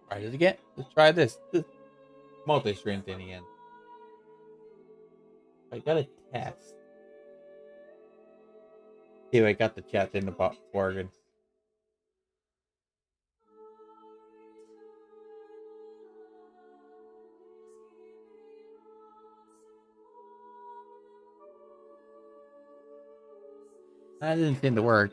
Try this again. Let's try this multi-stream thing again. I got a test. See if I got the chat in the bargain. That didn't seem to work.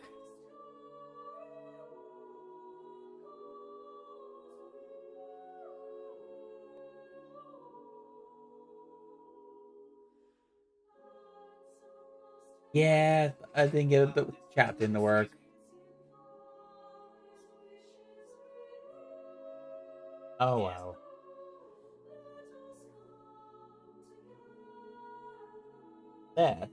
Yeah, I didn't get the chat didn't work. Oh wow. That.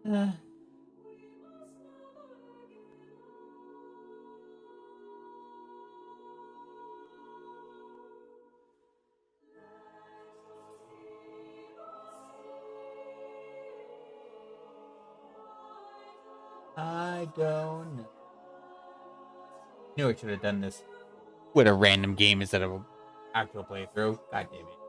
I don't know. Knew I should have done this with a random game instead of an actual playthrough. God damn it.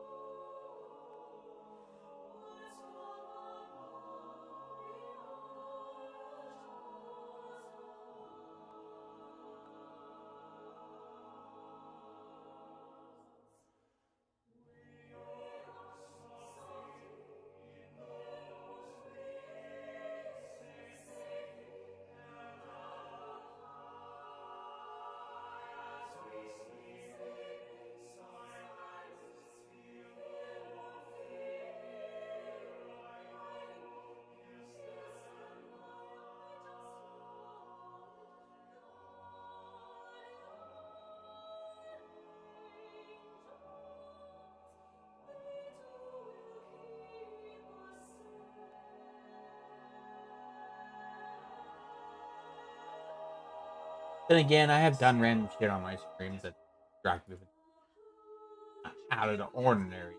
Then again, I have done random shit on my streams that dragged me out of the ordinary.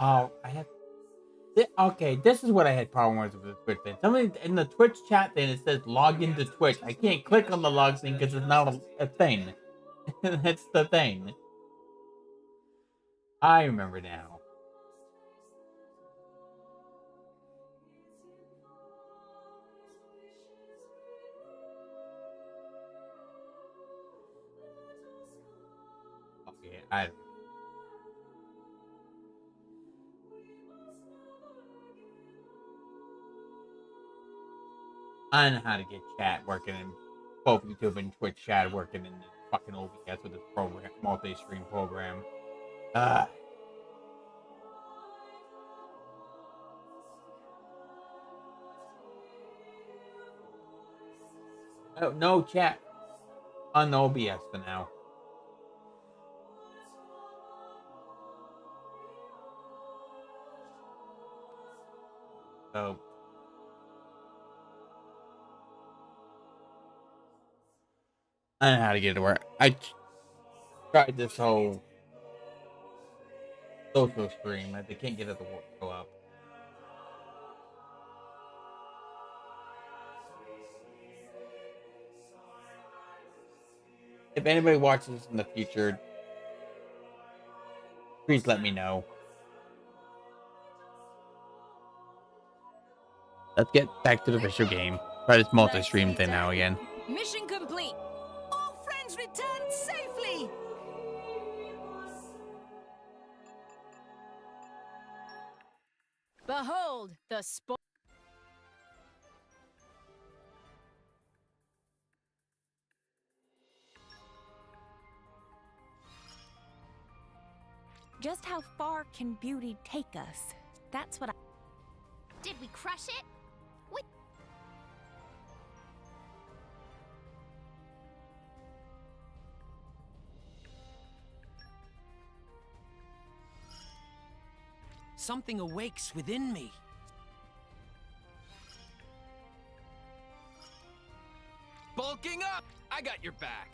Oh, I have. Okay, this is what I had problems with the Twitch thing. Somebody in the Twitch chat thing, it says log into Twitch. I can't click on the log thing because it's not a thing. That's the thing. I remember now. I don't know how to get chat working in both YouTube and Twitch chat working in the fucking OBS with this program, multi-stream program. Oh, no chat on the OBS for now. So I don't know how to get it to work. I tried this whole social stream, and they can't get it to work. Go up. If anybody watches in the future, please let me know. Let's get back to the official game. Try this multi-stream thing now again. Mission complete. All friends returned safely. Behold the sport. Just how far can beauty take us? That's what I... Did we crush it? Something awakes within me. Bulking up! I got your back.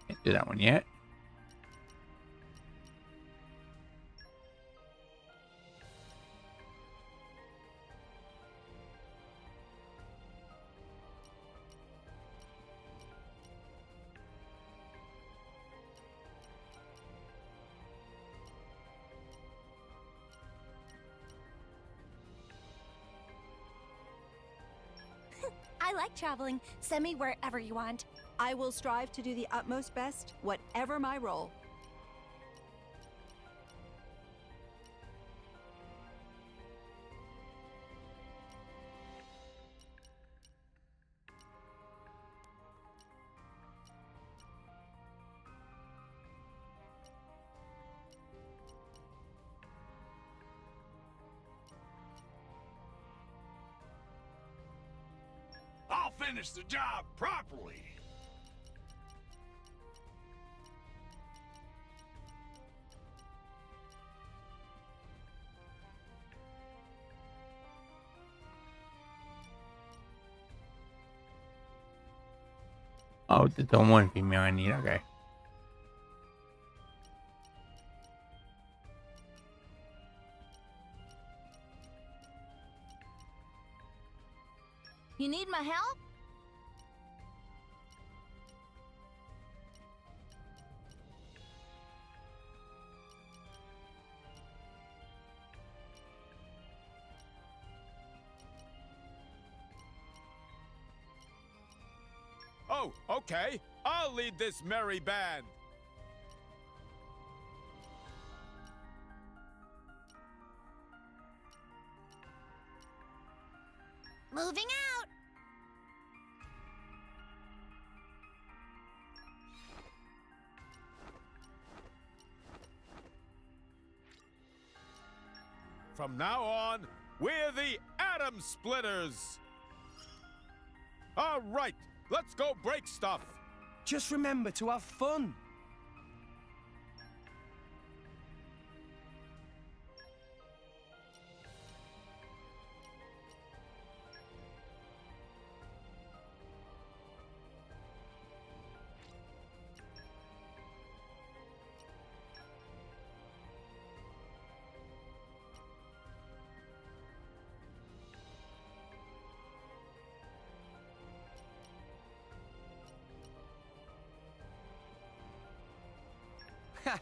Can't do that one yet. I like traveling. Send me wherever you want. I will strive to do the utmost best, whatever my role. I'll finish the job properly. Oh, the one female I need. Okay. You need my help? Oh, okay. I'll lead this merry band. Moving out. from now on, we're the Atom Splitters! All right, let's go break stuff! Just remember to have fun. Ha!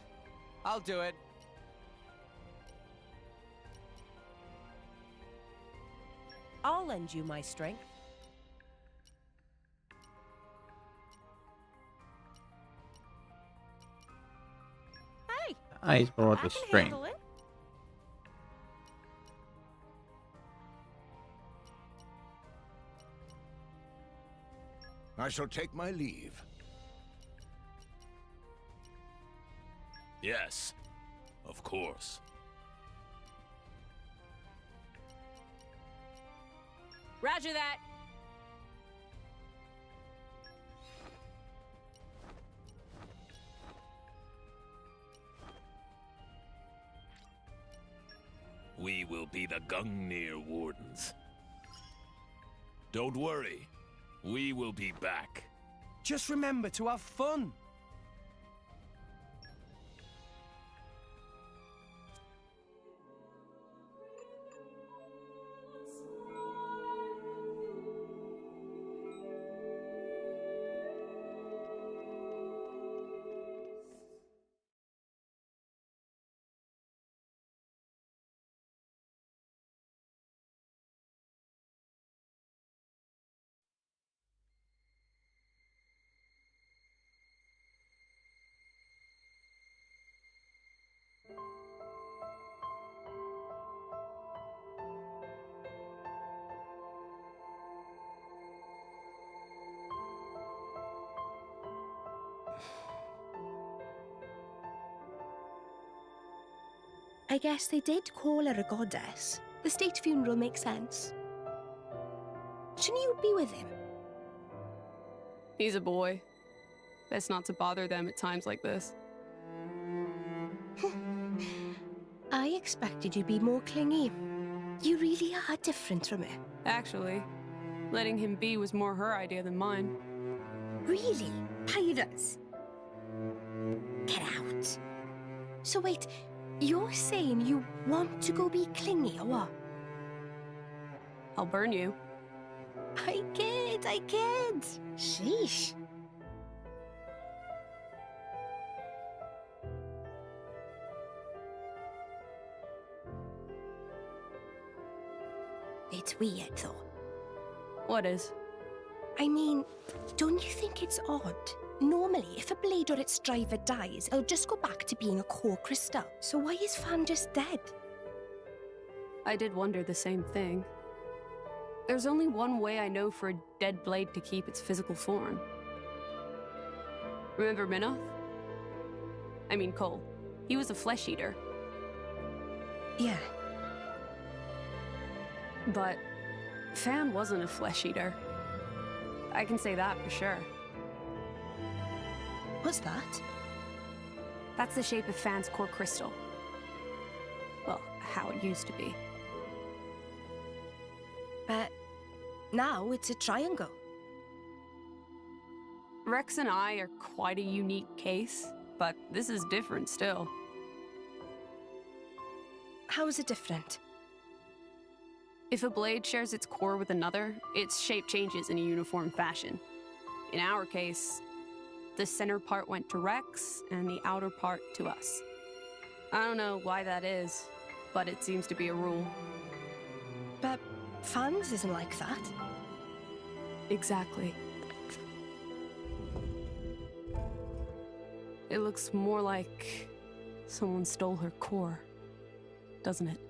I'll do it. I'll lend you my strength. Hey, Ice brought I the can string. handle it. I shall take my leave. Yes, of course. Roger that. We will be the Gungnir Wardens. Don't worry, we will be back. Just remember to have fun. I guess they did call her a goddess. The state funeral makes sense. Shouldn't you be with him? He's a boy. Best not to bother them at times like this. I expected you to be more clingy. You really are different from her. Actually, letting him be was more her idea than mine. Really? Pirates? Get out. So wait, you're saying you want to go be clingy or what? I'll burn you. I kid. Sheesh. It's weird though. What is? I mean, don't you think it's odd? Normally, if a blade or its driver dies, it'll just go back to being a core crystal. So why is Fan just dead? I did wonder the same thing. There's only one way I know for a dead blade to keep its physical form. Remember Minoth? I mean Cole. He was a flesh eater. Yeah. But Fan wasn't a flesh eater. I can say that for sure. What's that? That's the shape of Fan's core crystal. Well, how it used to be. But now it's a triangle. Rex and I are quite a unique case, but this is different still. How is it different? If a blade shares its core with another, its shape changes in a uniform fashion. In our case, the center part went to Rex, and the outer part to us. I don't know why that is, but it seems to be a rule. But Fan's isn't like that. Exactly. It looks more like someone stole her core, doesn't it?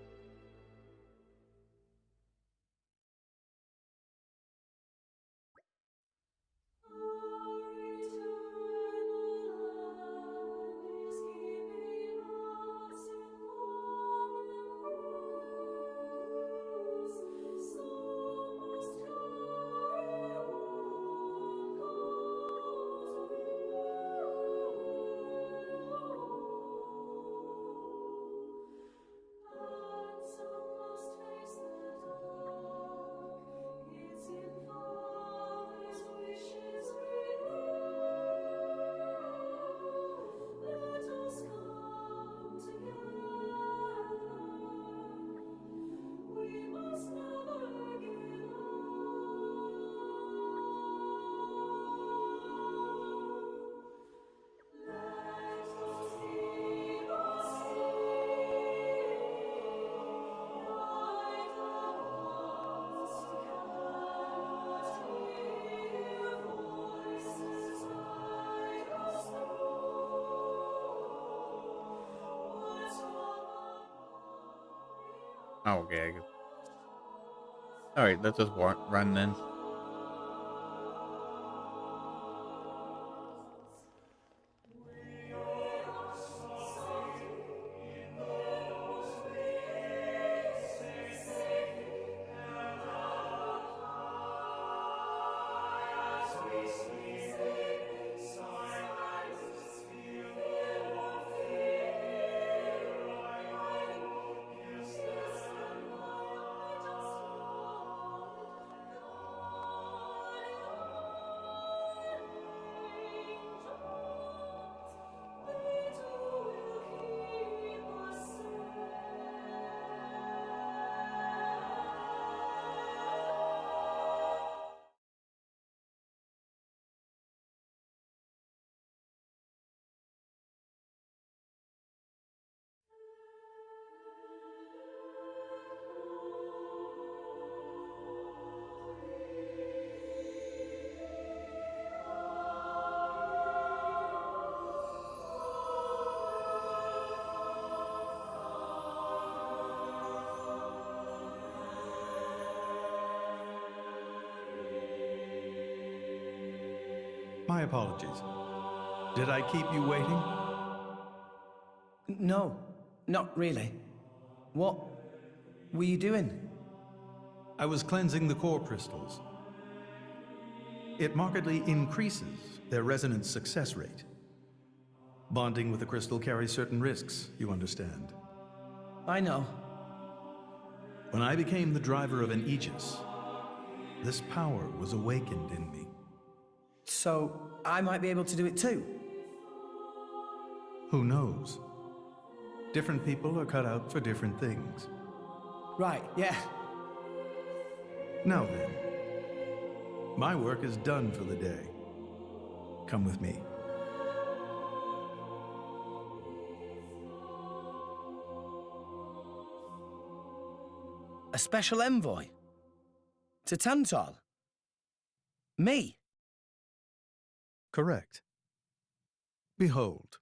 Oh, okay, I guess. Alright, let's just run then. My apologies. Did I keep you waiting? No, not really. What were you doing? I was cleansing the core crystals. It markedly increases their resonance success rate. Bonding with a crystal carries certain risks, you understand. I know. When I became the driver of an Aegis, this power was awakened in me. So, I might be able to do it too? Who knows? Different people are cut out for different things. Right, yeah. Now then, my work is done for the day. Come with me. A special envoy? To Tantal? Me? Correct. Behold.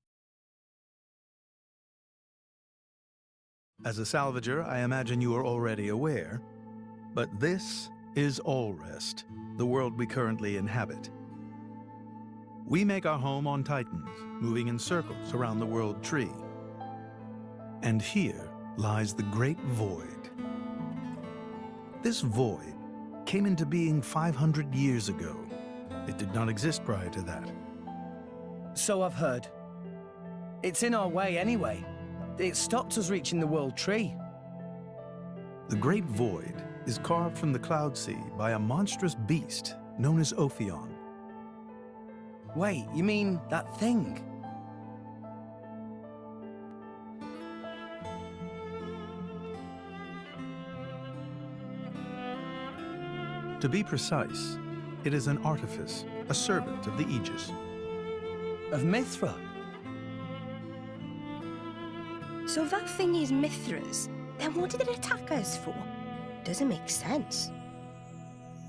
As a salvager, I imagine you are already aware, but this is Allrest, the world we currently inhabit. We make our home on Titans, moving in circles around the world tree. And here lies the Great Void. This void came into being 500 years ago. It did not exist prior to that. So I've heard. It's in our way anyway. It stopped us reaching the world tree. The Great Void is carved from the Cloud Sea by a monstrous beast known as Ophion. Wait, you mean that thing? To be precise, it is an artifice, a servant of the Aegis. Of Mithra? So if that thing is Mithra's, then what did it attack us for? Doesn't make sense.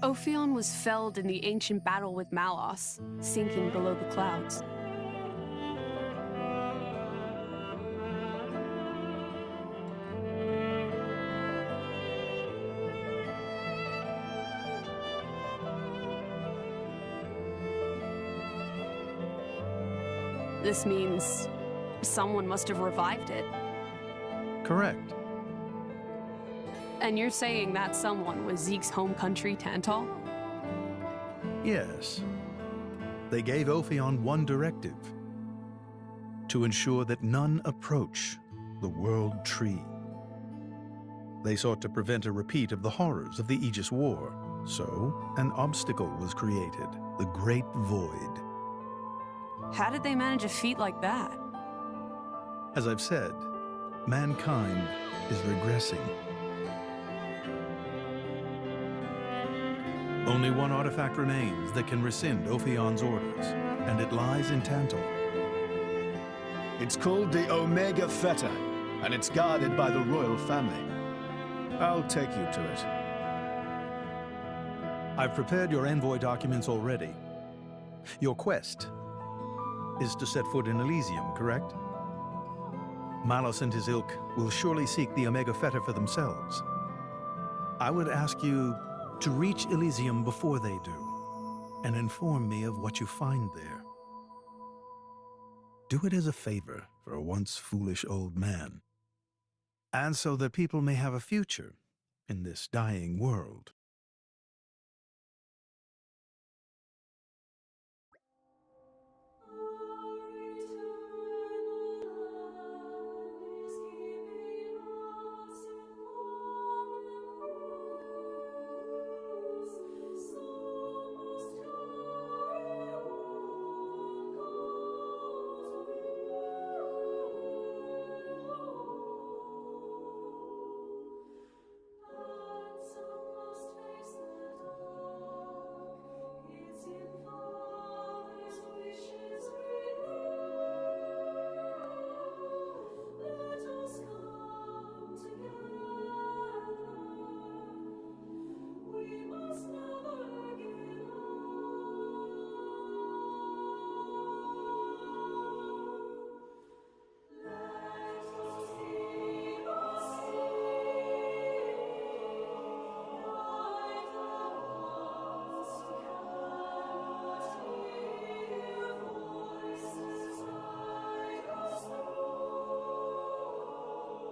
Ophion was felled in the ancient battle with Malos, sinking below the clouds. This means someone must have revived it. Correct. And you're saying that someone was Zeke's home country, Tantal? Yes. They gave Ophion one directive: to ensure that none approach the World Tree. They sought to prevent a repeat of the horrors of the Aegis War, so an obstacle was created, the Great Void. How did they manage a feat like that? As I've said, mankind is regressing. Only one artifact remains that can rescind Ophion's orders, and it lies in Tantal. It's called the Omega Feta, and it's guarded by the royal family. I'll take you to it. I've prepared your envoy documents already. Your quest is to set foot in Elysium, correct? Malos and his ilk will surely seek the Omega Feta for themselves. I would ask you to reach Elysium before they do, and inform me of what you find there. Do it as a favor for a once foolish old man, and so that people may have a future in this dying world.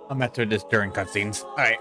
I'm at this during cutscenes. All right.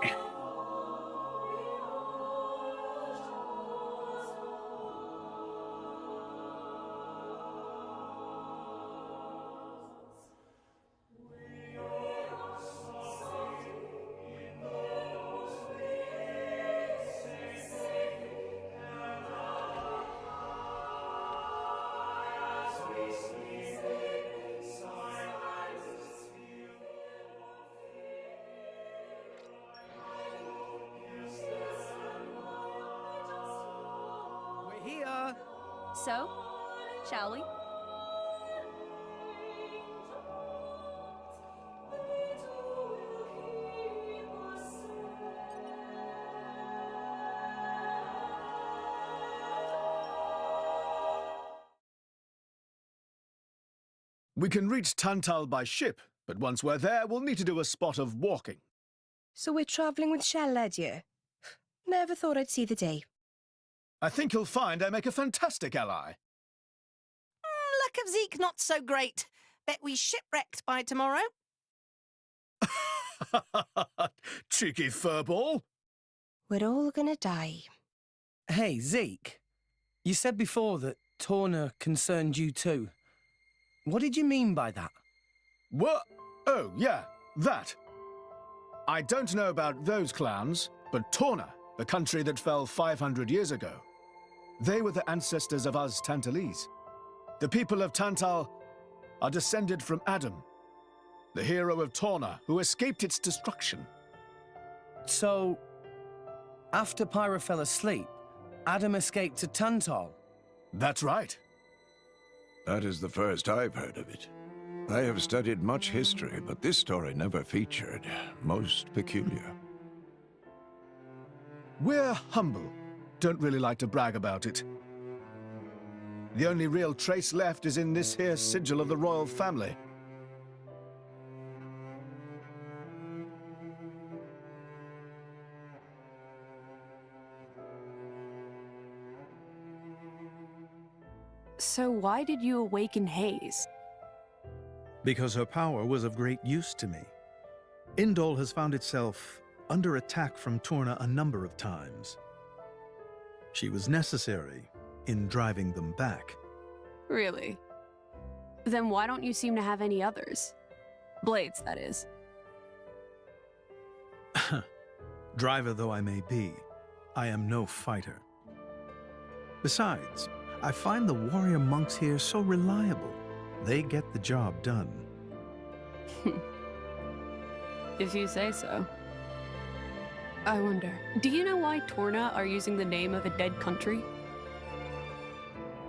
We're here. So, shall we? We can reach Tantal by ship, but once we're there, we'll need to do a spot of walking. So we're travelling with Shell-led you? Never thought I'd see the day. I think you'll find I make a fantastic ally. Luck of Zeke not so great. Bet we shipwrecked by tomorrow. Cheeky furball. We're all gonna die. Hey, Zeke. You said before that Torna concerned you too. What did you mean by that? What? Oh, yeah, that. I don't know about those clans, but Torna, the country that fell 500 years ago, they were the ancestors of us Tantalese. The people of Tantal are descended from Adam, the hero of Torna who escaped its destruction. So, after Pyra fell asleep, Adam escaped to Tantal? That's right. That is the first I've heard of it. I have studied much history, but this story never featured. Most peculiar. We're humble. Don't really like to brag about it. The only real trace left is in this here sigil of the royal family. So why did you awaken Hayes? Because her power was of great use to me. Indol has found itself under attack from Torna a number of times. She was necessary in driving them back. Really? Then why don't you seem to have any others? Blades, that is. Driver though I may be, I am no fighter. Besides, I find the warrior monks here so reliable. They get the job done. If you say so. I wonder, do you know why Torna are using the name of a dead country?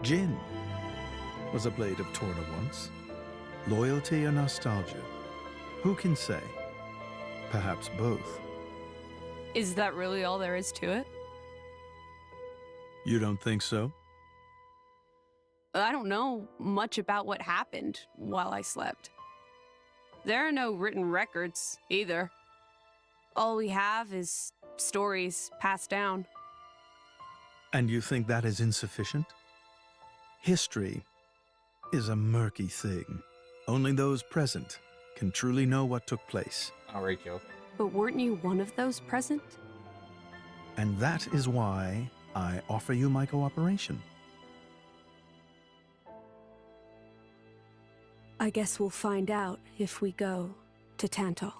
Jin was a blade of Torna once. Loyalty or nostalgia? Who can say? Perhaps both. Is that really all there is to it? You don't think so? I don't know much about what happened while I slept. There are no written records, either. All we have is stories passed down. And you think that is insufficient? History is a murky thing. Only those present can truly know what took place. All right, Joe. But weren't you one of those present? And that is why I offer you my cooperation. I guess we'll find out if we go to Tantal.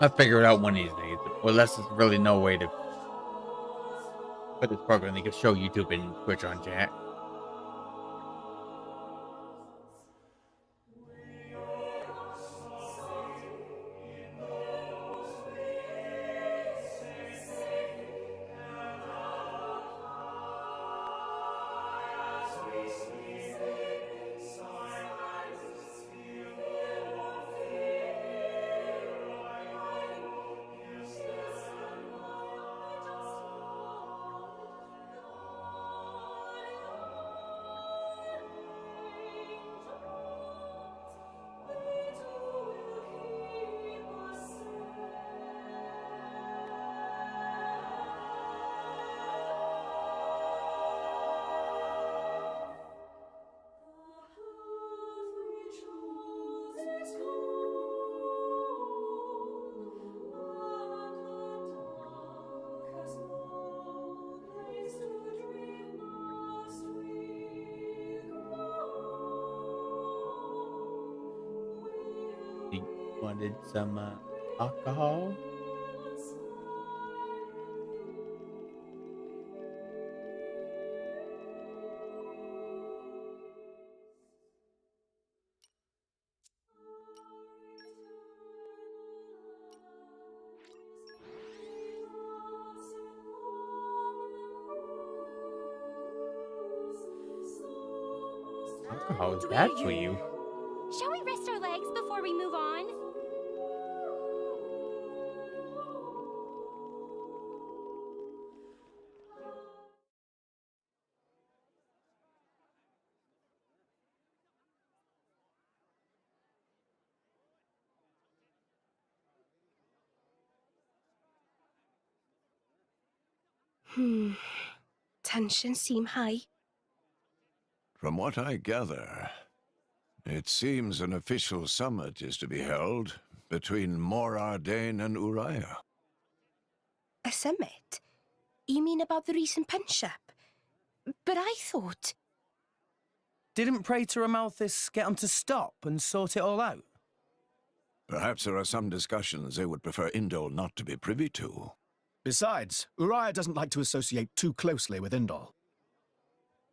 I'll figure it out one of these days. Well, unless there's really no way to put this program, they can show YouTube and Twitch on chat. Wanted some alcohol. Alcohol is bad for you. Shall we rest our legs before we move on? Tensions seem high. From what I gather, it seems an official summit is to be held between Morardain and Uriah. A summit? You mean about the recent penship? But I thought... Didn't Praetor Amalthus get him to stop and sort it all out? Perhaps there are some discussions they would prefer Indol not to be privy to. Besides, Uriah doesn't like to associate too closely with Indol.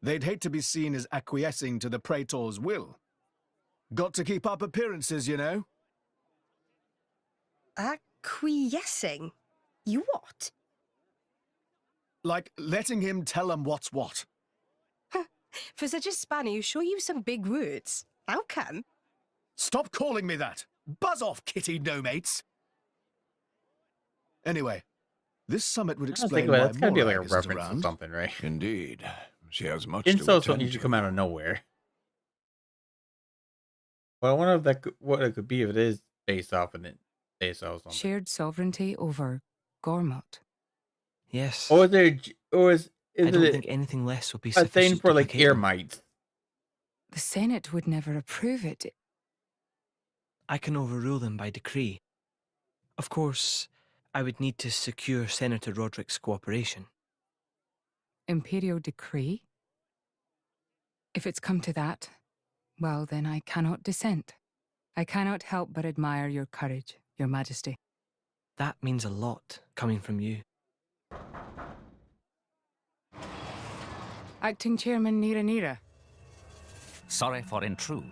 They'd hate to be seen as acquiescing to the Praetor's will. Got to keep up appearances, you know. Acquiescing? You what? Like letting him tell them what's what. For such a spanner, you sure use some big words. How come? Stop calling me that! Buzz off, kitty no-mates! Anyway, this summit would explain why that's gotta be like a Morag isn't reference around. to something, right? Indeed. She has much Insults to don't attend usually to. come out of nowhere. Well, I wonder if that what it could be if it is based off of it. Based off something. Shared sovereignty over Gormott. Yes. Or is there Or is I don't it think anything less would be a sufficient thing for to like placate ear them. mites? The Senate would never approve it. I can overrule them by decree. Of course, I would need to secure Senator Roderick's cooperation. Imperial decree? If it's come to that, well, then I cannot dissent. I cannot help but admire your courage, Your Majesty. That means a lot, coming from you. Acting Chairman Nira Nira. Sorry for intrude.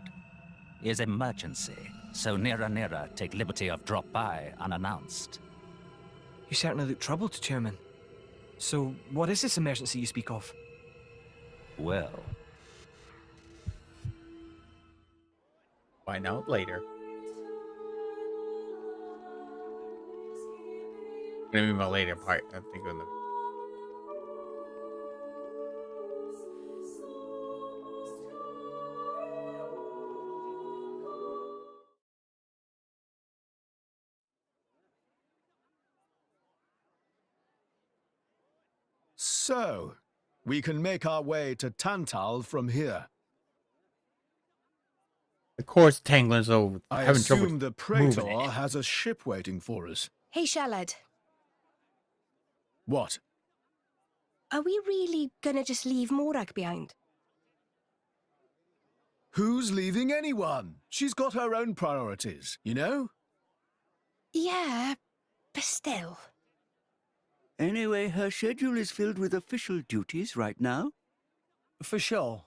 Is emergency, so Nira Nira take liberty of drop by unannounced. You certainly look troubled, Chairman. So, what is this emergency you speak of? Well, Find out later. What I mean by later part, I think on the. So, we can make our way to Tantal from here. Of course, Tanglers are I having trouble assume the moving Praetor it. has a ship waiting for us. Hey, Shalad. What? Are we really gonna just leave Morag behind? Who's leaving anyone? She's got her own priorities, you know? Yeah, but still. Anyway, her schedule is filled with official duties right now. For sure.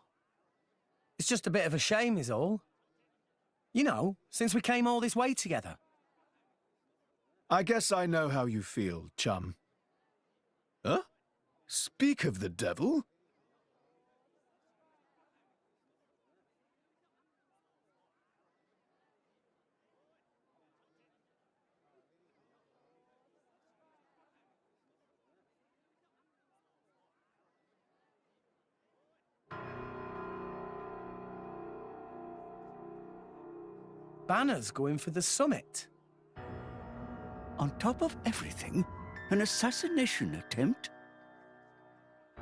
It's just a bit of a shame is all. You know, since we came all this way together. I guess I know how you feel, chum. Huh? Speak of the devil? Banner's going for the summit. On top of everything, an assassination attempt?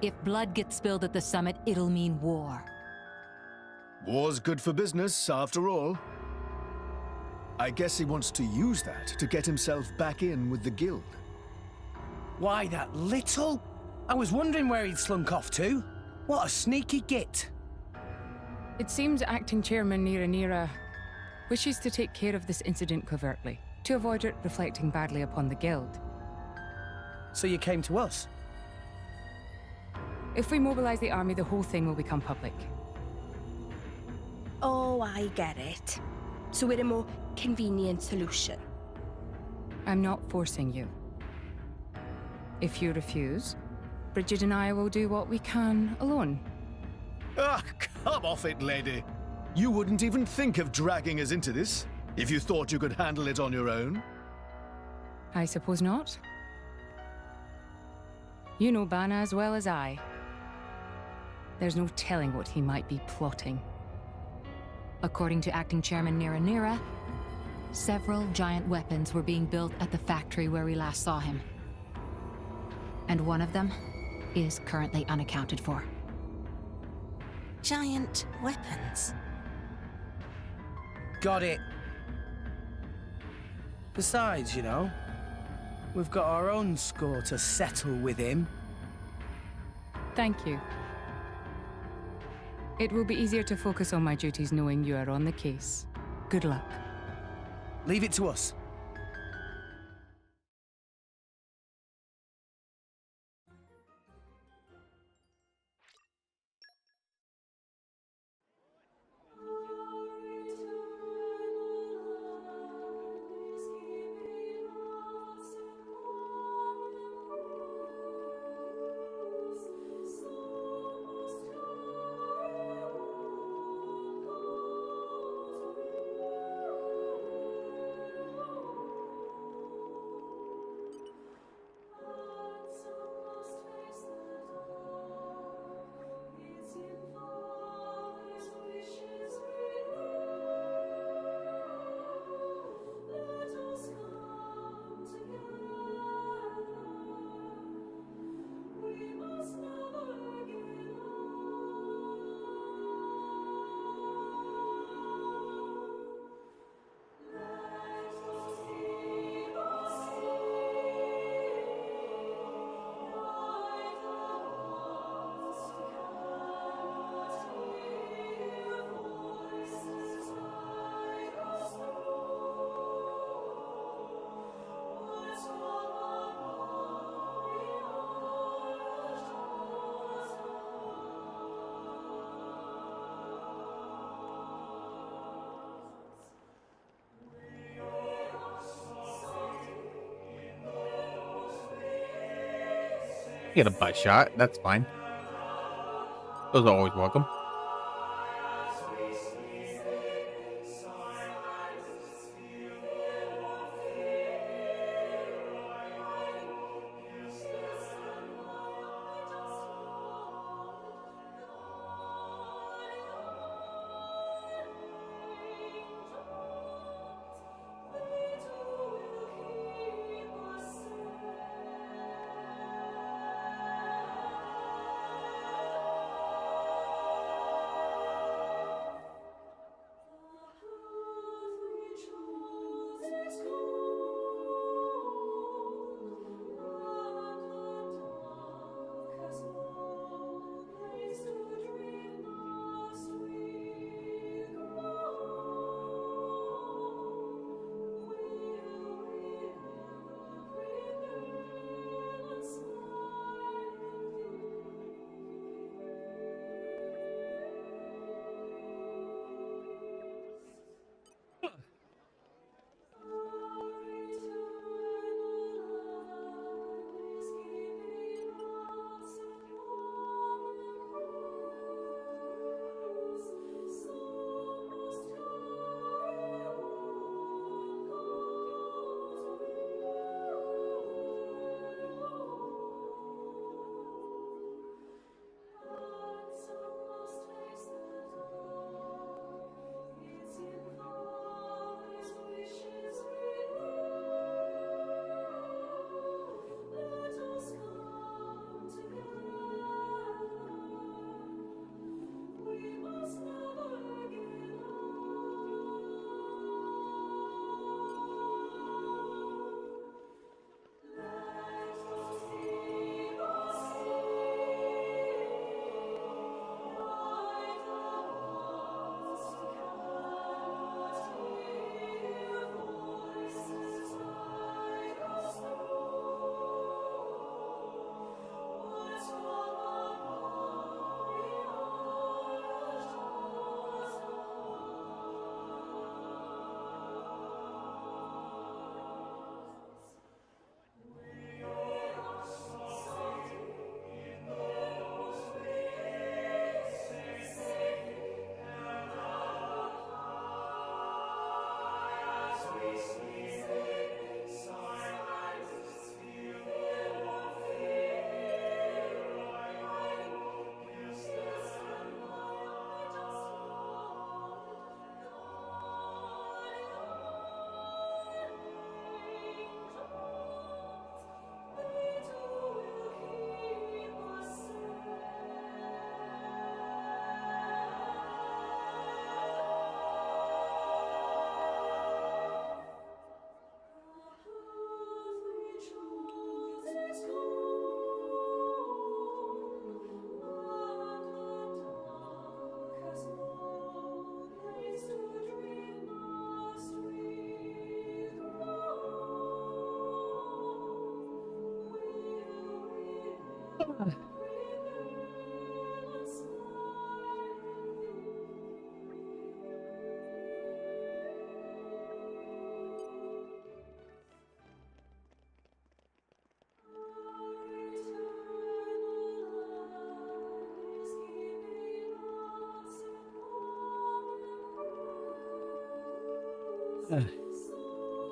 If blood gets spilled at the summit, it'll mean war. War's good for business, after all. I guess he wants to use that to get himself back in with the guild. Why, that little? I was wondering where he'd slunk off to. What a sneaky git. It seems Acting Chairman Nira Nira wishes to take care of this incident covertly, to avoid it reflecting badly upon the guild. So you came to us? If we mobilize the army, the whole thing will become public. Oh, I get it. So we're a more convenient solution. I'm not forcing you. If you refuse, Bridget and I will do what we can alone. Ah, come off it, lady. You wouldn't even think of dragging us into this, if you thought you could handle it on your own. I suppose not. You know Bana as well as I. There's no telling what he might be plotting. According to Acting Chairman Nira Nira, several giant weapons were being built at the factory where we last saw him. And one of them is currently unaccounted for. Giant weapons. Got it. Besides, you know, we've got our own score to settle with him. Thank you. It will be easier to focus on my duties knowing you are on the case. Good luck. Leave it to us. Get a butt shot. That's fine. Those are always welcome.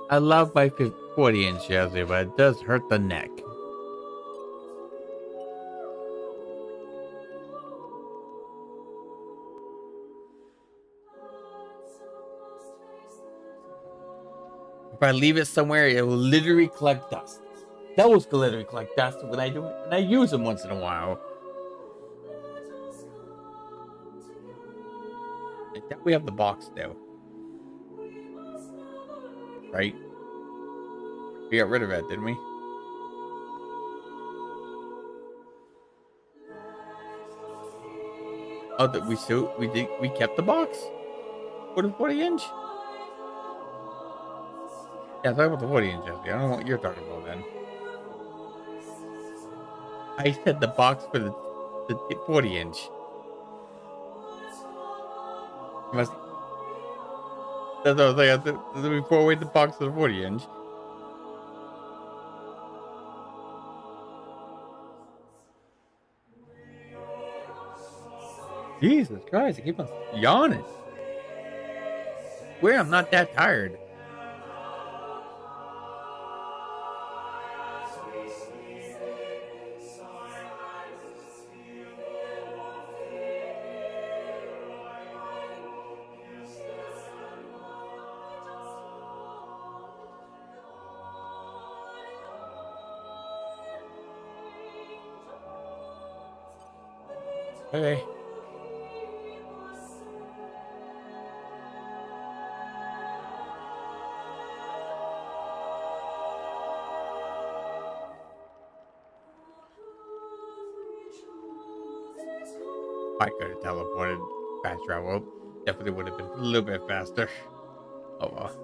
I love my 40-inch Jazzy, but it does hurt the neck. If I leave it somewhere, it will literally collect dust. Those literally collect dust when I do it, and I use them once in a while. I think we have the box now, right? We got rid of it, didn't we? Oh, that we kept the box for the 40-inch. Yeah, talk about the 40-inch, Jesse. I don't know what you're talking about then. I said the box for the 40-inch. Must. That's what I was like. Before we the box for the 40-inch. Jesus Christ, I keep on yawning. Swear I'm not that tired. Okay. I could have teleported fast travel. Definitely would have been a little bit faster. Oh well.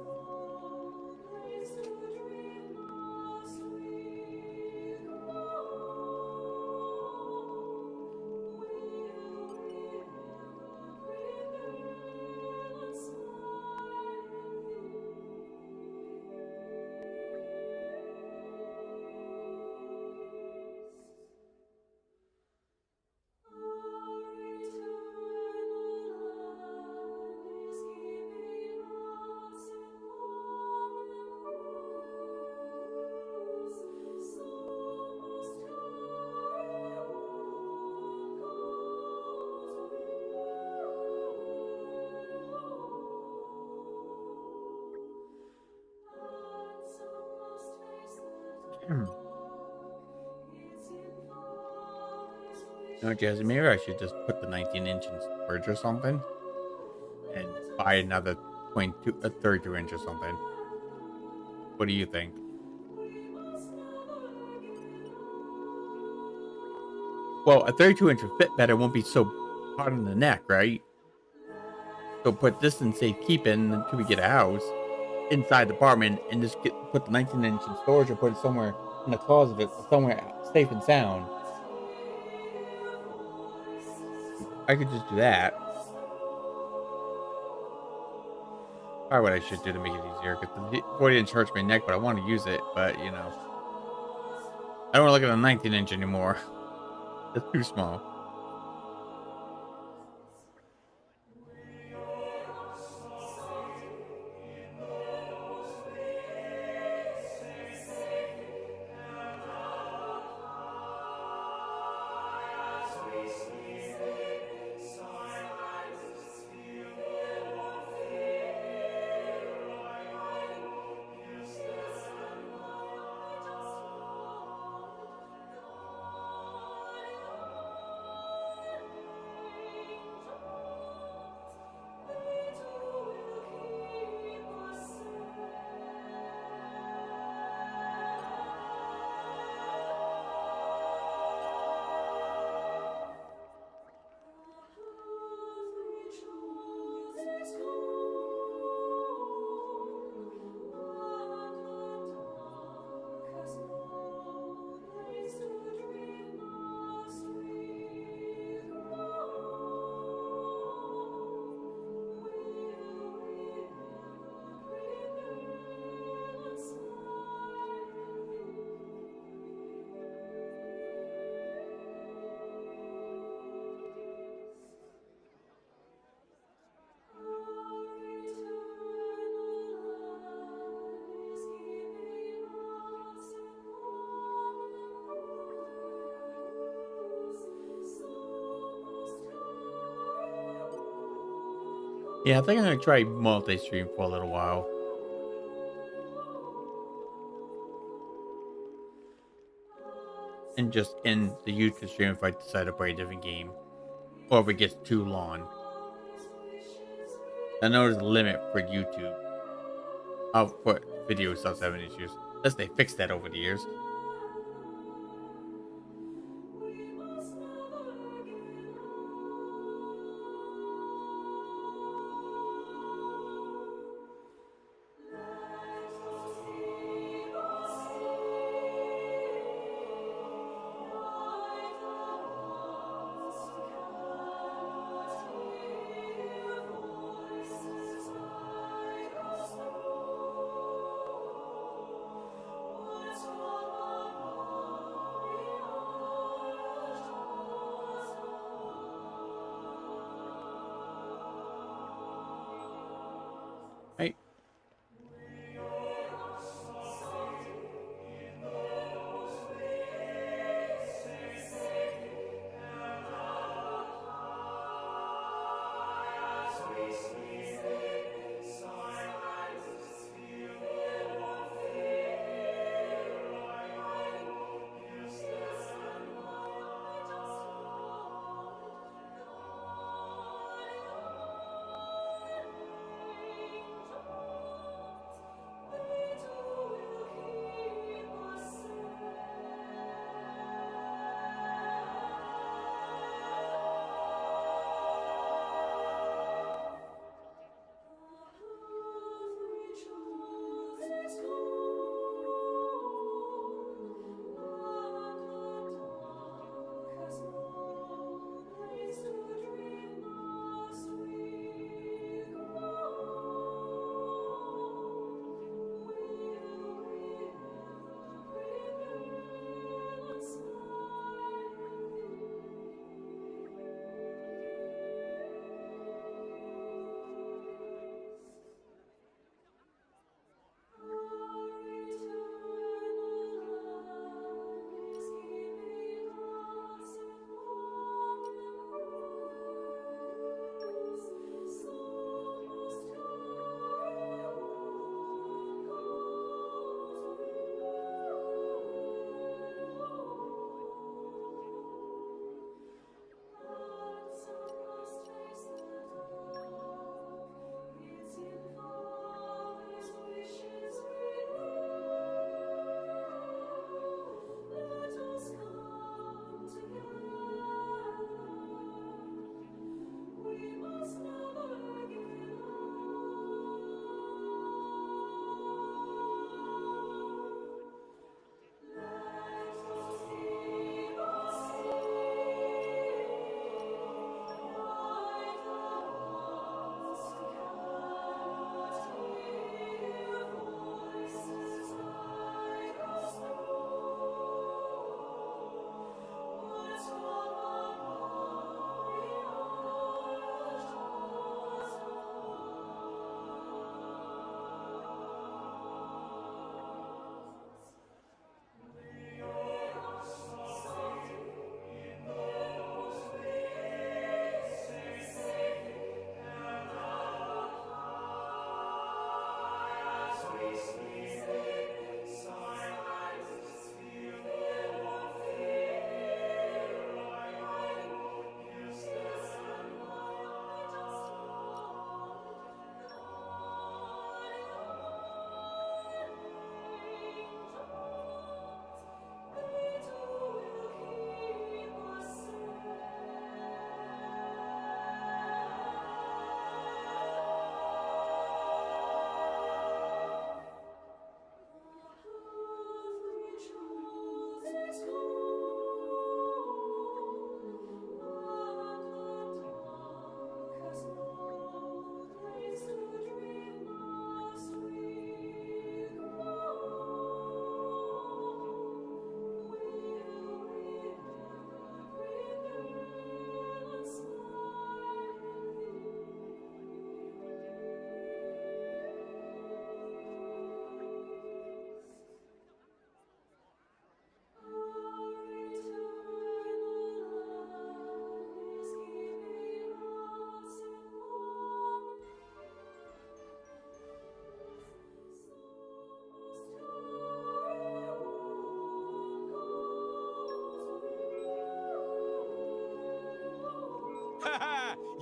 No, Jazzy, maybe I should just put the 19-inch in storage or something, and buy another 22, a 32-inch or something. What do you think? Well, a 32-inch would fit better. Won't be so hard on the neck, right? So put this in safekeeping until we get a house inside the apartment, and just put the 19-inch in storage or put it somewhere in the closet, somewhere safe and sound. I could just do that. Probably what I should do to make it easier, because the 40-inch hurts my neck, but I want to use it. But you know, I don't want to look at a 19-inch anymore. It's too small. Yeah, I think I'm gonna try multi-stream for a little while. And just end the YouTube stream if I decide to play a different game. Or if it gets too long. I know there's a limit for YouTube. I'll put video stops having issues. Unless they fix that over the years.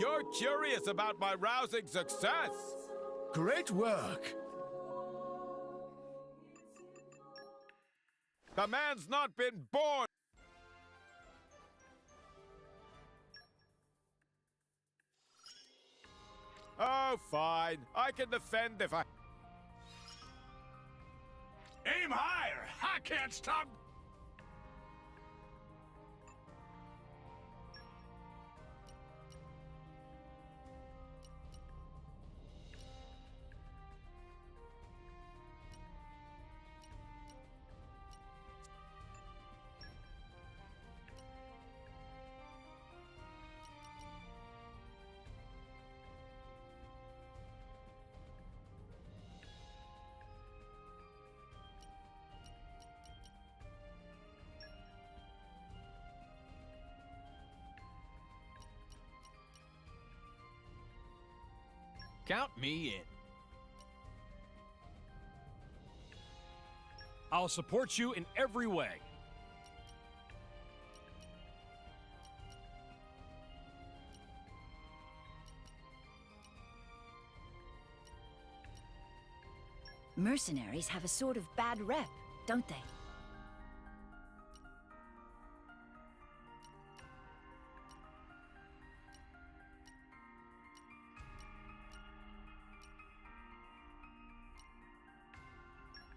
You're curious about my rousing success. Great work. The man's not been born. Oh, fine. I can defend if I... Aim higher! I can't stop. Count me in. I'll support you in every way. Mercenaries have a sort of bad rep, don't they?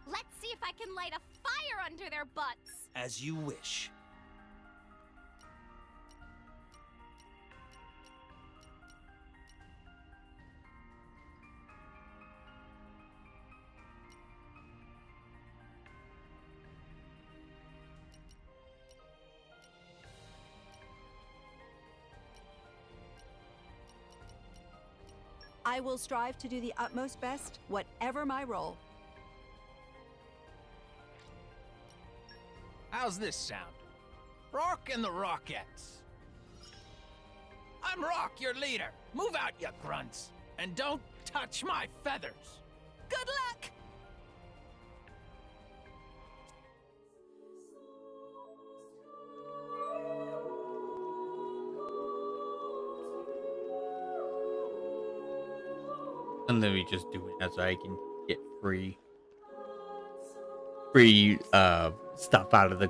Let's see if I can light a fire under their butts. As you wish. I will strive to do the utmost best, whatever my role. How's this sound? Rock and the Rockettes. I'm Rock, your leader. Move out, you grunts. And don't touch my feathers. Good luck! And then we just do it so I can get free stuff out of the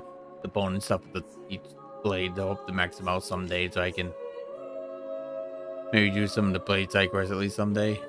bone and stuff with each blade. I hope to max them out someday so I can maybe do some of the blade side quests at least someday.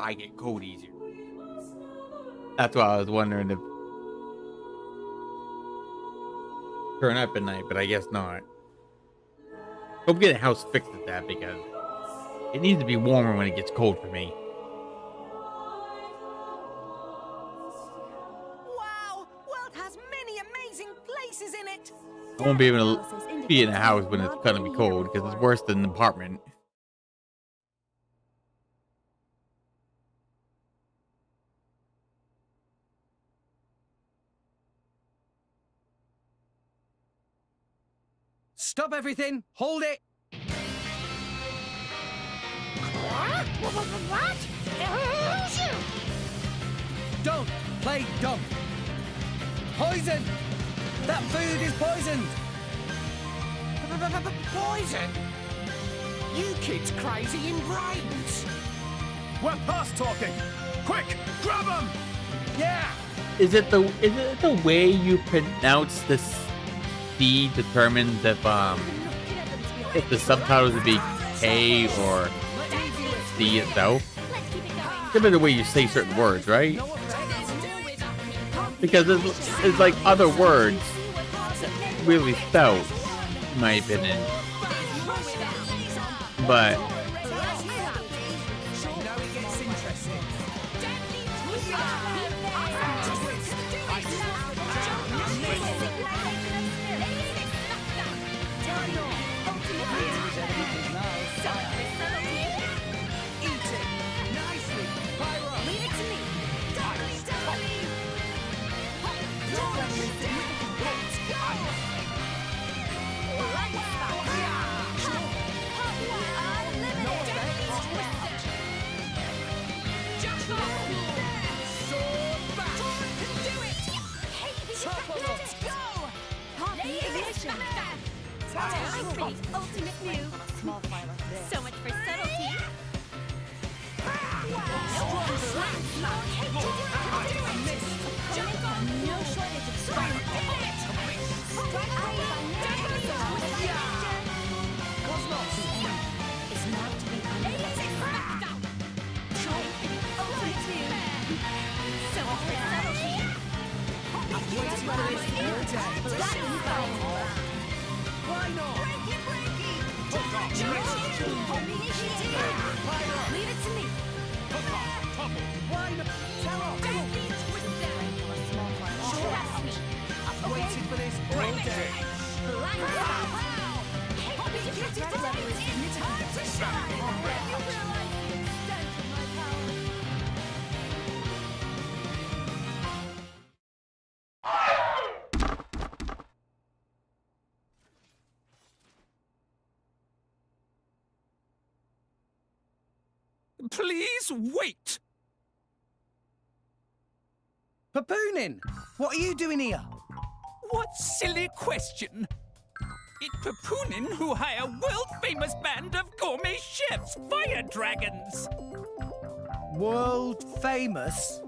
I get cold easier. That's why I was wondering if turn up at night, but I guess not. Hope get a house fixed at that because it needs to be warmer when it gets cold for me. Wow! World has many amazing places in it. I won't be able to be in a house when it's gonna be cold because it's worse than an apartment. Stop everything! Hold it! What? Don't play dumb! Poison! That food is poisoned! Poison? You kids crazy in brains! We're past talking! Quick, grab them! Yeah! Is it the way you pronounce this C determines if the subtitles would be K or C itself. Given the way you say certain words, right? Because it's like other words really spelled, in my opinion. But Ultimate move. Small fire up there. So much for subtlety. No shortage of strength. It's not to be underestimated. So much for subtlety. Why not? Leave it to me. Why not? Don't be twisted. Trust me. I've waited for this all day. Please wait! Papoonin, what are you doing here? What silly question! It's Papoonin who hire world-famous band of gourmet chefs, fire dragons! World famous?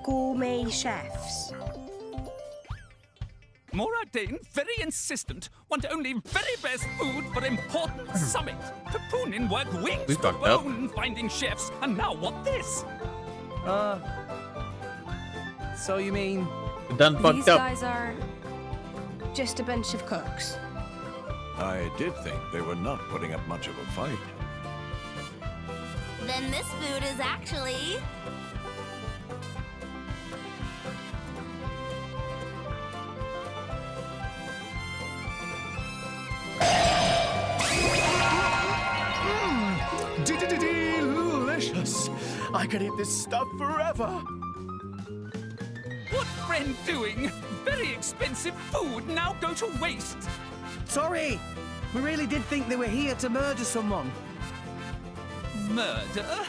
Gourmet chefs. Moradane, very insistent, want only very best food for important summit. Papoonin work wings We to fucked up. bone finding chefs, and now what this? So you mean... Done fucked These up. guys are just a bunch of cooks. I did think they were not putting up much of a fight. Then this food is actually... Delicious! I could eat this stuff forever! What friend doing? Very expensive food now go to waste. Sorry, we really did think they were here to murder someone. Murder?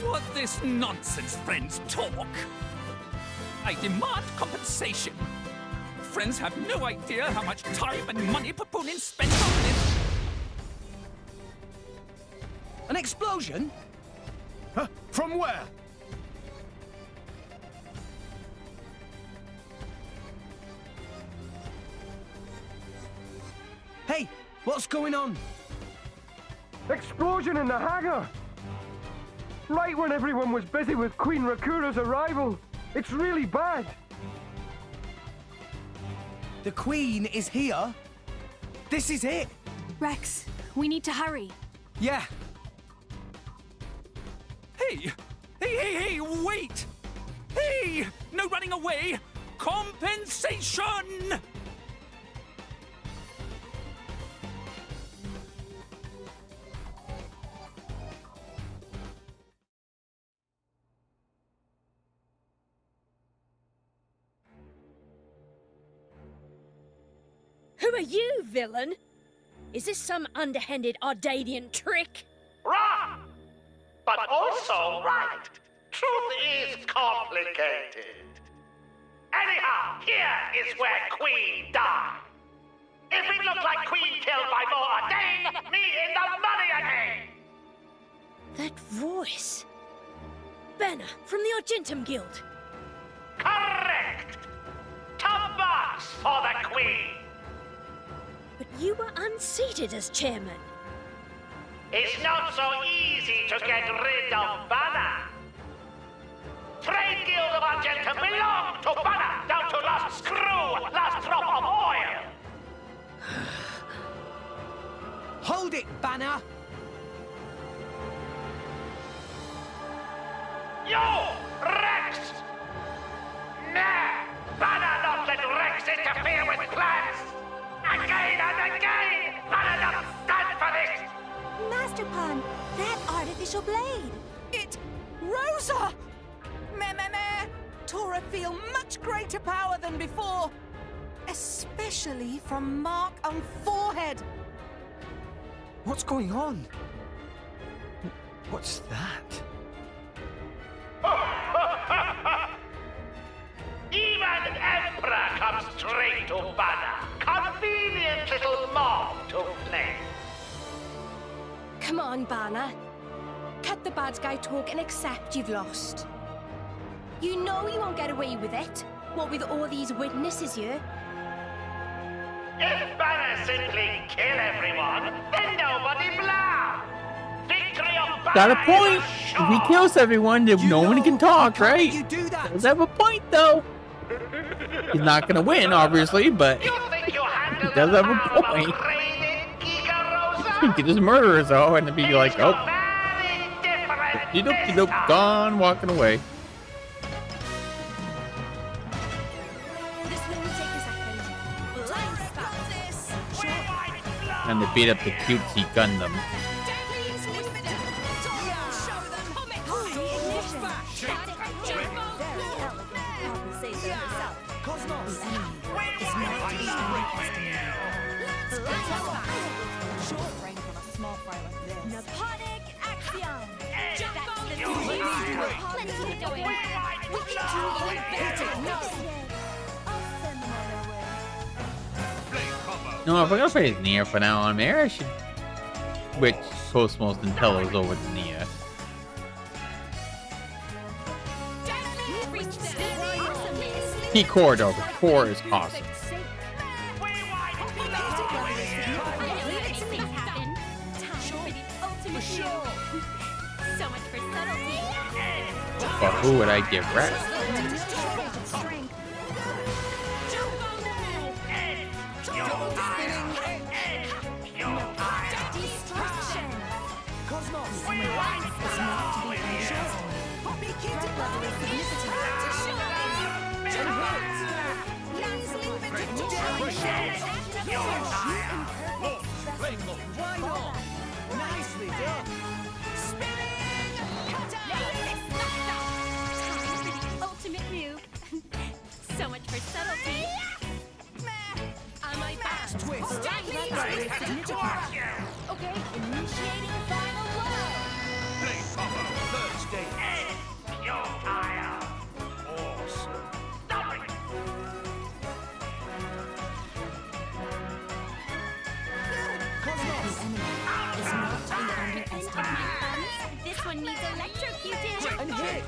What this nonsense friends talk? I demand compensation. Friends have no idea how much time and money Papoonin spent on this. An explosion? Huh? From where? Hey, what's going on? Explosion in the hangar! Right when everyone was busy with Queen Rakura's arrival. It's really bad. The Queen is here? This is it? Rex, we need to hurry. Yeah. Hey, wait! Hey, no running away! Compensation! Who are you, villain? Is this some underhanded Ardadian trick? Wrong! But also right. Truth is complicated. Anyhow, here is where Queen died. If it looked like Queen killed by Moradane, me in the money again! That voice. Banner from the Argentum Guild. Correct! Tough box! marks for the Queen. But you were unseated as chairman. It's not so easy to get rid of Banner. Trade Guild of Argentum belong to Banner, down to last screw, last drop of oil. Hold it, Banner! You, Rex! Nah, Banner not let Rex interfere with plans. Again and again, Banner not stand for this. Master Pan, that artificial blade. It... Rosa! Meh, meh, meh. Tora feel much greater power than before. Especially from mark on forehead. What's going on? What's that? Even Emperor comes straight to Banner. Convenient little mob to play. Come on, Banner. Cut the bad guy talk and accept you've lost. You know you won't get away with it. What with all these witnesses here? If Banner simply kill everyone, then nobody blah. Victory of Banner. Got a point. If he kills everyone, then no one can talk, right? You do that? Does have a point, though. He's not gonna win, obviously, but he does have a point. Get his murderers, though, and be like, oh, nope, gone, walking away. And they beat up the cutesy Gundam. No, if we're gonna play Nia for now on Mare, I should switch Cosmos and Telos over to Nia. Key core though, the core is awesome. But who would I give Rex? So much for subtlety. Okay, initiating final blow. Blade combo, third stage. You're tired. Awesome. Stop it. This one needs electrocuted. And hit.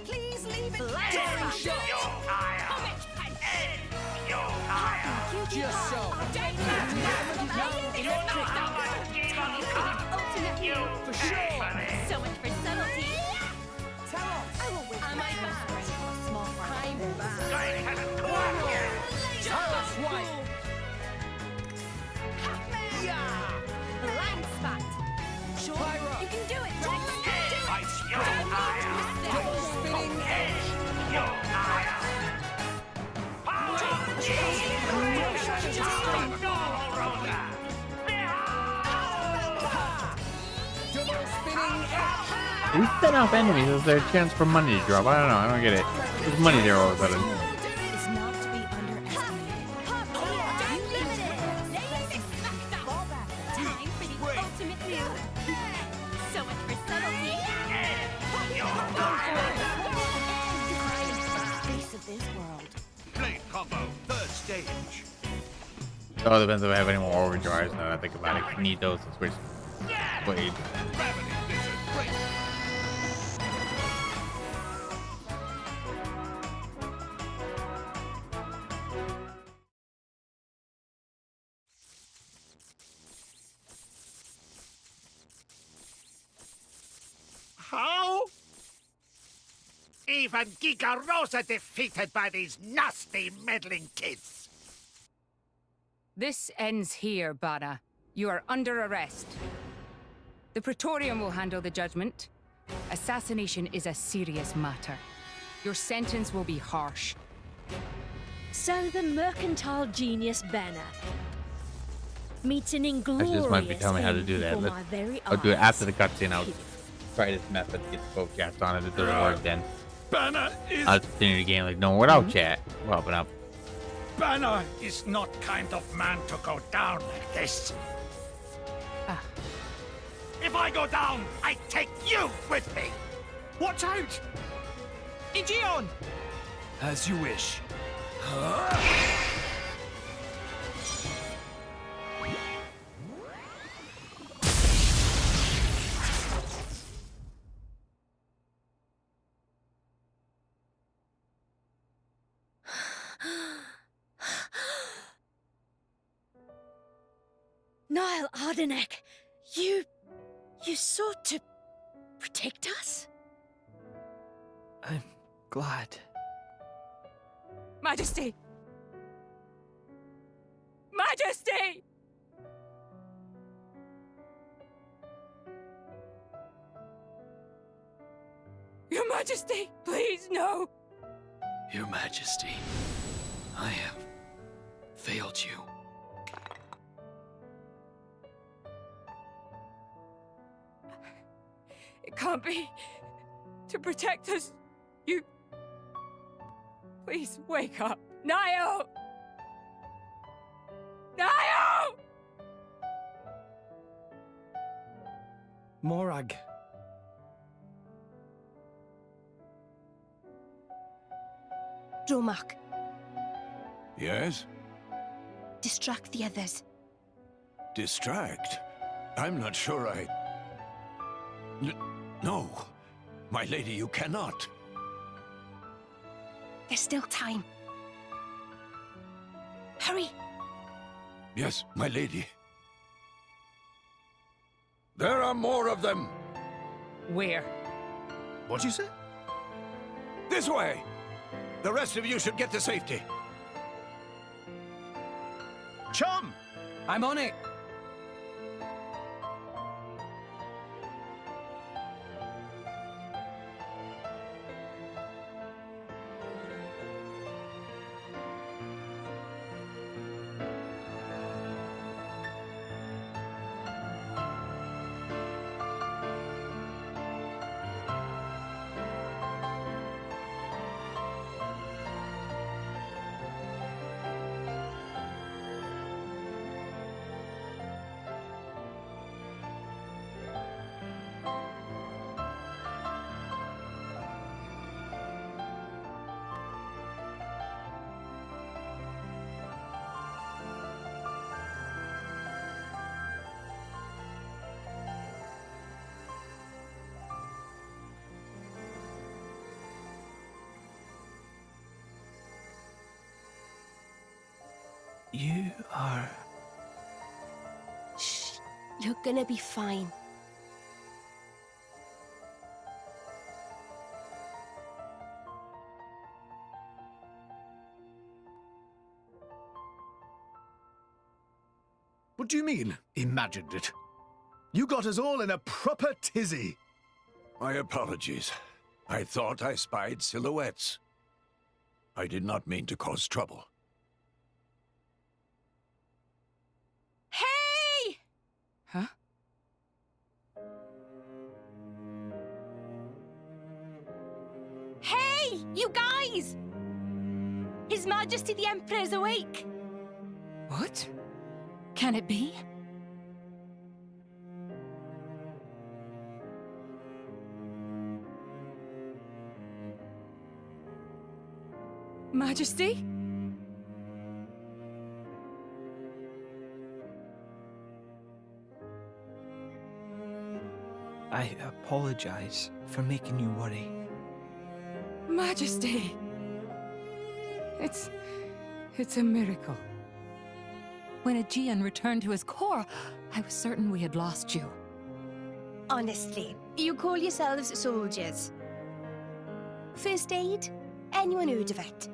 Please leave it. You're tired. You're tired. Just so. For sure. So much for subtlety. Tell us. I will wait. Am I back? Small fry. I'm back. Going to clock you. Tell us why. Blind spot. Sure. Pyro. You can do it, Rex. You're tired. Double spinning edge. You're tired. Double spinning edge. These set off enemies as their chance for money to drop. I don't know, I don't get it. There's money there all of a sudden. Is not to be underestimated. Time for the ultimate move. So much for subtlety. Face of this world. Blade combo, third stage. Oh, it depends if I have any more overdrives now that I think about it. I need those to switch blades. Gravity vision, great. even Giga Rosa defeated by these nasty, meddling kids. This ends here, Bana. You are under arrest. The Praetorium will handle the judgment. Assassination is a serious matter. Your sentence will be harsh. So the mercantile genius Banner meets an inglorious Actually, this might be telling me how to end do that. before my very I'll do it eyes. after the cutscene. I'll try this method to get the folk chats on it. It doesn't work then. Banner is... I'll continue the game like, no, without chat. We'll open up. Banner is not kind of man to go down like this. If I go down, I take you with me. Watch out! Aegeon! As you wish. Niall Ardenek, you sought to protect us? I'm glad. Majesty! Majesty! Your Majesty, please, no! Your Majesty, I have failed you. It can't be. To protect us, you... Please, wake up. Niall! Niall! Morag. Dromark, Yes? distract the others. Distract? I'm not sure I... No. My lady, you cannot. There's still time. Hurry! Yes, my lady. There are more of them! Where? What'd you say? This way! The rest of you should get to safety. Chum! I'm on it! You are... Shh, you're gonna be fine. What do you mean, imagined it? You got us all in a proper tizzy. My apologies. I thought I spied silhouettes. I did not mean to cause trouble. Hey! Huh? Hey, you guys! His Majesty the Emperor is awake. What? Can it be? Majesty? I apologize for making you worry. Majesty! It's a miracle. When Aegeon returned to his core, I was certain we had lost you. Honestly, you call yourselves soldiers. First aid? Anyone heard of it?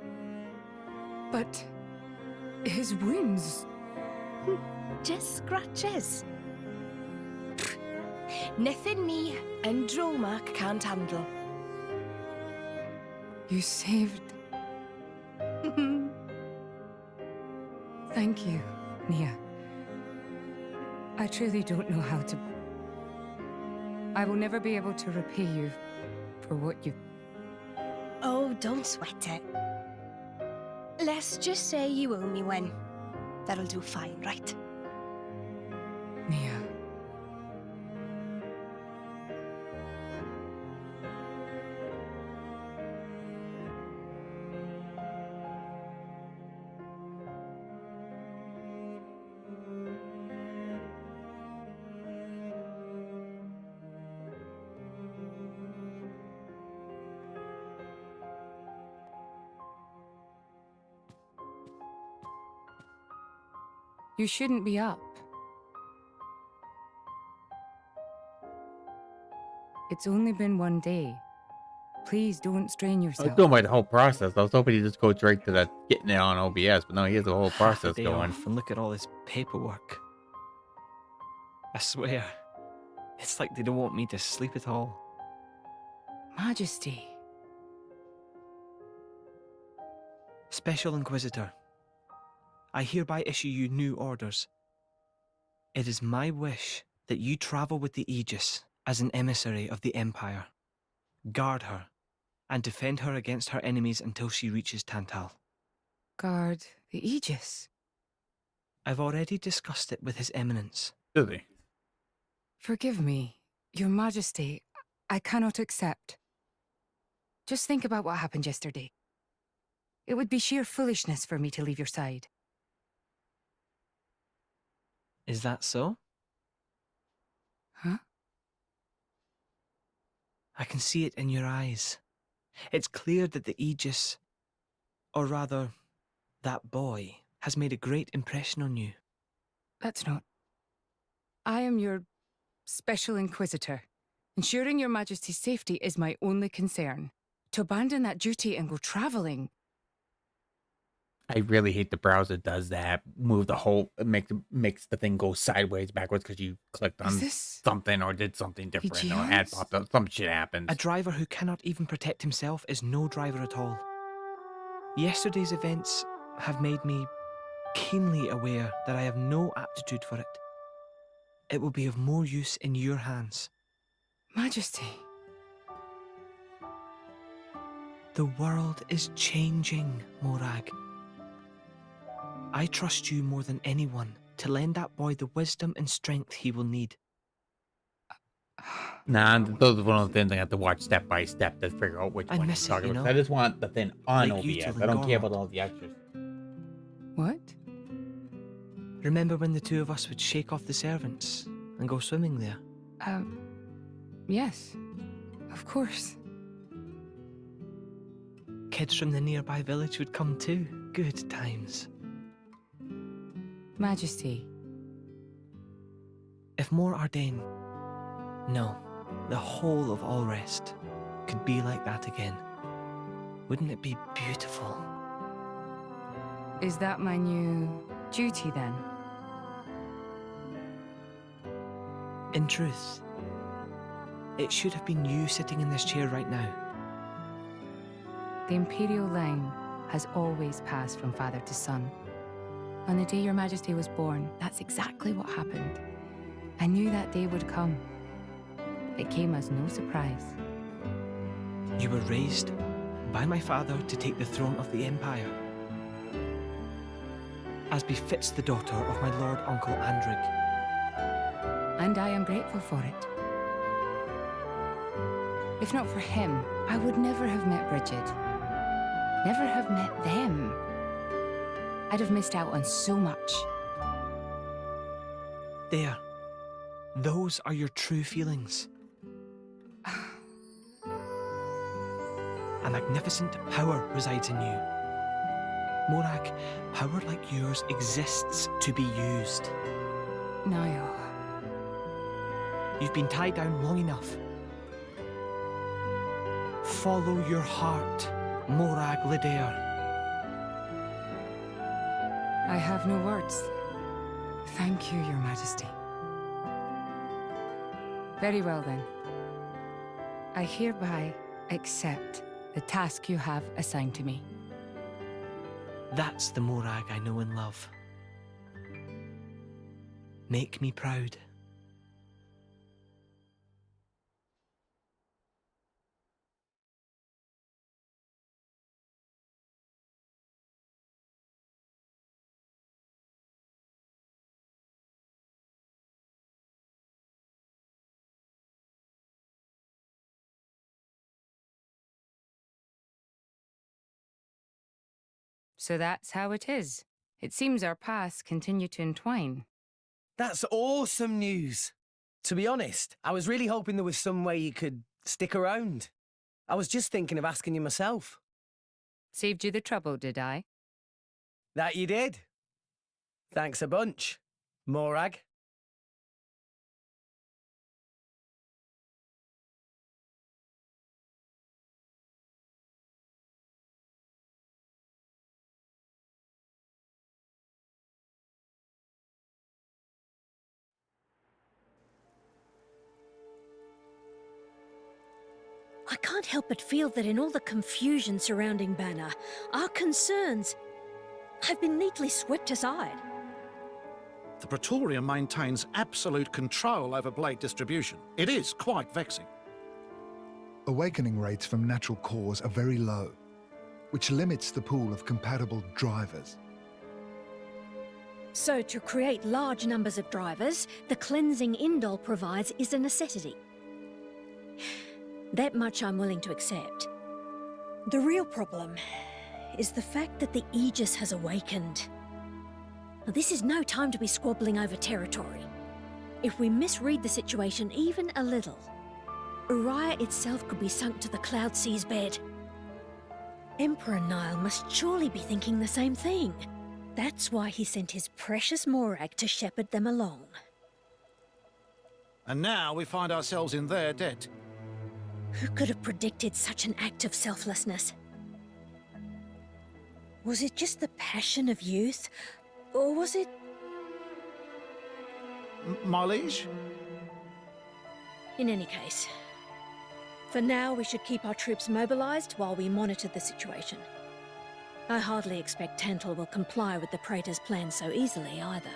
But his wounds... Just scratches. Nothing me and Dromark can't handle. You saved... Thank you, Nia. I truly don't know how to... I will never be able to repay you for what you... Oh, don't sweat it. Let's just say you owe me one. That'll do fine, right? Nia. You shouldn't be up. It's only been one day. Please don't strain I yourself. was going by the whole process. I was hoping he'd just go straight to that getting it on OBS, but no, he has a whole process Day going. off and look at all this paperwork. I swear, it's like they don't want me to sleep at all. Majesty. Special Inquisitor, I hereby issue you new orders. It is my wish that you travel with the Aegis as an emissary of the Empire. Guard her, and defend her against her enemies until she reaches Tantal. Guard the Aegis? I've already discussed it with His Eminence. Did he? Forgive me, Your Majesty. I cannot accept. Just think about what happened yesterday. It would be sheer foolishness for me to leave your side. Is that so? Huh? I can see it in your eyes. It's clear that the Aegis, or rather, that boy, has made a great impression on you. That's not... I am your Special Inquisitor. Ensuring Your Majesty's safety is my only concern. To abandon that duty and go traveling... I really hate the browser does that. Move the whole, makes the thing go sideways, backwards because you clicked on something or did something different or ad popped up. Some shit happens. A driver who cannot even protect himself is no driver at all. Yesterday's events have made me keenly aware that I have no aptitude for it. It will be of more use in your hands. Majesty. The world is changing, Morag. I trust you more than anyone to lend that boy the wisdom and strength he will need. Nah, those are one of the things I have to watch step by step to figure out which one he's talking about. I just want the thing on OBS. I don't care about all the extras. What? Remember when the two of us would shake off the servants and go swimming there? Yes. Of course. Kids from the nearby village would come too. Good times. Majesty. If Mor Ardain, no, the whole of Allrest, could be like that again, wouldn't it be beautiful? Is that my new duty then? In truth, it should have been you sitting in this chair right now. The Imperial line has always passed from father to son. On the day Your Majesty was born, that's exactly what happened. I knew that day would come. It came as no surprise. You were raised by my father to take the throne of the Empire, as befits the daughter of my Lord Uncle Andrig. And I am grateful for it. If not for him, I would never have met Bridget. Never have met them. I'd have missed out on so much. There. Those are your true feelings. A magnificent power resides in you. Morag, power like yours exists to be used. Niall. You've been tied down long enough. follow your heart, Morag Lidair. I have no words. Thank you, Your Majesty. Very well then. I hereby accept the task you have assigned to me. That's the Morag I know and love. Make me proud. So that's how it is. It seems our paths continue to entwine. That's awesome news. To be honest, I was really hoping there was some way you could stick around. I was just thinking of asking you myself. Saved you the trouble, did I? That you did. Thanks a bunch, Morag. I can't help but feel that in all the confusion surrounding Banner, our concerns have been neatly swept aside. The Praetorium maintains absolute control over blade distribution. It is quite vexing. Awakening rates from natural cores are very low, which limits the pool of compatible drivers. So to create large numbers of drivers, the cleansing Indol provides is a necessity. That much I'm willing to accept. The real problem is the fact that the Aegis has awakened. Now, this is no time to be squabbling over territory. If we misread the situation even a little, Uriah itself could be sunk to the Cloud Sea's bed. Emperor Nile must surely be thinking the same thing. That's why he sent his precious Morag to shepherd them along. And now we find ourselves in their debt. Who could have predicted such an act of selflessness? Was it just the passion of youth? Or was it... My liege? In any case, for now we should keep our troops mobilized while we monitor the situation. I hardly expect Tantal will comply with the Praetor's plan so easily either.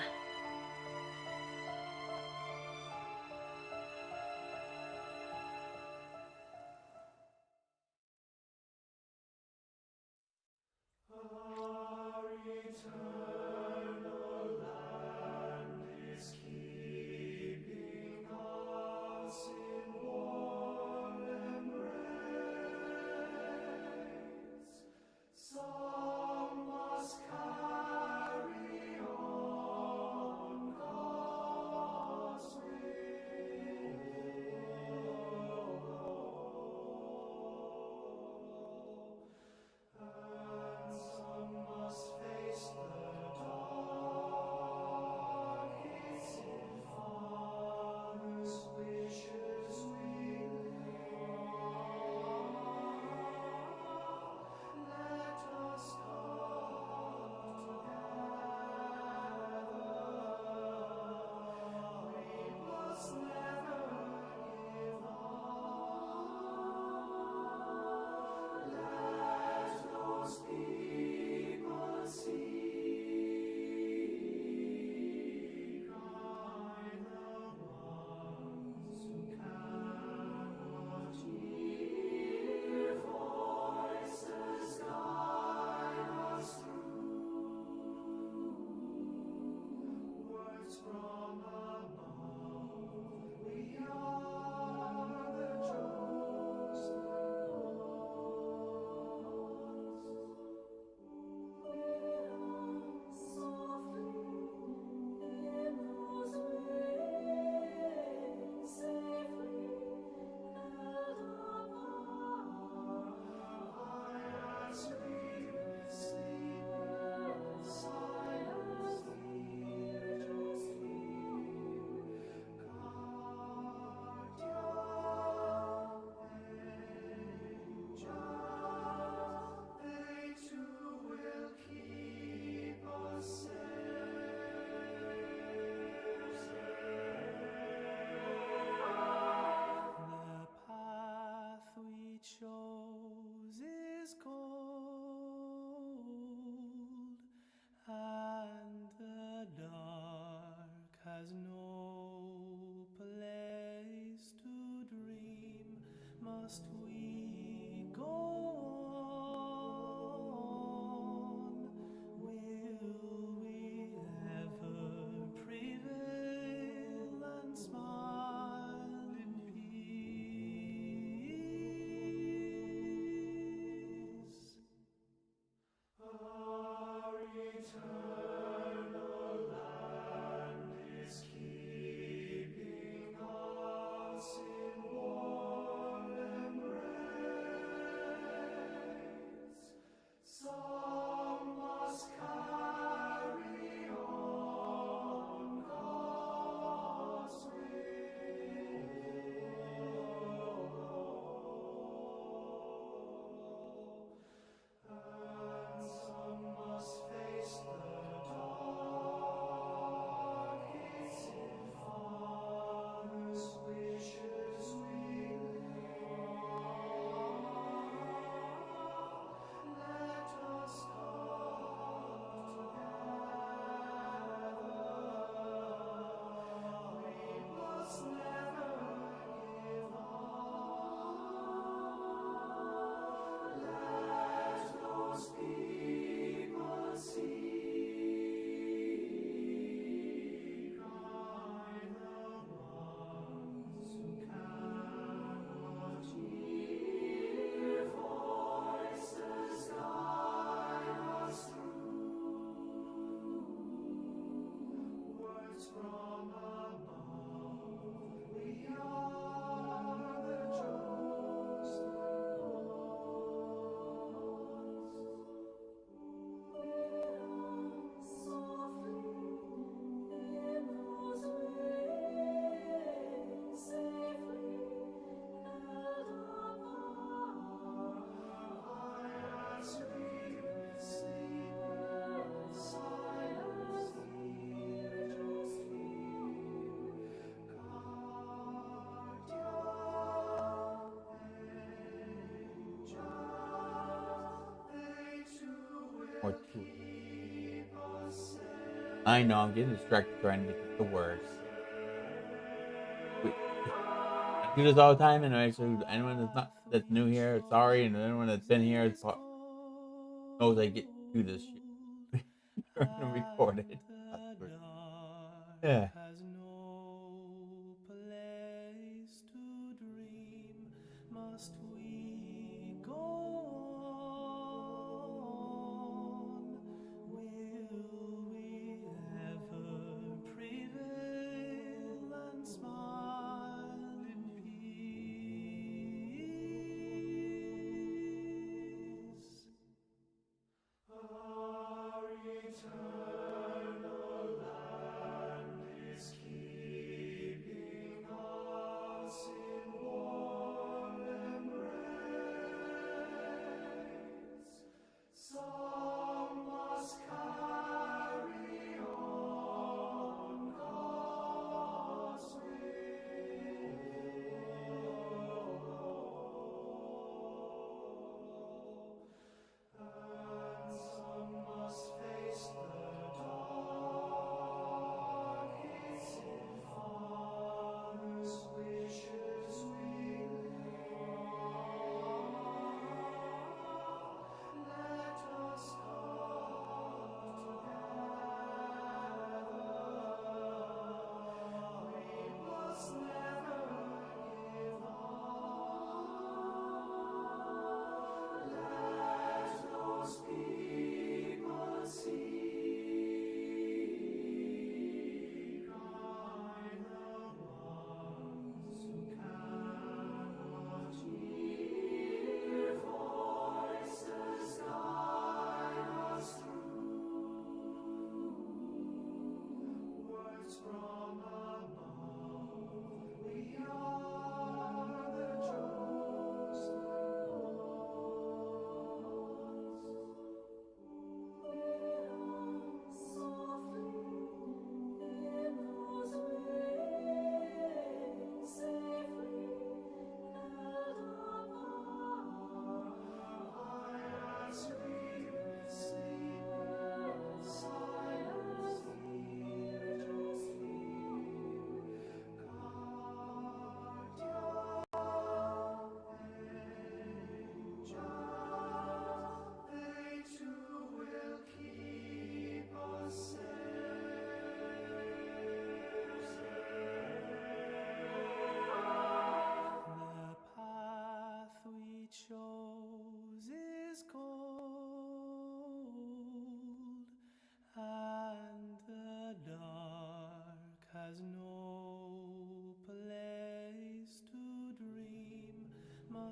Or two. I know, I'm getting distracted trying to get the words. Wait. I do this all the time, and actually, anyone that's new here, sorry, and anyone that's been here knows I get to do this shit. Trying to record it. Yeah.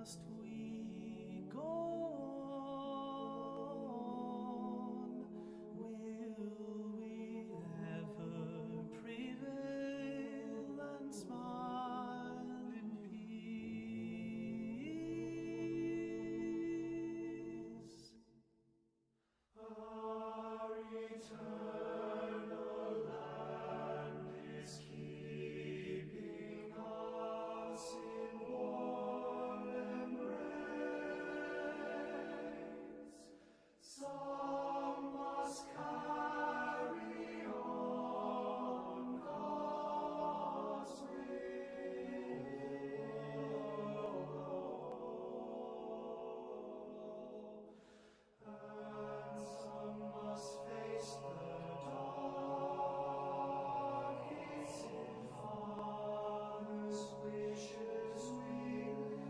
must we go on? Will we ever prevail and smile in peace? Our eternal land is keeping us in warm embrace. Some must carry on God's will, and some must face the dark. It's in Father's wishes we live.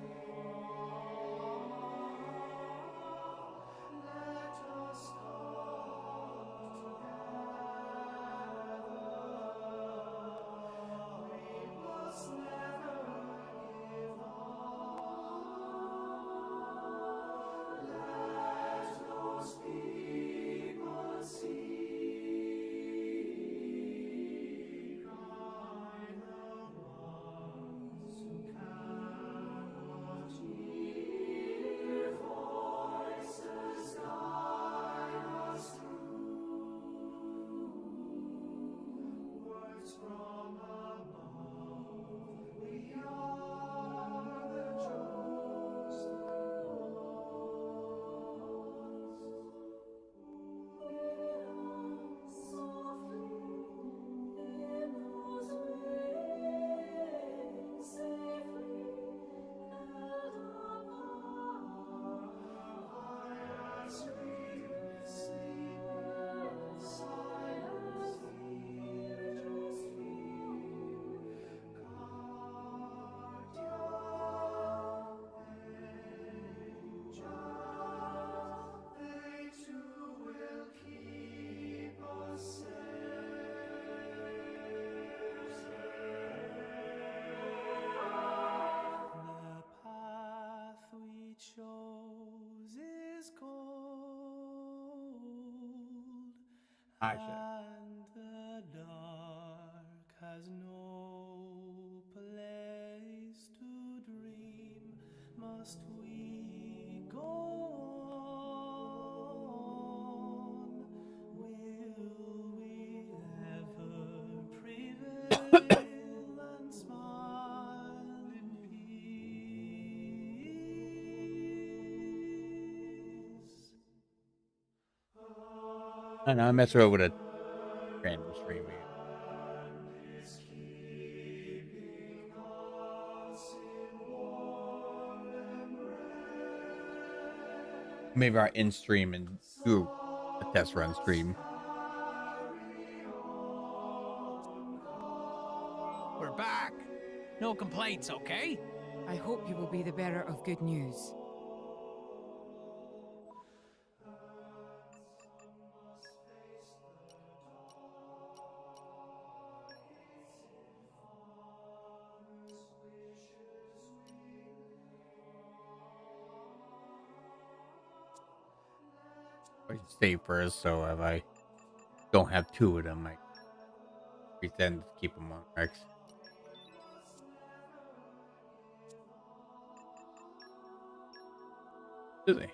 Let us come together. We must never give up. Let those people seek, guide the ones who cannot hear. Voices guide us through. Words from above. We are the chosen ones. Softly in those wings, safely held apart, as we sleep in silence, fear, just fear. Guardian angels, they too will keep us The path we chose is cold, and the dark has no place to dream. Must we go on? Will we ever prevail and smile in peace? I know I mess around with a random stream here. Is keeping us in warm embrace. Maybe our in stream and do a test run stream. We're back. No complaints, okay? I hope you will be the bearer of good news. I should save first, so if I don't have two of them, I pretend to keep them on Rex. Do they?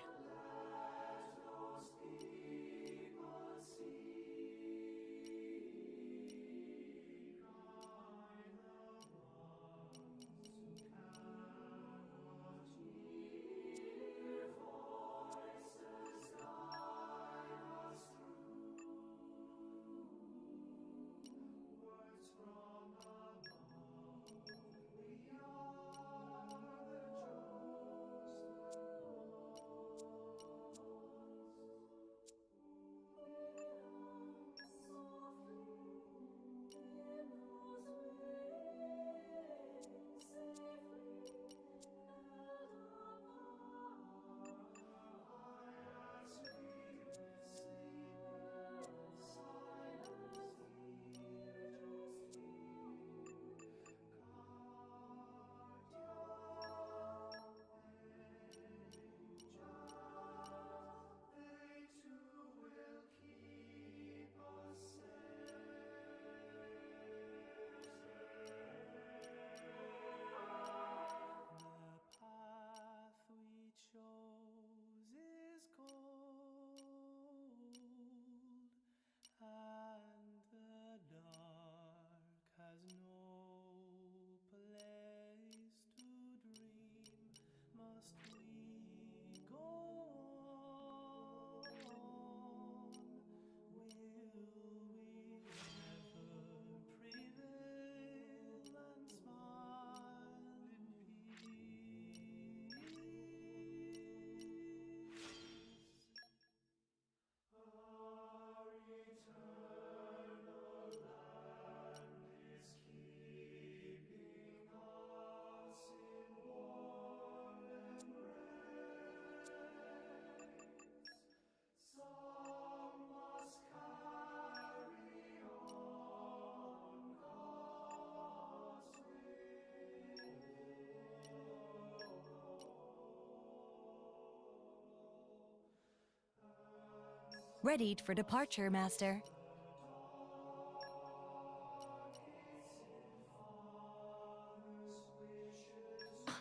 Readied for departure, Master.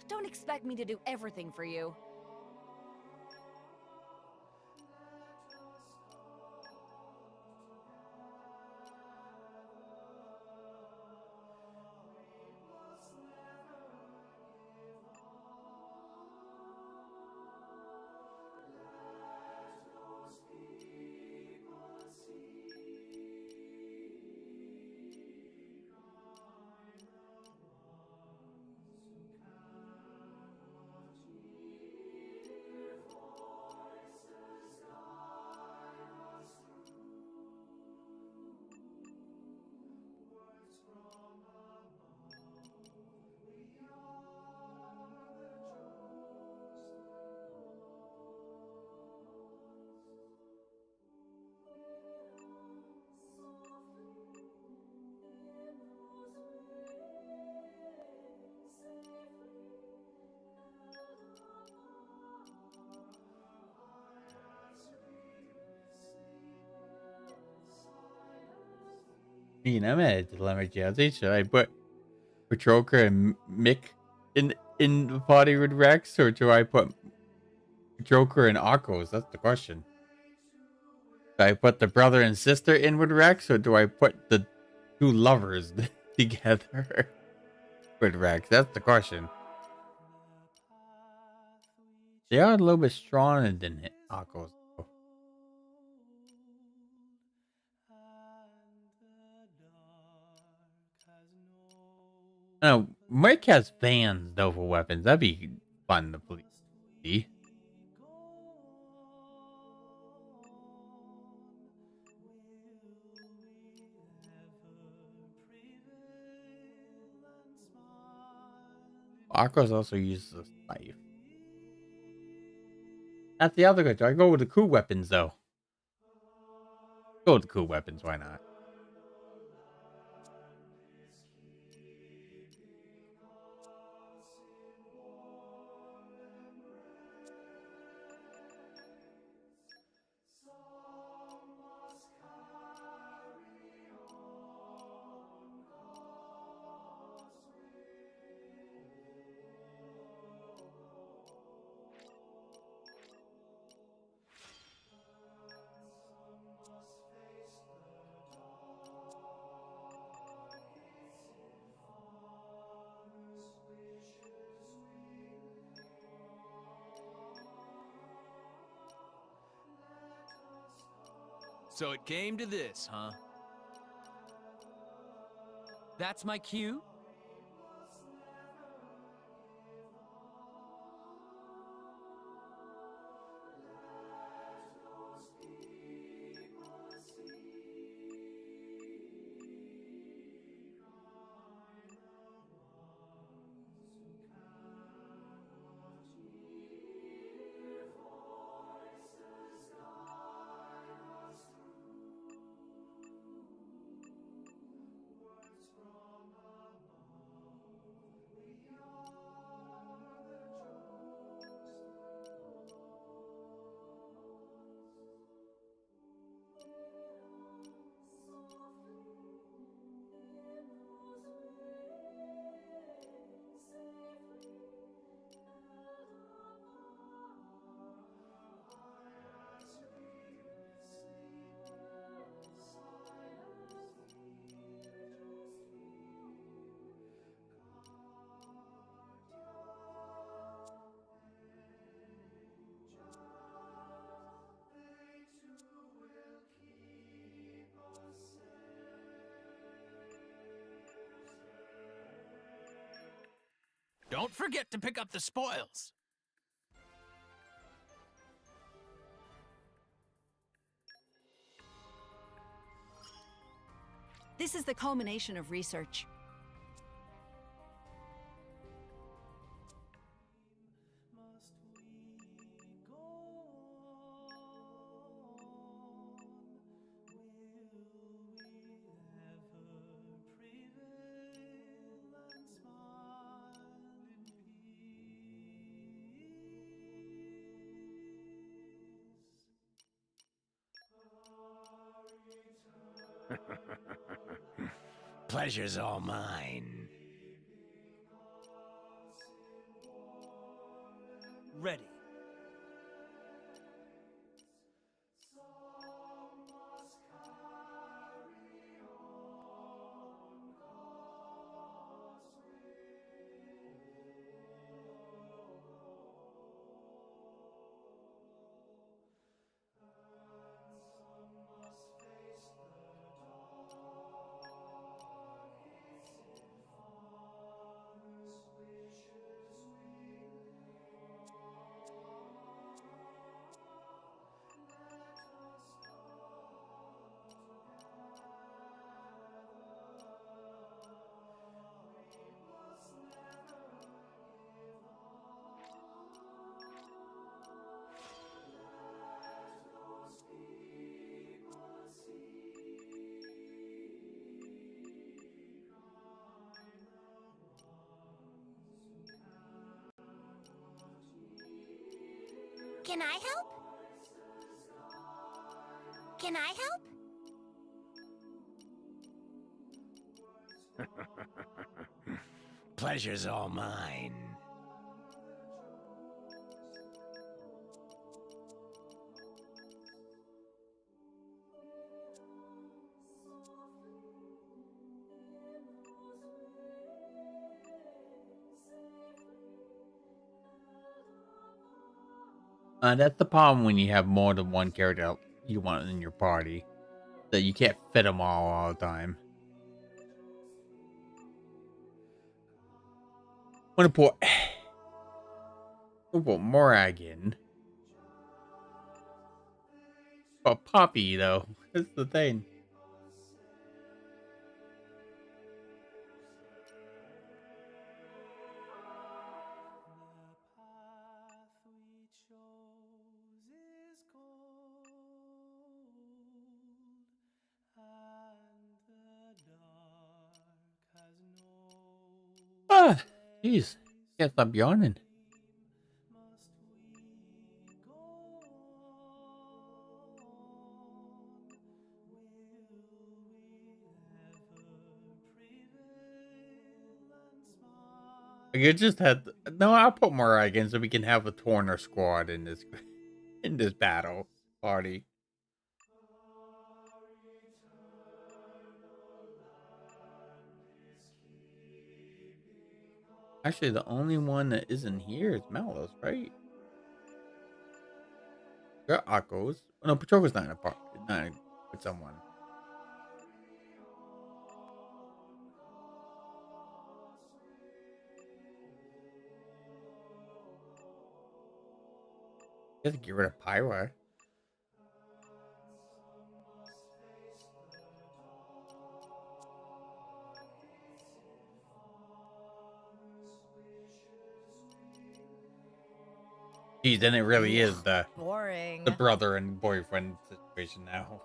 Don't expect me to do everything for you. I'm at a dilemma, Jazzy. Should I put Patroker and Mick in the party with Rex, or do I put Joker and Akos? That's the question. Do I put the brother and sister in with Rex, or do I put the two lovers together with Rex? That's the question. They are a little bit stronger than Akos, though. No, Mike has fans though for weapons. That'd be fun to see. Akos also uses a knife. That's the other good. I go with the cool weapons though. Go with the cool weapons. Why not? So it came to this, huh? That's my cue? Don't forget to pick up the spoils. This is the culmination of research. Pleasure's all mine. Ready. Can I help? Can I help? Pleasure's all mine. That's the problem when you have more than one character you want in your party. That you can't fit them all the time. Want to put Morag in. But Poppy, though. That's the thing. Ah, jeez. Can't stop yawning. You just had no. I'll put Morag in so we can have a Torner squad in this battle party. Actually, the only one that isn't here is Malos, right? Yeah, Akko's. Oh, no, Pachoko's not in a party. Not with someone. You have to get rid of Pyra. Geez, then it really is the Boring. brother and boyfriend situation now.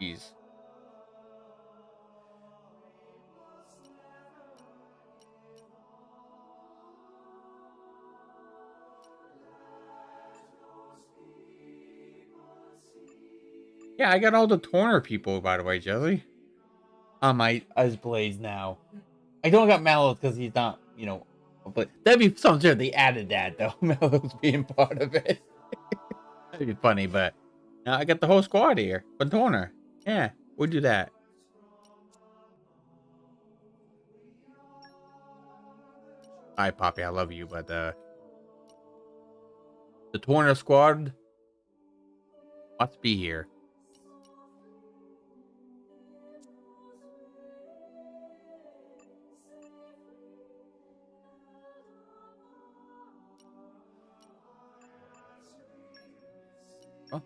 Jeez. Yeah, I got all the Torner people, by the way, Jelly. On my Blaze now. I don't got Mallows because he's not, but that'd be something sure they added that though. Mallows being part of it. That'd be funny, but now I got the whole squad here. For Torner. Yeah, we'll do that. Hi, Poppy, I love you, but the Torner squad must be here. Oh.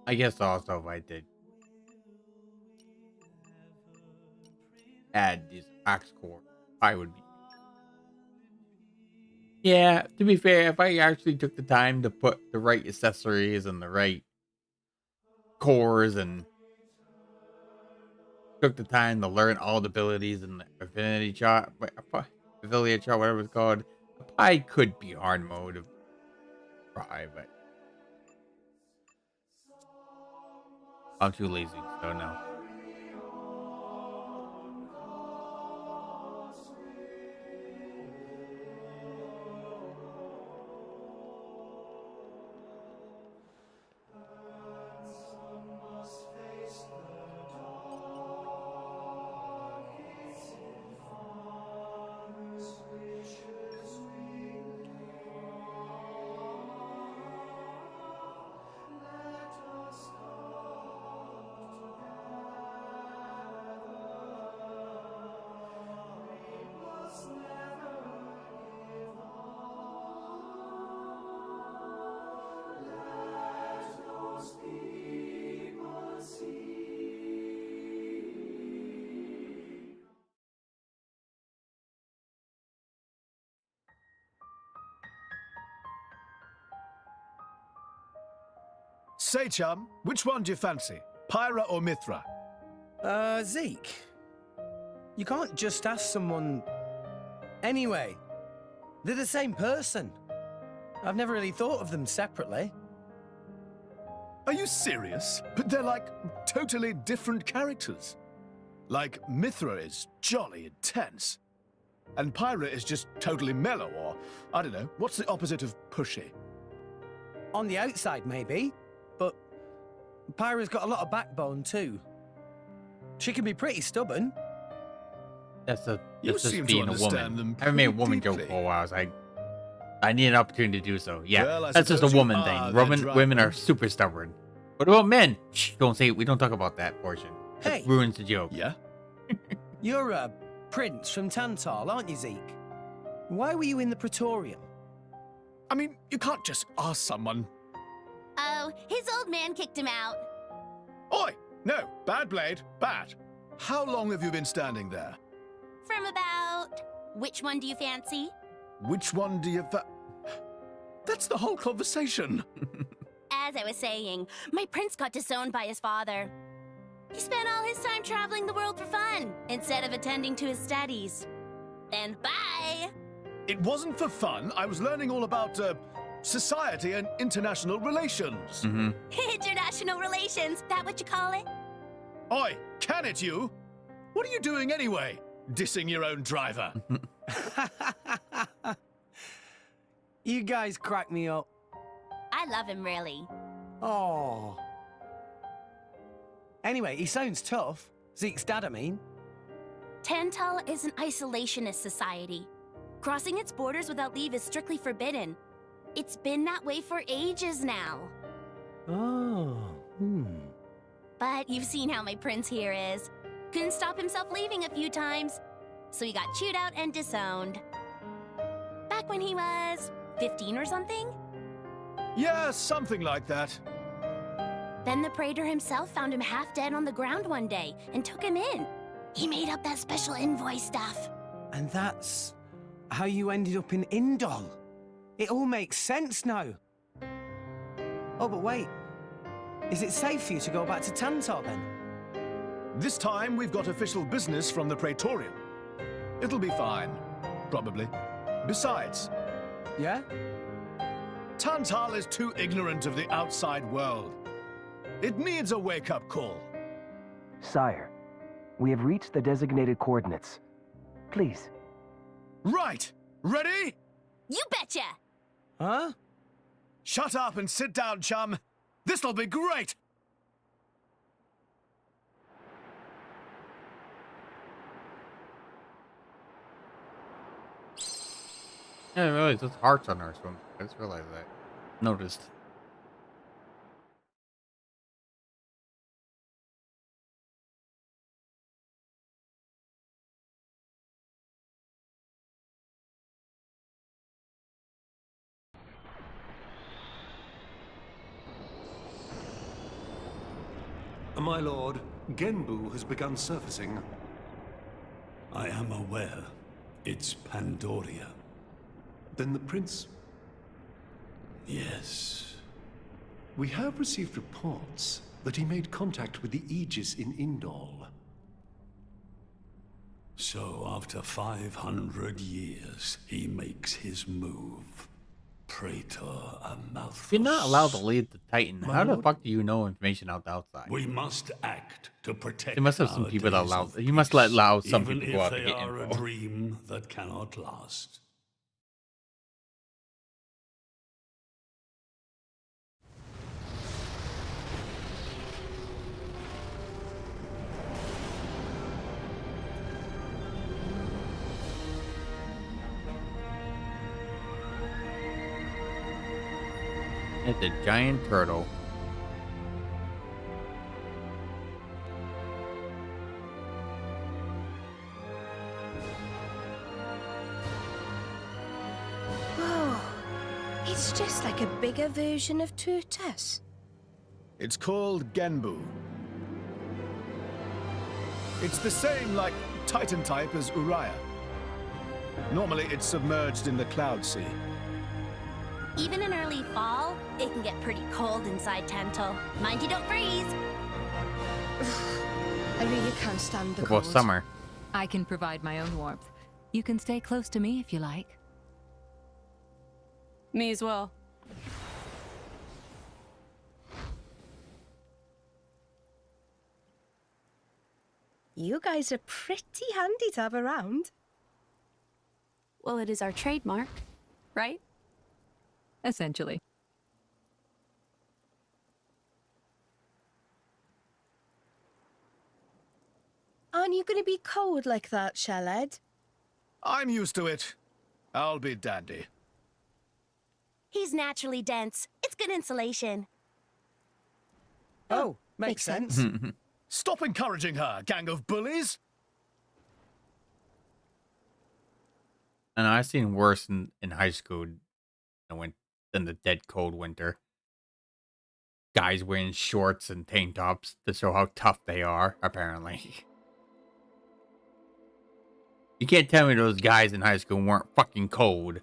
I guess also if I did add these ox core, I would be. Yeah, to be fair, if I actually took the time to put the right accessories and the right cores and took the time to learn all the abilities and the affinity chart, affiliate chart, whatever it's called, I could be hard mode of try, but I'm too lazy, so no. Say, chum, which one do you fancy? Pyra or Mithra? Zeke. You can't just ask someone... Anyway, they're the same person. I've never really thought of them separately. Are you serious? But they're like totally different characters. Like, Mithra is jolly intense. And Pyra is just totally mellow, or, I don't know, what's the opposite of pushy? On the outside, maybe. But Pyra's got a lot of backbone, too. She can be pretty stubborn. That's You just seem to being a understand woman. them I haven't made a pretty woman joke deeply. for a while. So I need an opportunity to do so. Yeah, Well, I that's just a suppose you woman are thing. the Women driver. are super stubborn. What about men? Shh, don't say it. We don't talk about that portion. That Hey. ruins the joke. Yeah? You're a prince from Tantal, aren't you, Zeke? Why were you in the Praetorium? I mean, you can't just ask someone. Oh, his old man kicked him out. Oi! No, bad blade, bad. How long have you been standing there? From about... Which one do you fancy? Which one do you That's the whole conversation. As I was saying, my prince got disowned by his father. He spent all his time traveling the world for fun, instead of attending to his studies. And bye! It wasn't for fun. I was learning all about, society and international relations. Mm-hmm. International relations, that what you call it? Oi, can it you? What are you doing anyway? Dissing your own driver. You guys crack me up. I love him, really. Oh. Anyway, he sounds tough. Zeke's dad, I mean. Tantal is an isolationist society. Crossing its borders without leave is strictly forbidden. It's been that way for ages now. Oh. But you've seen how my prince here is. Couldn't stop himself leaving a few times, so he got chewed out and disowned. Back when he was 15 or something? Yeah, something like that. Then the praetor himself found him half dead on the ground one day and took him in. He made up that special envoy stuff. And that's how you ended up in Indol. It all makes sense now. Oh, but wait. Is it safe for you to go back to Tantar then? This time we've got official business from the Praetorium. It'll be fine. Probably. Besides... Yeah? Tantal is too ignorant of the outside world. It needs a wake-up call. Sire, we have reached the designated coordinates. Please. Right! Ready? You betcha! Huh? Shut up and sit down, chum. This'll be great! Yeah, I realized there's hearts on our swim. I just realized that. Noticed. My lord, Genbu has begun surfacing. I am aware. It's Pandoria. Then the prince... Yes. We have received reports that he made contact with the Aegis in Indol. So after 500 years, he makes his move. Praetor Amalthus. You're not allowed to lead the Titan. My How the lord? fuck do you know information out the outside? We must act to protect. You must have some our people that days allow. of You must let peace, allow some even people go if out to they get are a info. dream that cannot last. It's a giant turtle. Whoa. It's just like a bigger version of Turtus. It's called Genbu. It's the same, like, Titan type as Uriah. Normally, it's submerged in the Cloud Sea. Even in early fall, it can get pretty cold inside Tantal. Mind you don't freeze. I really can't stand the Well, cold. summer. I can provide my own warmth. You can stay close to me if you like. Me as well. You guys are pretty handy to have around. Well, it is our trademark, right? Essentially. Aren't you going to be cold like that, Shellhead? I'm used to it. I'll be dandy. He's naturally dense. It's good insulation. Oh, makes sense. Stop encouraging her, gang of bullies! And I've seen worse in high school than the dead cold winter. Guys wearing shorts and tank tops to show how tough they are, apparently. You can't tell me those guys in high school weren't fucking cold,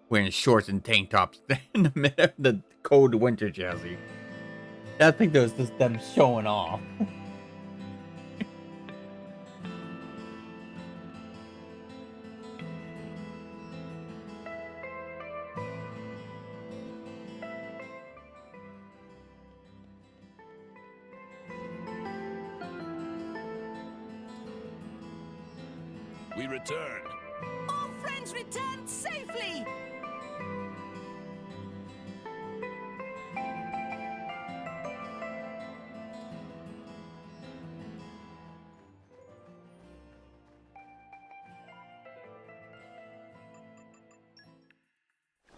wearing shorts and tank tops in the middle of the cold winter, Jesse. I think that was just them showing off. We return. All friends returned safely!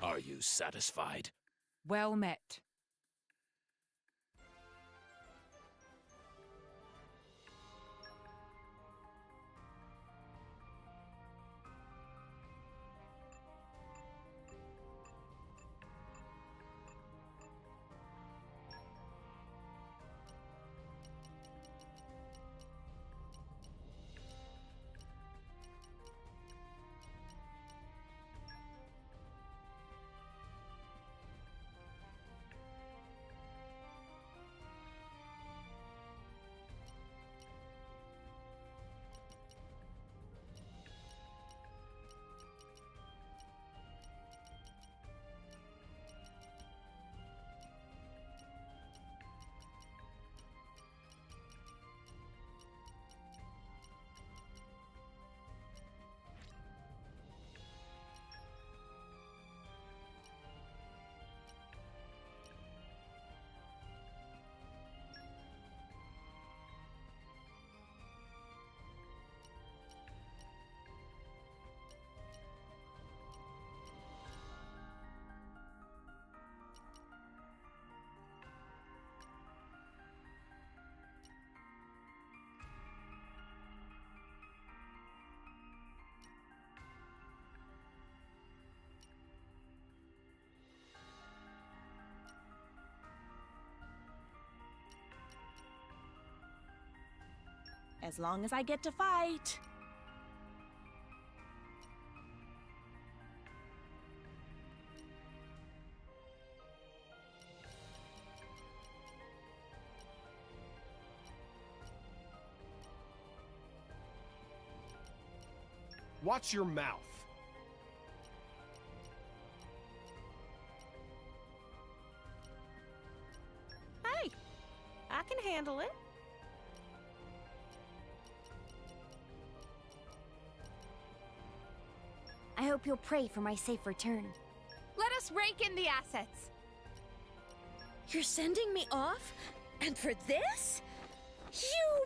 Are you satisfied? Well met. as long as I get to fight. Watch your mouth. Hey, I can handle it. I hope you'll pray for my safe return. Let us rake in the assets. You're sending me off? And for this? You...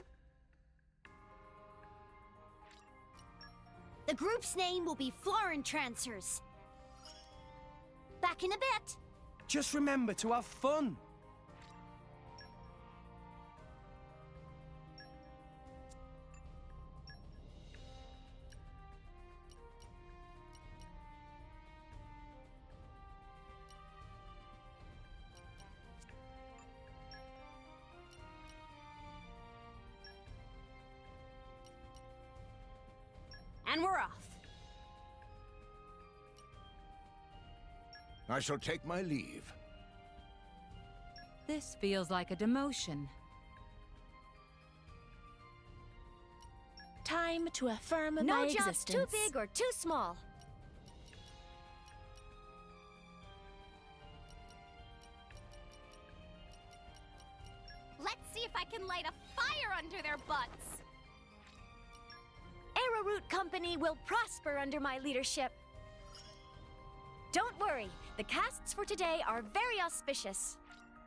The group's name will be Florin Trancers. Back in a bit. Just remember to have fun. And we're off. I shall take my leave. This feels like a demotion. Time to affirm No my job's existence. too big or too small. Let's see if I can light a fire under their butts. Arrowroot Company will prosper under my leadership. Don't worry, the casts for today are very auspicious.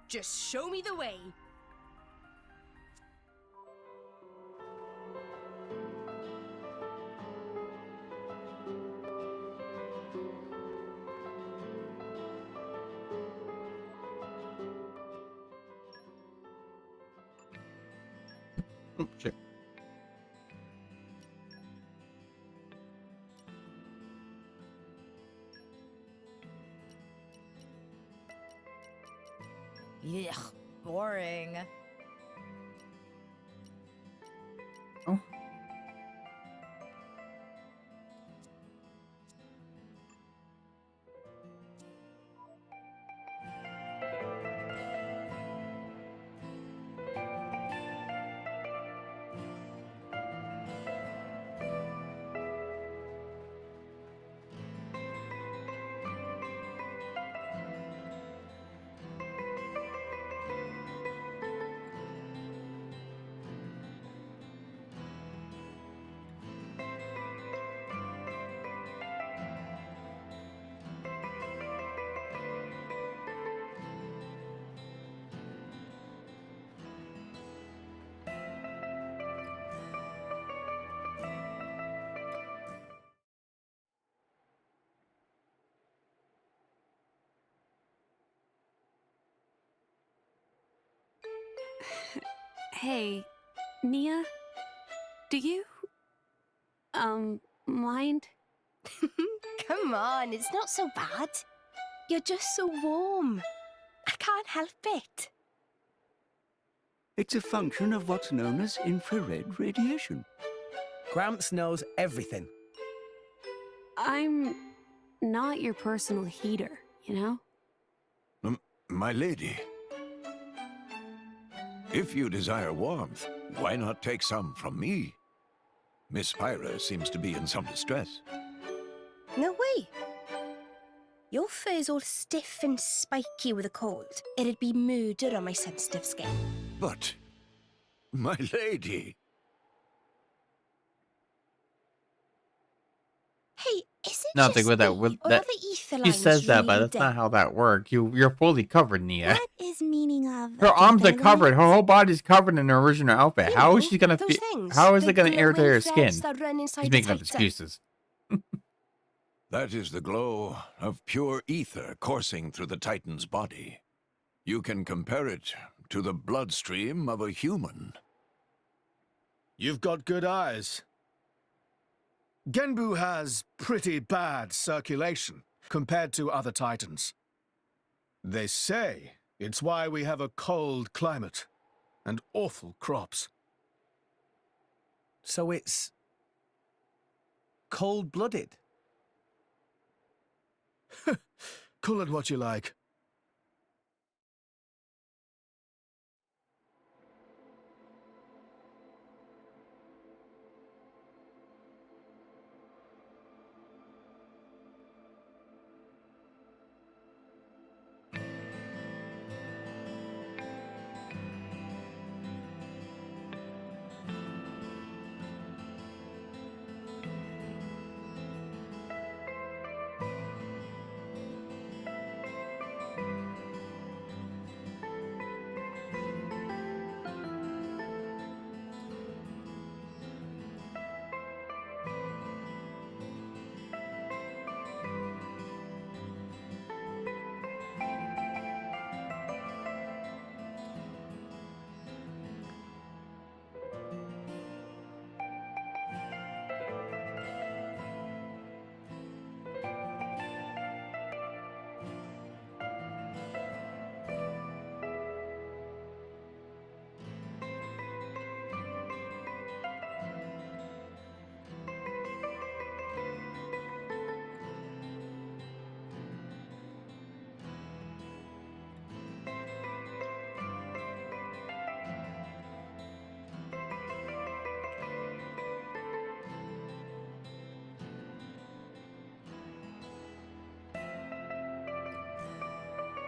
Just show me the way. Oh, shit. Ugh, boring. Oh. Hey, Nia? Do you... mind? Come on, it's not so bad. You're just so warm. I can't help it. It's a function of what's known as infrared radiation. Gramps knows everything. I'm not your personal heater, you know? My lady. If you desire warmth, why not take some from me? Miss Pyra seems to be in some distress. No way. Your fur's all stiff and spiky with a cold. It'd be murder on my sensitive skin. But, my lady... Hey, is it Nothing just with that. me, With or that are the ether he lines says that, but really that's not dead? how that works. You're fully covered, Nia. What is meaning of Her arms are ether covered. Her lines? whole body's covered in her original outfit. You How is know, she gonna those feel? things, How is the it gonna irritate her glowing skin? threads that run inside He's the making up tighter. excuses. That is the glow of pure ether coursing through the Titan's body. You can compare it to the bloodstream of a human. You've got good eyes. Genbu has pretty bad circulation compared to other Titans. They say it's why we have a cold climate and awful crops. So it's cold-blooded. Call it what you like.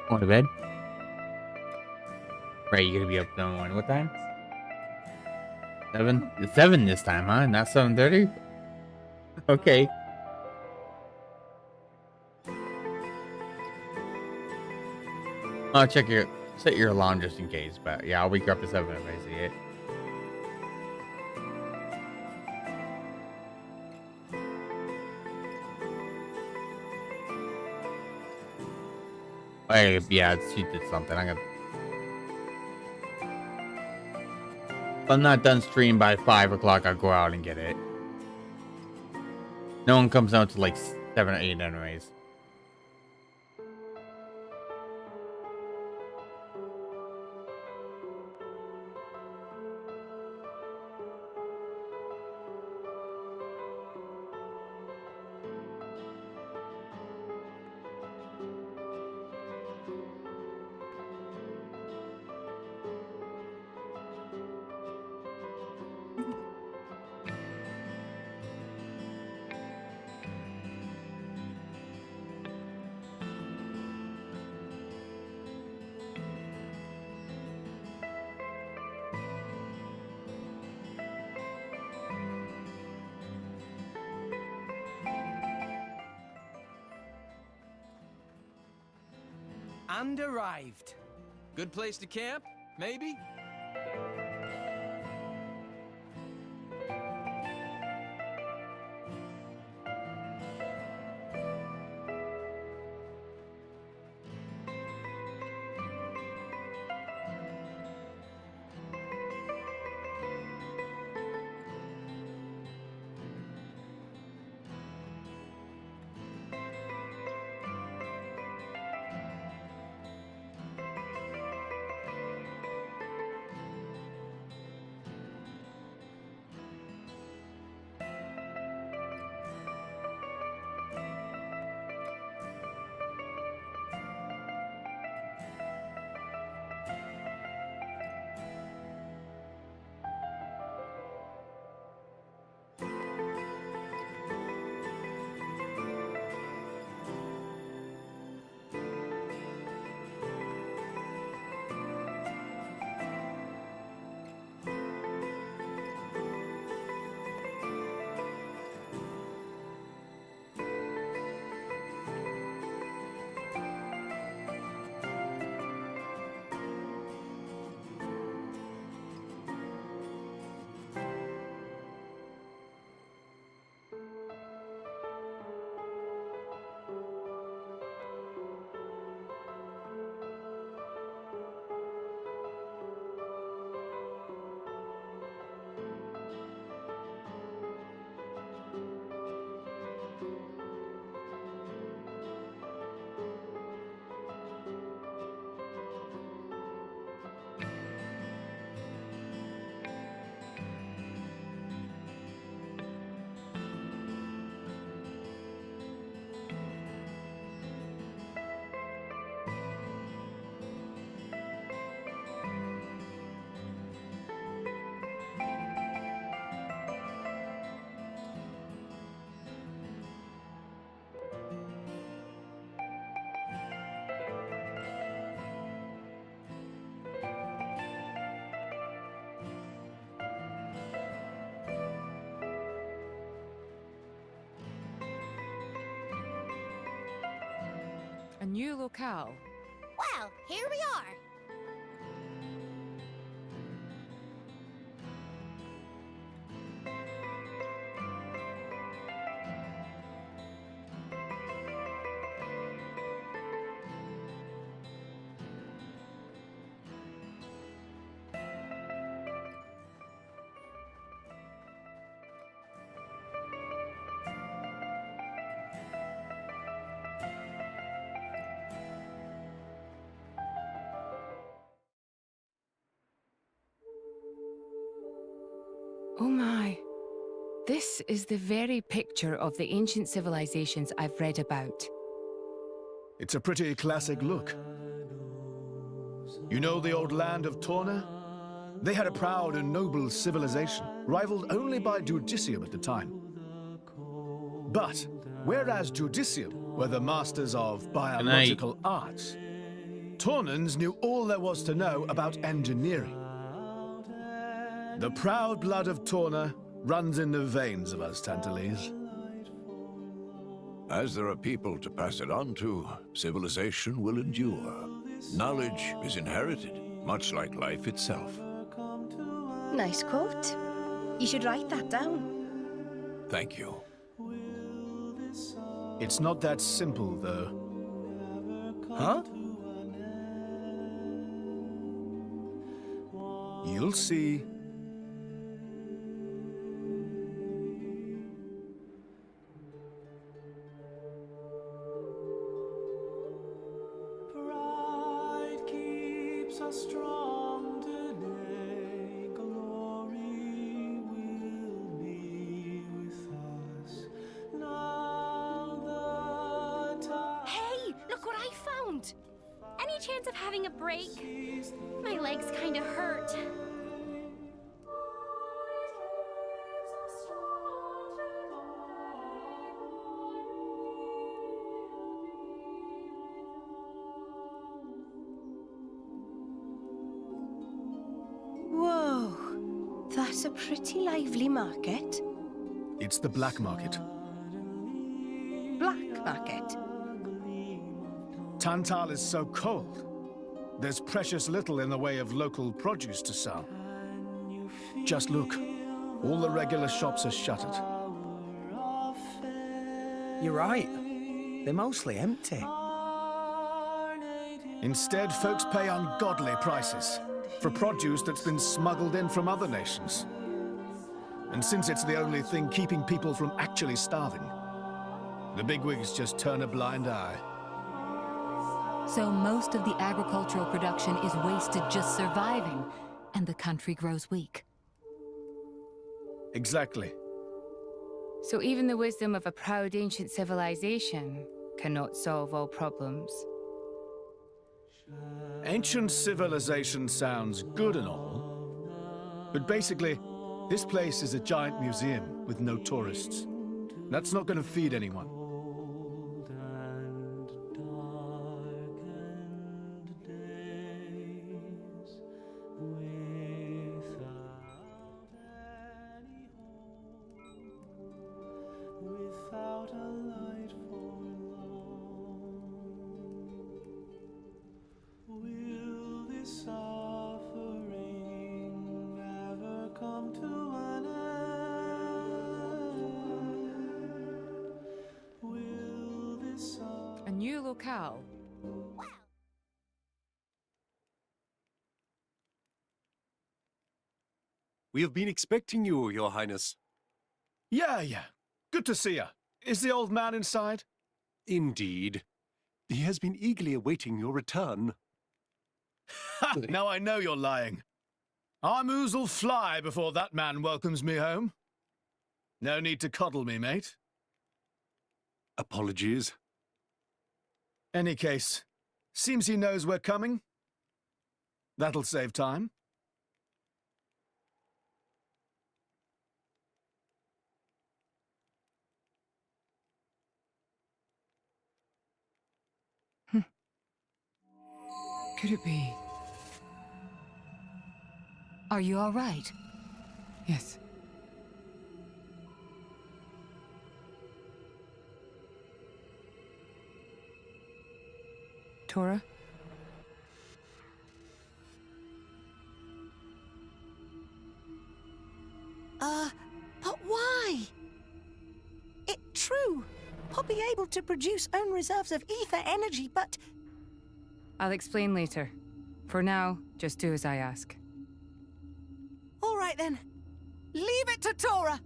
Going to bed? Right, you gotta be up no one. What time? 7? It's 7 this time, huh? Not 7:30? Okay. I'll set your alarm just in case, but yeah, I'll wake you up at 7 if I see it. Hey, yeah, she did something. If I'm not done stream by 5 o'clock, I'll go out and get it. No one comes out to like 7 or 8 anyways. And arrived. Good place to camp, maybe? new locale. Well, here we are. Oh my. This is the very picture of the ancient civilizations I've read about. It's a pretty classic look. You know the old land of Torna? They had a proud and noble civilization, rivaled only by Judicium at the time. But, whereas Judicium were the masters of biological arts, Tornans knew all there was to know about engineering. The proud blood of Torna runs in the veins of us Tantalese. As there are people to pass it on to, civilization will endure. Knowledge is inherited, much like life itself. Nice quote. You should write that down. Thank you. It's not that simple, though. Huh? You'll see. Pride keeps us strong today. Glory will be with us. Now the time. Hey, look what I found! Any chance of having a break? My legs kind of hurt. Whoa, that's a pretty lively market. It's the black market. Black market? Tantal is so cold. There's precious little in the way of local produce to sell. Just look. All the regular shops are shuttered. You're right. They're mostly empty. Instead, folks pay ungodly prices for produce that's been smuggled in from other nations. And since it's the only thing keeping people from actually starving, the bigwigs just turn a blind eye. So most of the agricultural production is wasted just surviving, and the country grows weak. Exactly. So even the wisdom of a proud ancient civilization cannot solve all problems. Ancient civilization sounds good and all, but basically, this place is a giant museum with no tourists. That's not going to feed anyone. Without a light for long, will this suffering ever come to an end? Will this A new locale. We have been expecting you, Your Highness. Yeah. Good to see you. Is the old man inside? Indeed. He has been eagerly awaiting your return. Ha! Now I know you're lying. Our moos'll fly before that man welcomes me home. No need to coddle me, mate. Apologies. Any case, seems he knows we're coming. That'll save time. Could it be? Are you all right? Yes. Tora? But why? It true. I'll be able to produce own reserves of ether energy, but... I'll explain later. For now, just do as I ask. All right then. Leave it to Tora.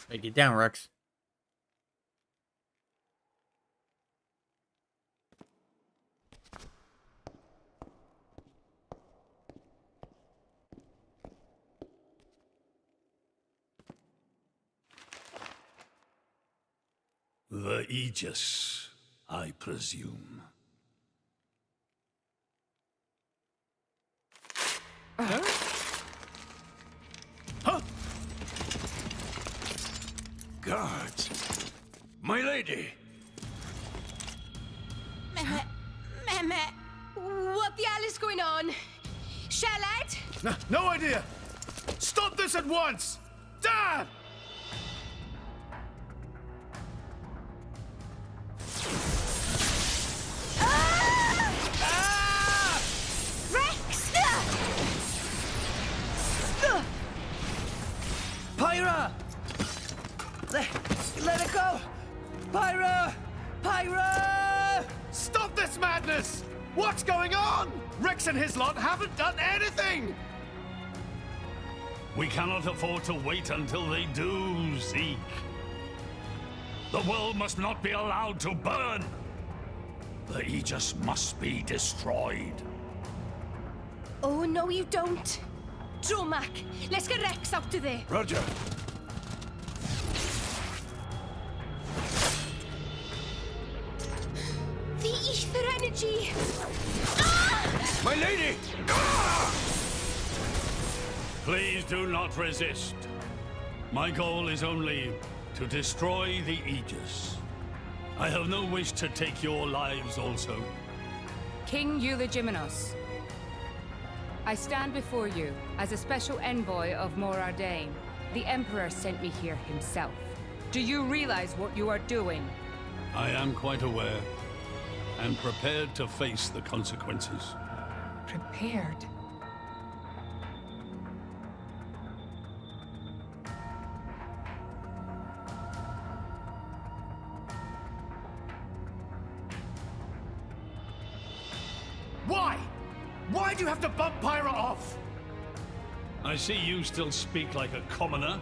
Hey, get down, Rex. The Aegis, I presume. Huh? Guards! My lady! Meh. What the hell is going on? Charlotte? No idea! Stop this at once! Dad! Rex! Pyra! Let it go! Pyra! Pyra! Stop this madness! What's going on? Rex and his lot haven't done anything! We cannot afford to wait until they do, Zeke. The world must not be allowed to burn. The Aegis must be destroyed. Oh, no you don't. Dromac, let's get Rex out of there. Roger. The ether energy! My lady! Please do not resist. My goal is only to destroy the Aegis. I have no wish to take your lives also. King Eulogimenos, I stand before you as a special envoy of Morardain. The Emperor sent me here himself. Do you realize what you are doing? I am quite aware, and prepared to face the consequences. Prepared? Why? Why do you have to bump Pyra off? I see you still speak like a commoner.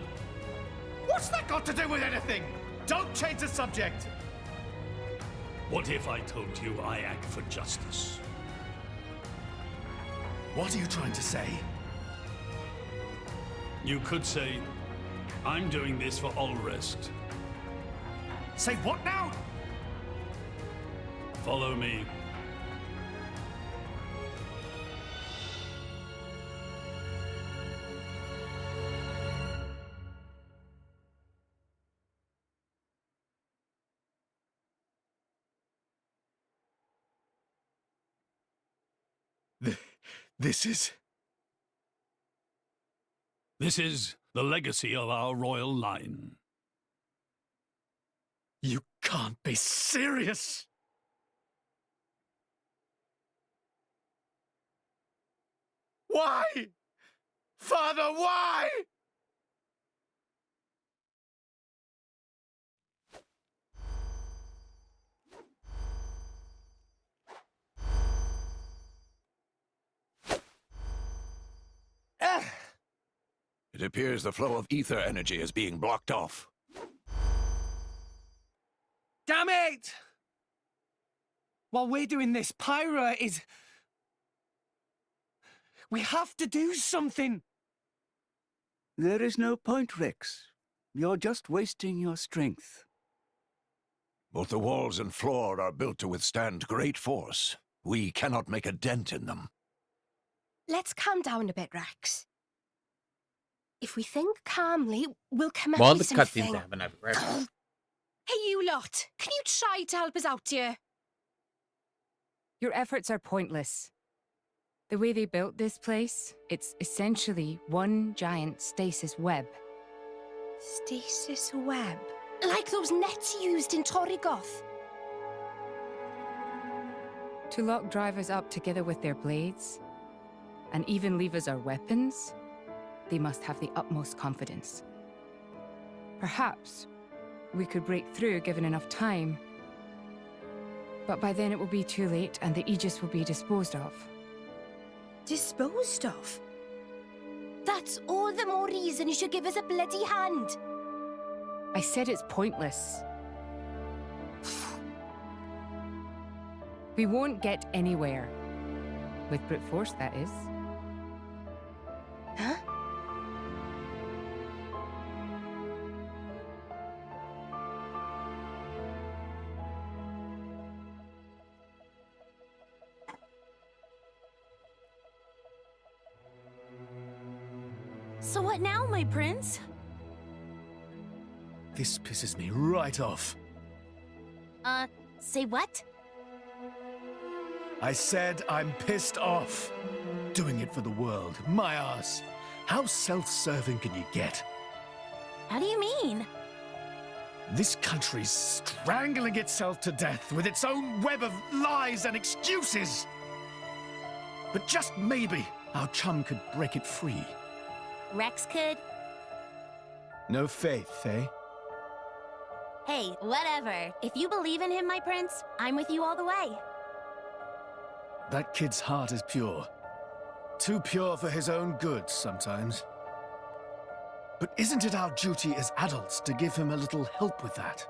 What's that got to do with anything? Don't change the subject! What if I told you I act for justice? What are you trying to say? You could say, I'm doing this for Ulrest. Say what now? Follow me. This is... This is the legacy of our royal line. You can't be serious! Why? Father, why? It appears the flow of ether energy is being blocked off. Damn it! While we're doing this, Pyra is... We have to do something! There is no point, Rex. You're just wasting your strength. Both the walls and floor are built to withstand great force. We cannot make a dent in them. Let's calm down a bit, Rex. If we think calmly, we'll come up Well, with the something. cutscenes haven't happened, right? Hey, you lot! Can you try to help us out here? Your efforts are pointless. The way they built this place, it's essentially one giant stasis web. Stasis web? Like those nets used in Torrigoth? To lock drivers up together with their blades, and even leave us our weapons, they must have the utmost confidence. Perhaps we could break through given enough time, but by then it will be too late and the Aegis will be disposed of. Disposed of? That's all the more reason you should give us a bloody hand. I said it's pointless. We won't get anywhere. With brute force, that is. Huh? So what now, my prince? This pisses me right off. Say what? I said I'm pissed off. Doing it for the world, my arse. How self-serving can you get? How do you mean? This country's strangling itself to death with its own web of lies and excuses. But just maybe our chum could break it free. Rex could? No faith, eh? Hey, whatever. If you believe in him, my prince, I'm with you all the way. That kid's heart is pure. Too pure for his own good sometimes. But isn't it our duty as adults to give him a little help with that?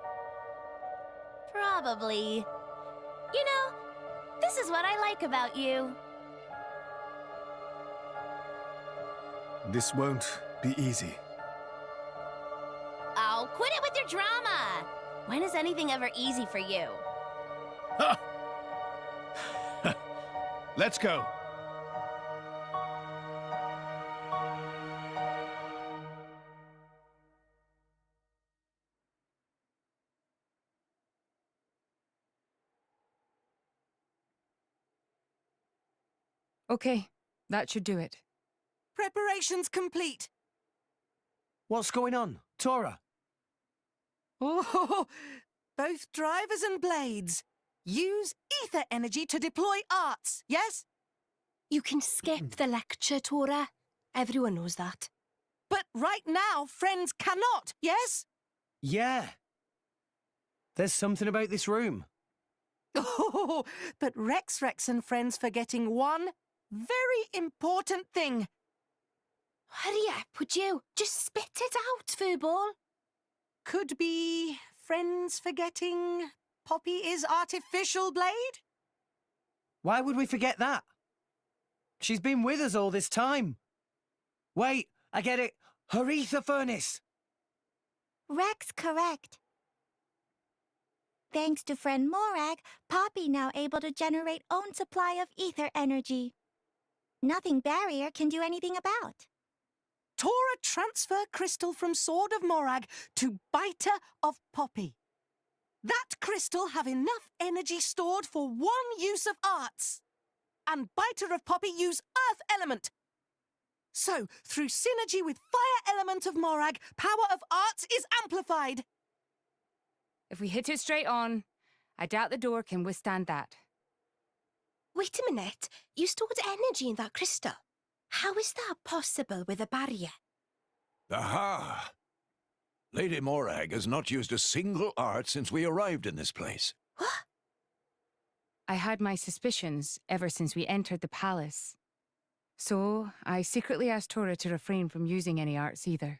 Probably. You know, this is what I like about you. This won't be easy. Oh, quit it with your drama! When is anything ever easy for you? Let's go. Okay, that should do it. Preparations complete. What's going on, Tora? Oh, both drivers and blades. Use ether energy to deploy arts, yes? You can skip the lecture, Tora. Everyone knows that. But right now, friends cannot, yes? Yeah. There's something about this room. Oh, but Rex and friends forgetting one very important thing. Hurry up, would you? Just spit it out, Furball. Could be friends forgetting Poppy is artificial blade? Why would we forget that? She's been with us all this time. Wait, I get it. Her ether furnace. Rex correct. Thanks to friend Morag, Poppy now able to generate own supply of ether energy. Nothing barrier can do anything about. Tora transfer crystal from Sword of Morag to Biter of Poppy. That crystal have enough energy stored for one use of arts. And Biter of Poppy use Earth element. So, through synergy with Fire element of Morag, power of arts is amplified. If we hit it straight on, I doubt the door can withstand that. Wait a minute. You stored energy in that crystal. How is that possible with a barrier? Aha! Lady Morag has not used a single art since we arrived in this place. What? I had my suspicions ever since we entered the palace. So, I secretly asked Tora to refrain from using any arts either.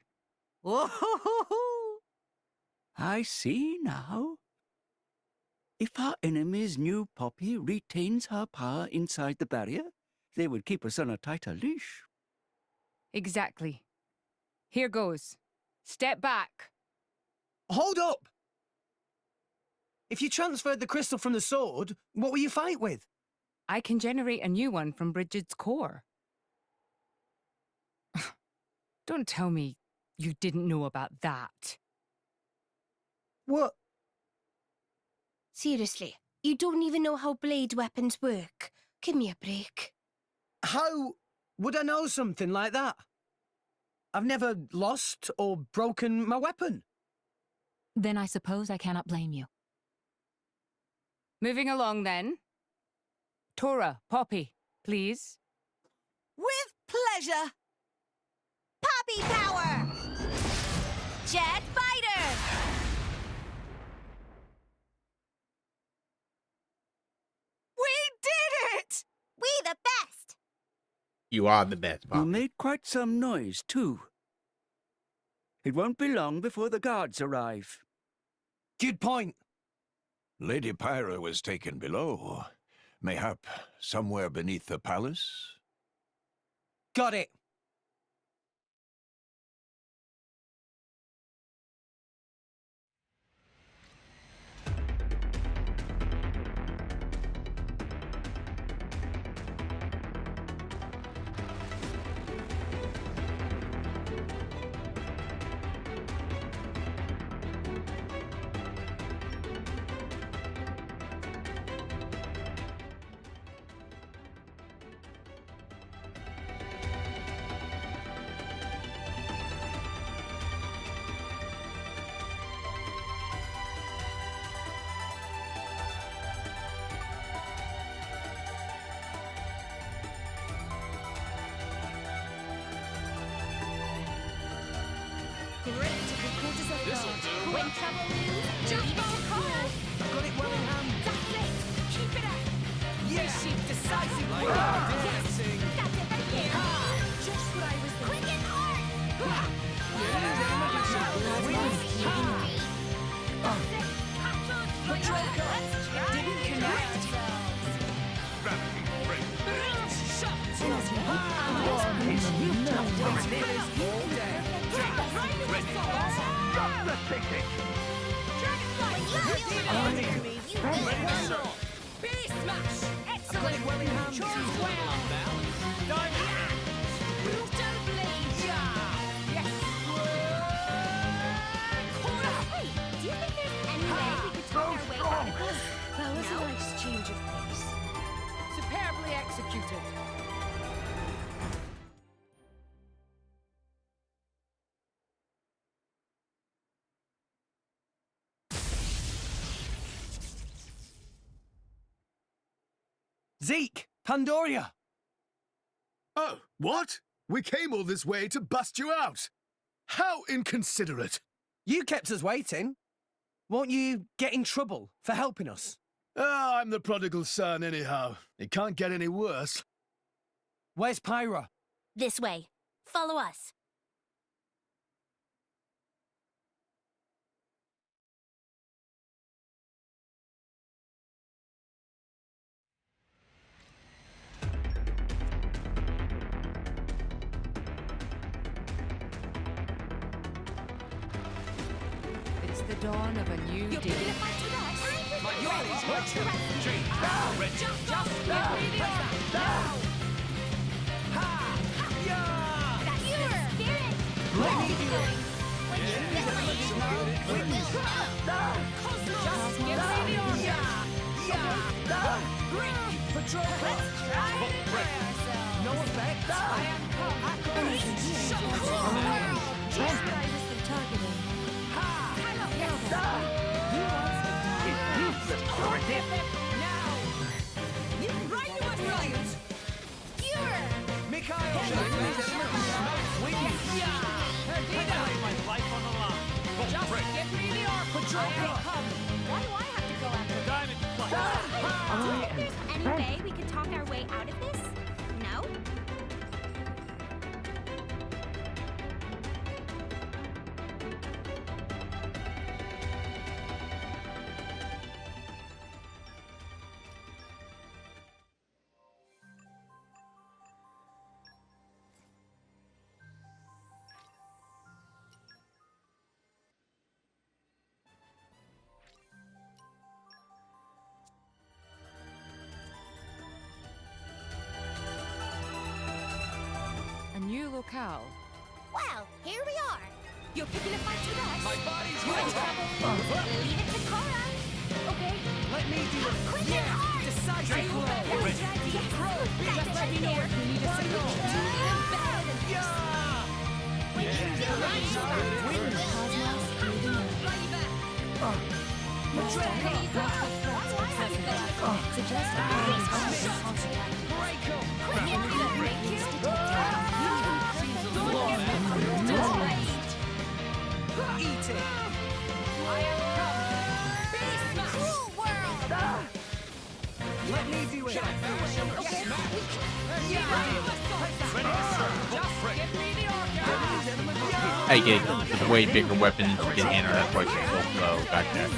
I see now. If our enemies knew Poppy retains her power inside the barrier, they would keep us on a tighter leash. Exactly. Here goes. Step back. Hold up! If you transferred the crystal from the sword, what will you fight with? I can generate a new one from Bridget's core. Don't tell me you didn't know about that. What? Seriously, you don't even know how blade weapons work. Give me a break. How would I know something like that? I've never lost or broken my weapon. Then I suppose I cannot blame you. Moving along then. Tora, Poppy, please. With pleasure. Poppy power! Jet fighter! We did it! We the best! You are the best, You Poppy. made quite some noise, too. It won't be long before the guards arrive. Good point. Lady Pyra was taken below. Mayhap somewhere beneath the palace? Got it. This'll do. When trouble looms, Just leave it go to cool. cool. Got it well in hand. That's it. Keep it up. Yes, decisive Like work. that. Dancing. That's it right there. Just what I was thinking. Quick and hard. Didn't connect. Excellent. Charge well. Brutal blade. Yes. Hey, do you think there's any way we could talk our way out of this? That was a nice change of pace. Superbly executed. Zeke, Pandoria. Oh, what? We came all this way to bust you out. How inconsiderate. You kept us waiting. Won't you get in trouble for helping us? Oh, I'm the prodigal son anyhow. It can't get any worse. Where's Pyra? This way. Follow us. It's the dawn of a new day. Just give me the arm. Now. Just give me the arm. No effect. I am come. Just what I was targeting. Now. Right to us, Ryan. Mikhail. Just give me the arm. I am come. Why do I have to go after Do you think there's any way we could talk our way out of this? No? locale? Well, here we are. You're picking a fight with us. My body's You're in ready. trouble. Leave it to Cora. Okay. Let me do it. Quick Yeah. and hard. Decisive blow. Yes. Just let me know if you need a signal. We can do Eat it. Cool world. Let me do it. I get way bigger weapons you can handle. That's why she's so slow back there.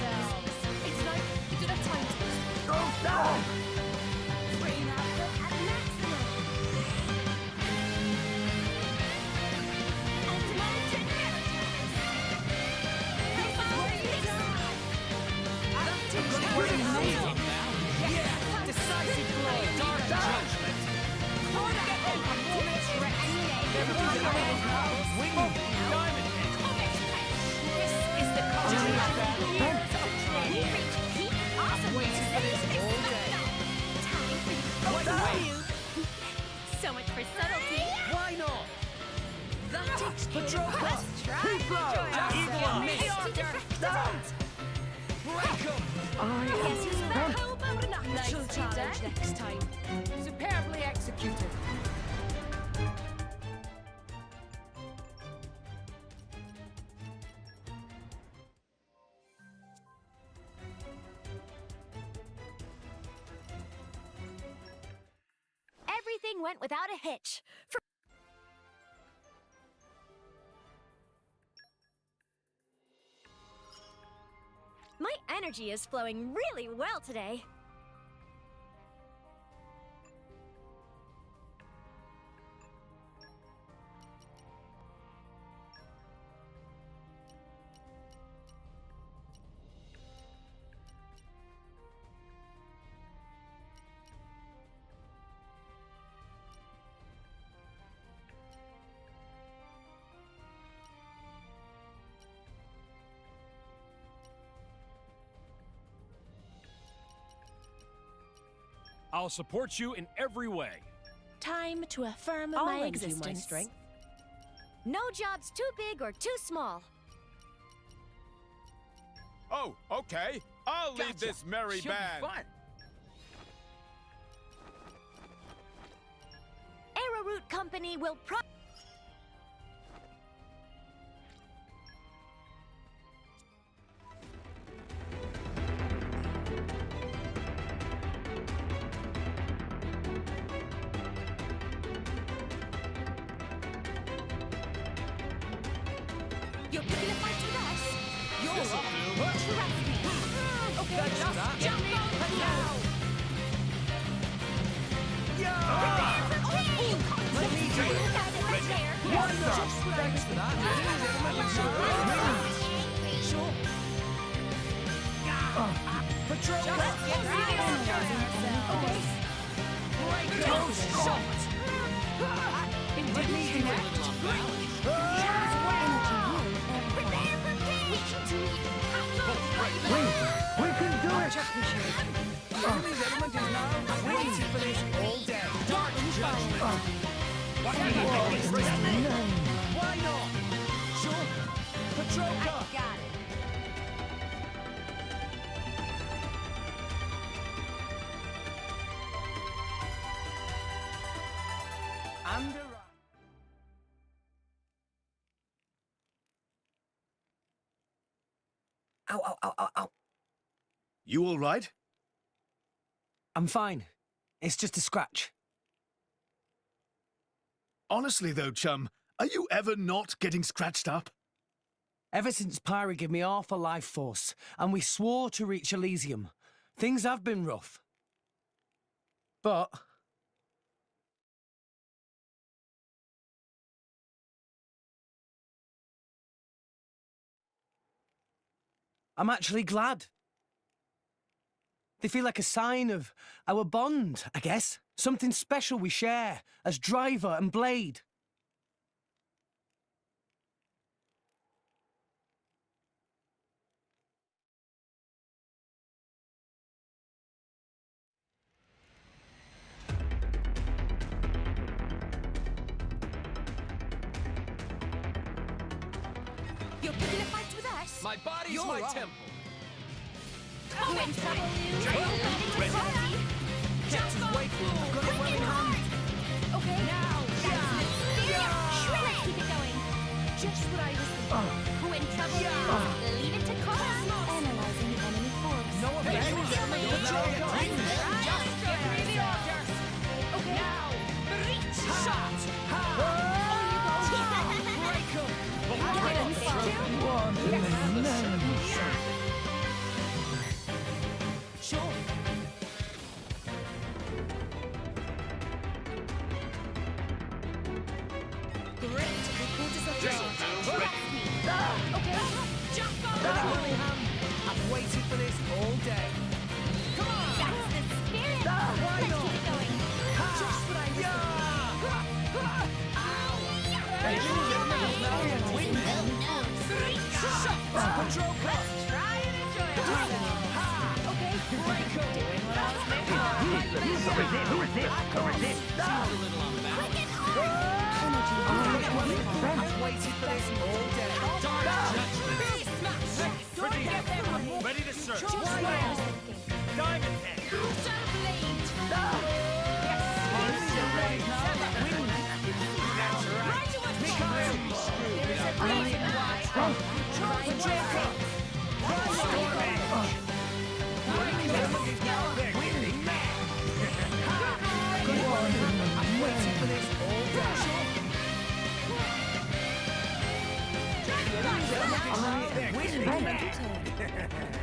So much for subtlety. Why not? That Patrol car. Let's try. Break 'em. She'll challenge next time. Superbly executed. Everything went without a hitch. My energy is flowing really well today. I'll support you in every way. Time to affirm I'll my lend you my existence. strength. No job's too big or too small. Oh, okay. I'll lead Gotcha. this merry Should be band. fun. Arrowroot Company will You're picking a fight with us? You're This'll up. do. Trust me. Okay, Thanks for just that. jump on now. Yeah. Let me do it. Why not? Thanks for that. Sure. Patrol car. Break those shots. Let me do it. We can do it. Enemy's element is now waiting for this all day. Dark judgment. Why not? Sure. Patrol car. Got it. And a Ow, ow, ow, ow, ow. You all right? I'm fine. It's just a scratch. Honestly, though, chum, are you ever not getting scratched up? Ever since Pyra gave me half a life force, and we swore to reach Elysium, things have been rough. But I'm actually glad. They feel like a sign of our bond, I guess. Something special we share as driver and blade. Yes. My body's You're my on. temple. Open trouble, Kept us waking. Got it well in hand. Okay. Now. Shred. Keep it going. Just what I was thinking. Who in trouble? Leave it to Cosmos. Analyzing the enemy force. No offense. Just give me the order. Okay. Now. Reach. Shot. Sure. Great. Reporters of charge. Okay. Jump on. Got it well in hand. I've waited for this all day. Come on. That's the spirit. Why Let's not? keep it going. Just what I was Control cut. Let's try and enjoy ourselves. Okay. Doing what I was meant for. Resist. I've waited for this all day. Ready to serve. Just what I was thinking. Diamond Head.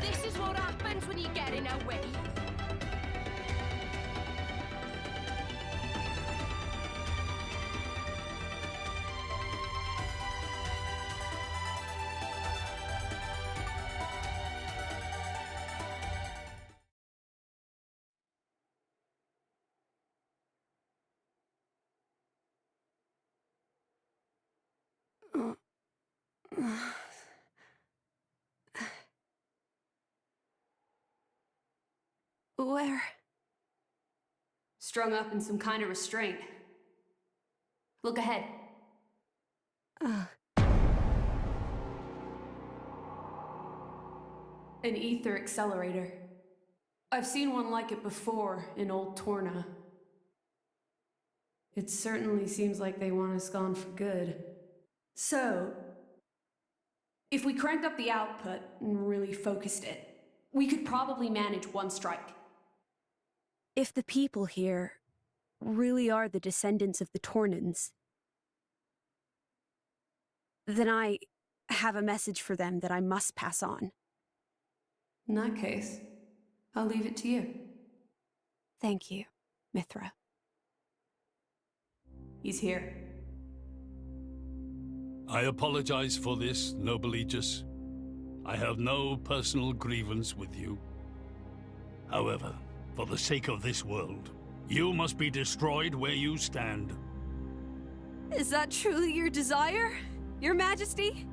This is what happens when you get in our way. Where? Strung up in some kind of restraint. Look ahead. An ether accelerator. I've seen one like it before in Old Torna. It certainly seems like they want us gone for good. So, if we cranked up the output and really focused it, we could probably manage one strike. If the people here really are the descendants of the Tornans, then I have a message for them that I must pass on. In that case, I'll leave it to you. Thank you, Mithra. He's here. I apologize for this, noble Aegis. I have no personal grievance with you. However, for the sake of this world, you must be destroyed where you stand. Is that truly your desire, Your Majesty?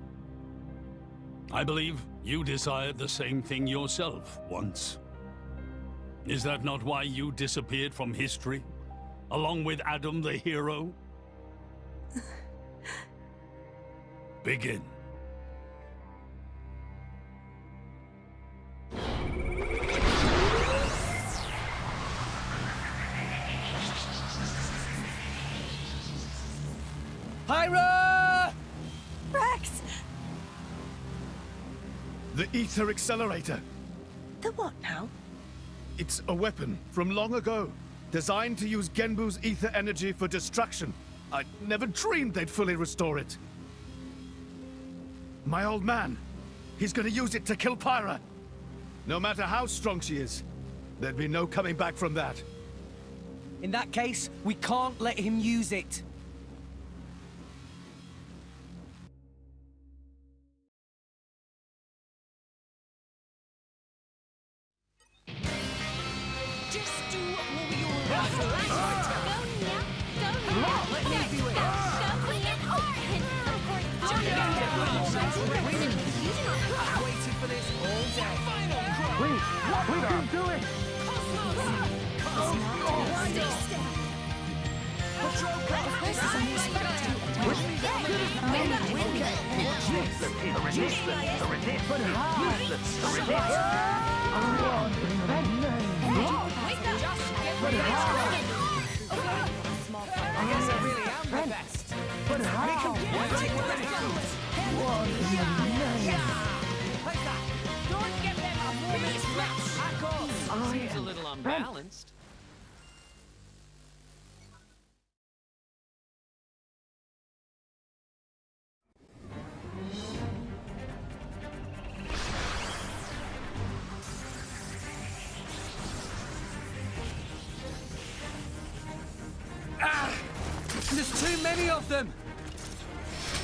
I believe you desired the same thing yourself once. Is that not why you disappeared from history, along with Adam the hero? Begin. Pyra! Rex! The ether accelerator. The what now? It's a weapon from long ago, designed to use Genbu's ether energy for destruction. I never dreamed they'd fully restore it. My old man, he's gonna use it to kill Pyra. No matter how strong she is, there'd be no coming back from that. In that case, we can't let him use it. Just do what we ordered. I've waited for this all day. We can do it! Patrol car. This is unexpected. I guess I really am the best. But how? Don't give them a moment's rest. Seems a little unbalanced. There's too many of them!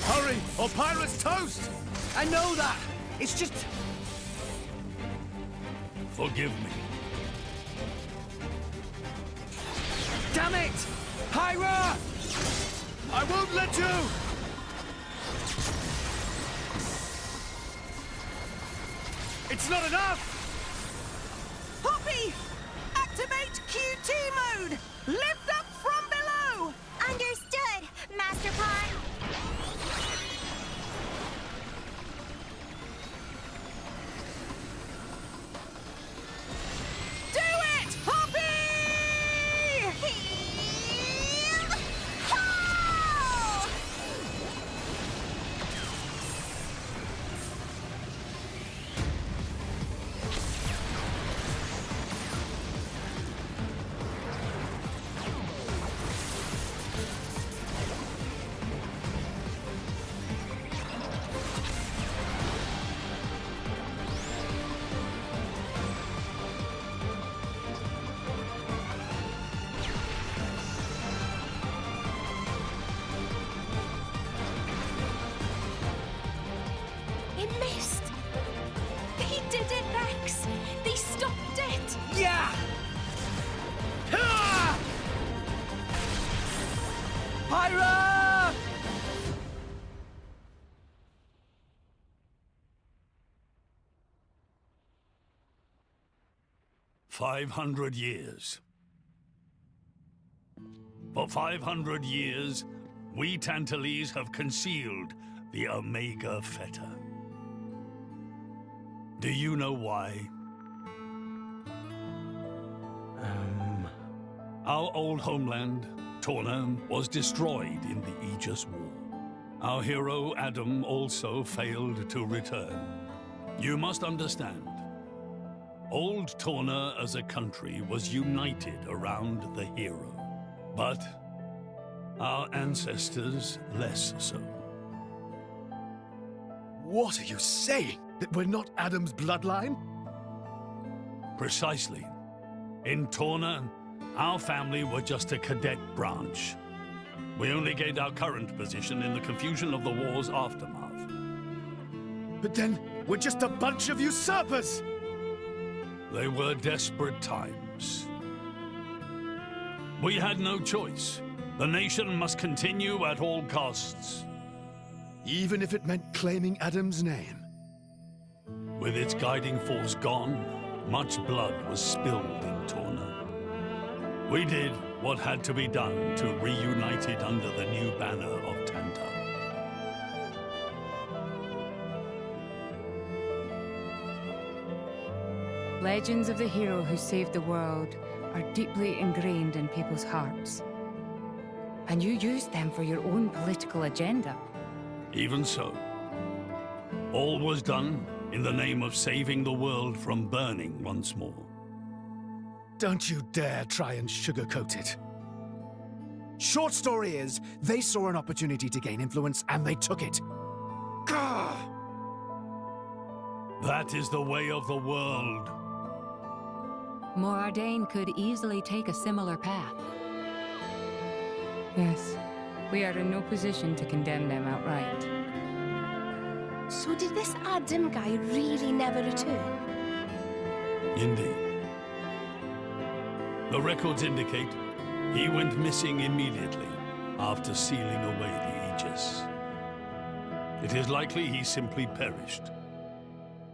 Hurry, or pirates toast! I know that! It's just... Forgive me. Damn it! Pyra! I won't let you! It's not enough! Poppy! Activate QT mode! Lift up from below! Understood, Master Pawn. Do it, Poppy! It missed. They did it, Rex. They stopped it. Yeah! Ah! Pyra! "500 years. For 500 years, we Tantalese have concealed the Omega Feta. Do you know why? Our old homeland, Torna, was destroyed in the Aegis War. Our hero, Adam, also failed to return. You must understand, old Torna as a country was united around the hero. But our ancestors less so. What are you saying? That we're not Adam's bloodline? Precisely. In Torna, our family were just a cadet branch. We only gained our current position in the confusion of the war's aftermath. But then, we're just a bunch of usurpers! They were desperate times. We had no choice. The nation must continue at all costs. Even if it meant claiming Adam's name? With its guiding force gone, much blood was spilled in Torna. We did what had to be done to reunite it under the new banner of Tanta. Legends of the hero who saved the world are deeply ingrained in people's hearts. And you used them for your own political agenda. Even so, all was done in the name of saving the world from burning once more. Don't you dare try and sugarcoat it. Short story is, they saw an opportunity to gain influence and they took it. Gah! That is the way of the world. Morardain could easily take a similar path. Yes, we are in no position to condemn them outright. So did this Adam guy really never return? Indeed. The records indicate he went missing immediately after sealing away the Aegis. It is likely he simply perished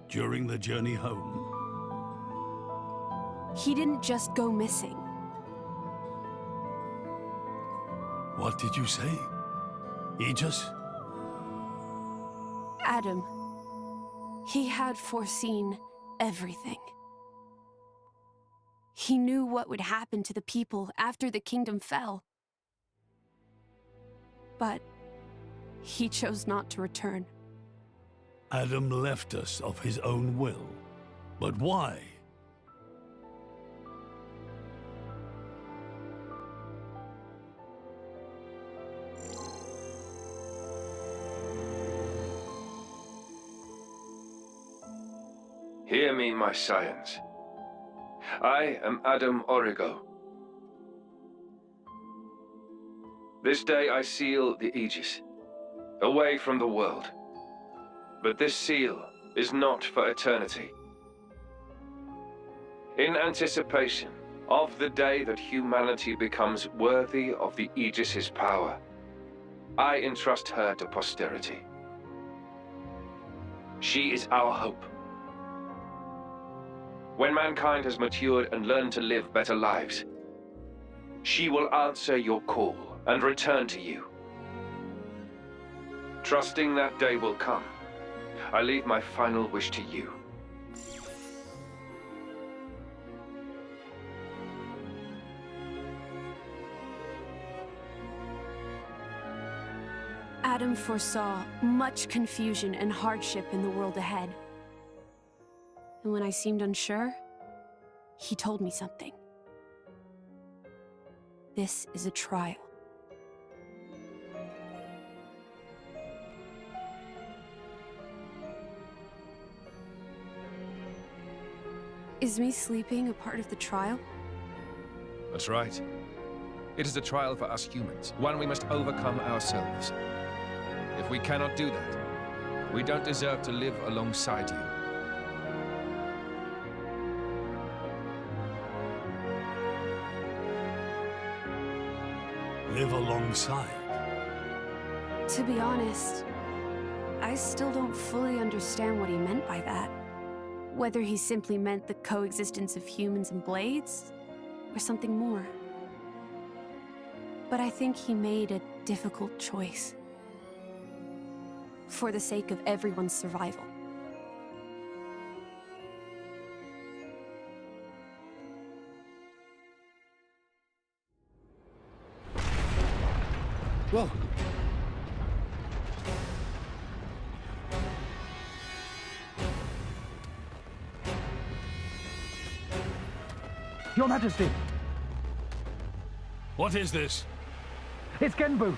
during the journey home. He didn't just go missing. What did you say? Aegis? Adam. He had foreseen everything. He knew what would happen to the people after the kingdom fell. But he chose not to return. Adam left us of his own will. But why? Hear me, my scions. I am Adam Origo. This day I seal the Aegis, away from the world. But this seal is not for eternity. In anticipation of the day that humanity becomes worthy of the Aegis's power, I entrust her to posterity. She is our hope. When mankind has matured and learned to live better lives, she will answer your call and return to you. Trusting that day will come, I leave my final wish to you. Adam foresaw much confusion and hardship in the world ahead. And when I seemed unsure, he told me something. This is a trial. Is me sleeping a part of the trial? That's right. It is a trial for us humans, one we must overcome ourselves. If we cannot do that, we don't deserve to live alongside you. Live alongside? To be honest, I still don't fully understand what he meant by that. Whether he simply meant the coexistence of humans and blades, or something more. But I think he made a difficult choice. For the sake of everyone's survival. Whoa. Your Majesty! What is this? It's Genbu!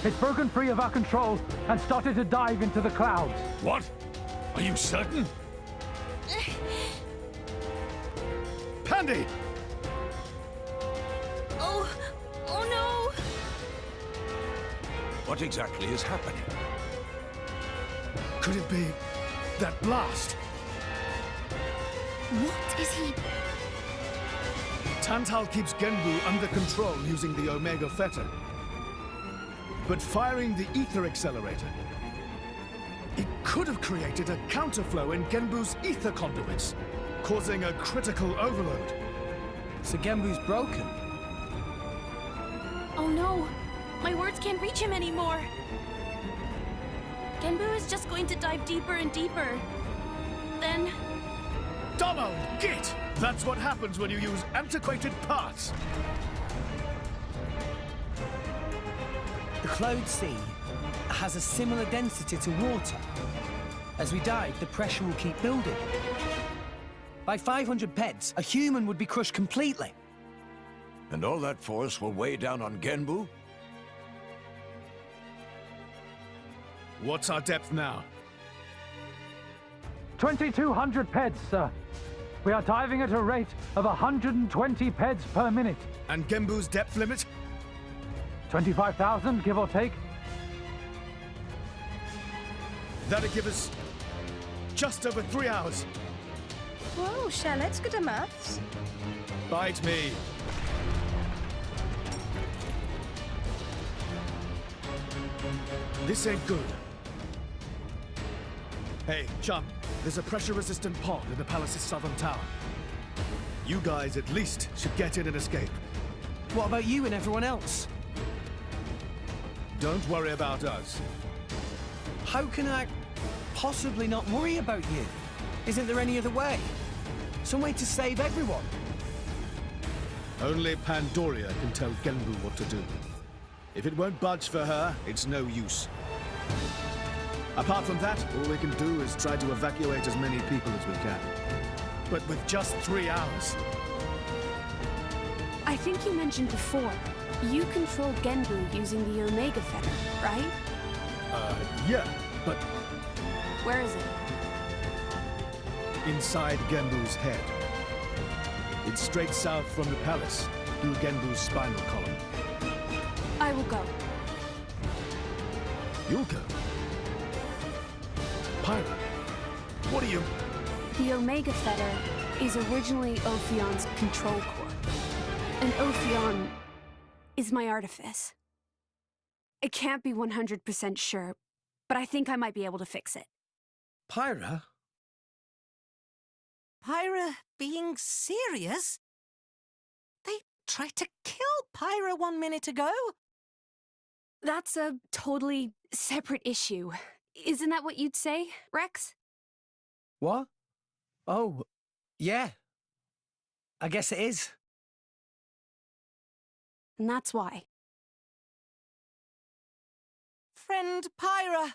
It's broken free of our control and started to dive into the clouds. What? Are you certain? Pandy! Oh no! What exactly is happening? Could it be that blast? What is he? Tantal keeps Genbu under control using the Omega Fetter. But firing the ether accelerator, it could have created a counterflow in Genbu's ether conduits, causing a critical overload. So Genbu's broken? Oh no! My words can't reach him anymore! Genbu is just going to dive deeper and deeper. Then... Domo! Git! That's what happens when you use antiquated parts! The Cloud Sea has a similar density to water. As we dive, the pressure will keep building. By 500 peds, a human would be crushed completely. And all that force will weigh down on Genbu? What's our depth now? 2,200 peds, sir. We are diving at a rate of 120 peds per minute. And Genbu's depth limit? 25,000, give or take. That'll give us just over 3 hours. Whoa, Shell, let's go to maths. Bite me. This ain't good. Hey, chum, there's a pressure-resistant pod in the palace's southern tower. You guys at least should get in and escape. What about you and everyone else? Don't worry about us. How can I possibly not worry about you? Isn't there any other way? Some way to save everyone? Only Pandoria can tell Genbu what to do. If it won't budge for her, it's no use. Apart from that, all we can do is try to evacuate as many people as we can. But with just 3 hours. I think you mentioned before, you control Genbu using the Omega Fetter, right? Yeah, but Where is it? inside Genbu's head. It's straight south from the palace, through Genbu's spinal column. I will go. You'll go. Pyra, what are you... The Omega Fetter is originally Ophion's control core. And Ophion is my artifice. I can't be 100% sure, but I think I might be able to fix it. Pyra? Pyra being serious? They tried to kill Pyra 1 minute ago. That's a totally separate issue. Isn't that what you'd say, Rex? What? Oh, yeah. I guess it is. And that's why. Friend Pyra.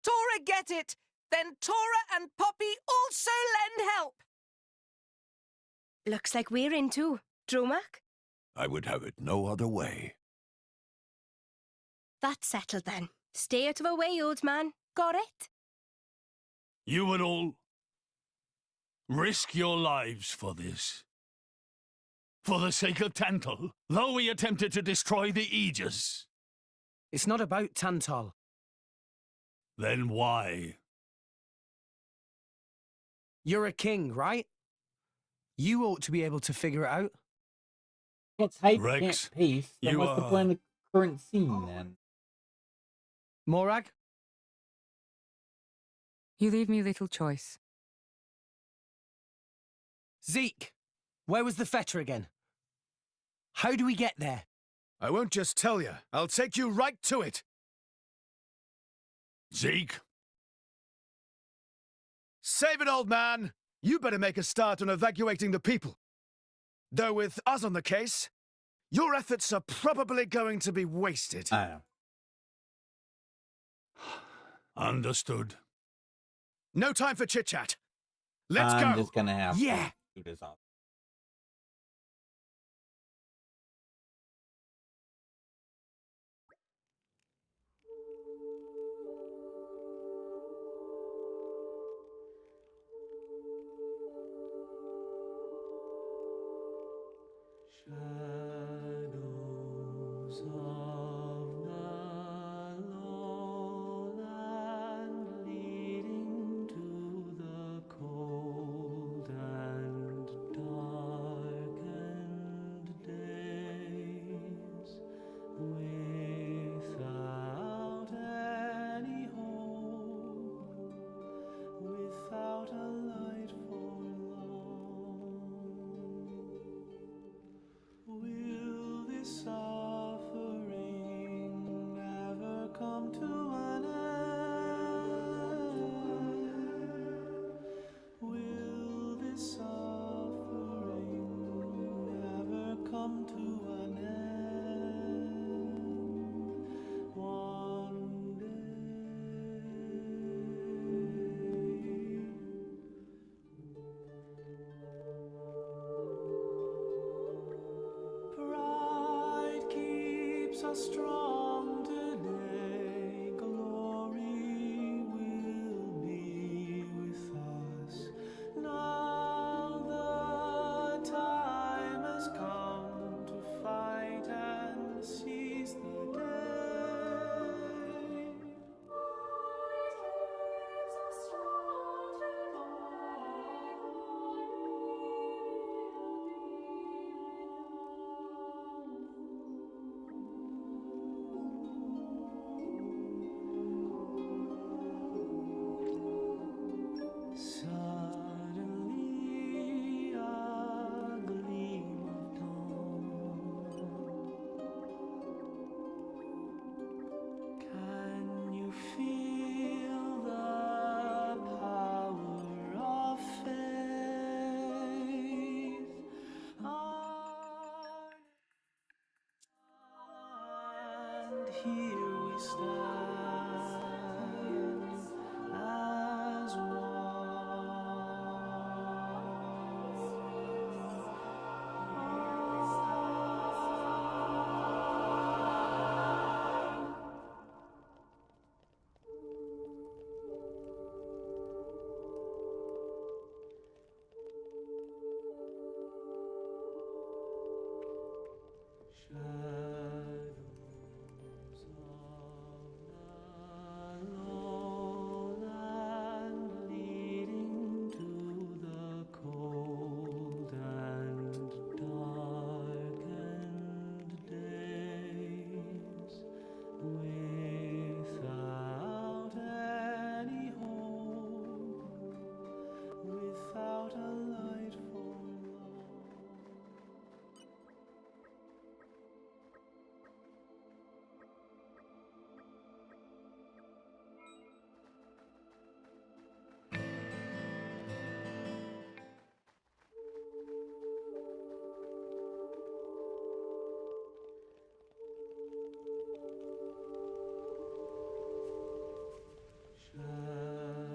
Tora get it! Then Tora and Poppy also lend help! Looks like we're in too. Dromak? I would have it no other way. That's settled then. Stay out of our way, old man. Got it? You would all risk your lives for this. For the sake of Tantal, though we attempted to destroy the Aegis. It's not about Tantal. Then why? You're a king, right? You ought to be able to figure it out. Can't type, Rex, can't paste. Then you what's the point of the current scene then? Morag? You leave me little choice. Zeke, where was the fetter again? How do we get there? I won't just tell you. I'll take you right to it. Zeke? Save it, old man! You better make a start on evacuating the people. Though with us on the case, your efforts are probably going to be wasted. I know. Understood. No time for chit-chat. Let's I'm go! just gonna have Yeah! to do this off. Shadows of the lowland leading to the cold and darkened days, without any hope, without a light for will this suffering ever come to an end? Will this suffering ever come to an end? One Pride keeps us strong today. Glory will be with us. Now the time has come to fight and seize the day. here we stand as without a light for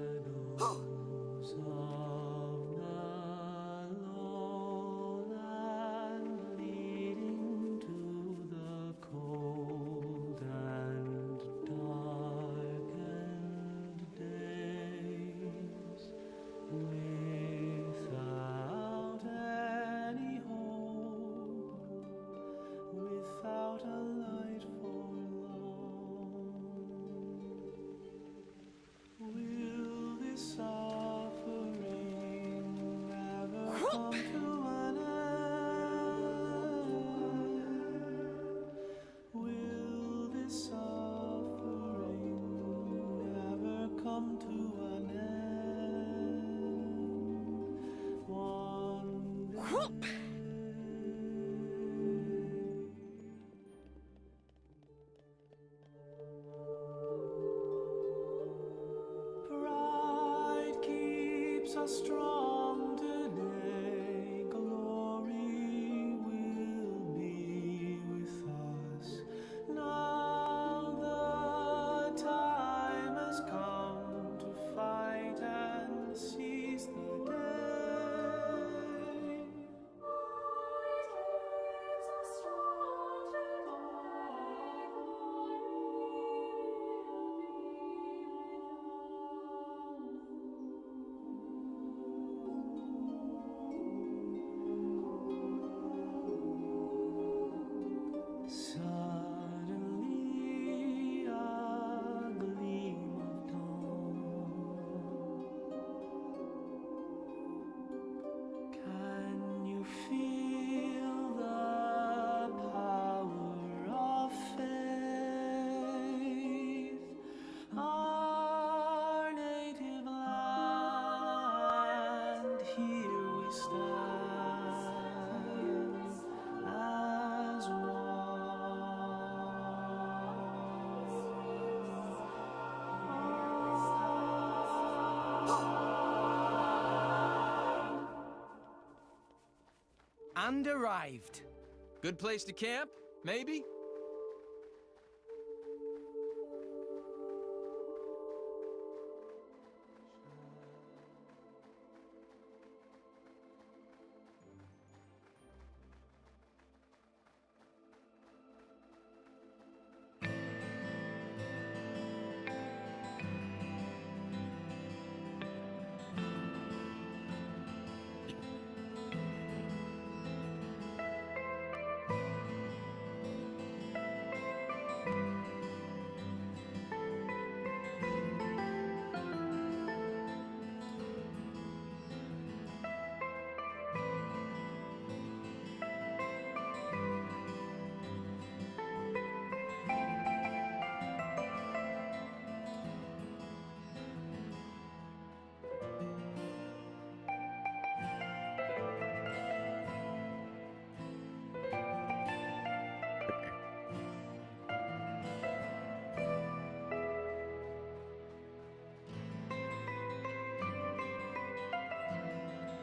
shadows of the lowland leading to the cold and darkened days without any hope, without a light for will this suffering ever come to an end? Will this suffering ever come to an end? One day. Pride keeps us strong today. Glory will be with us. Now the time has come to fight and seize the day. Suddenly a gleam of dawn. Can you feel the power of faith? Our native land, here we stand as And arrived. Good place to camp, maybe?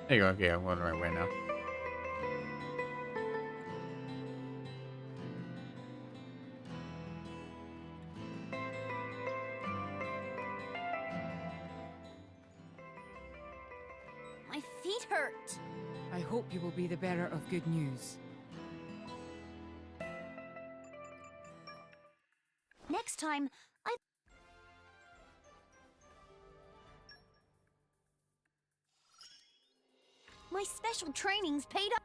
There you go. Okay, I'm going the right way now. feet hurt. I hope you will be the bearer of good news. Next time, my special training's paid off.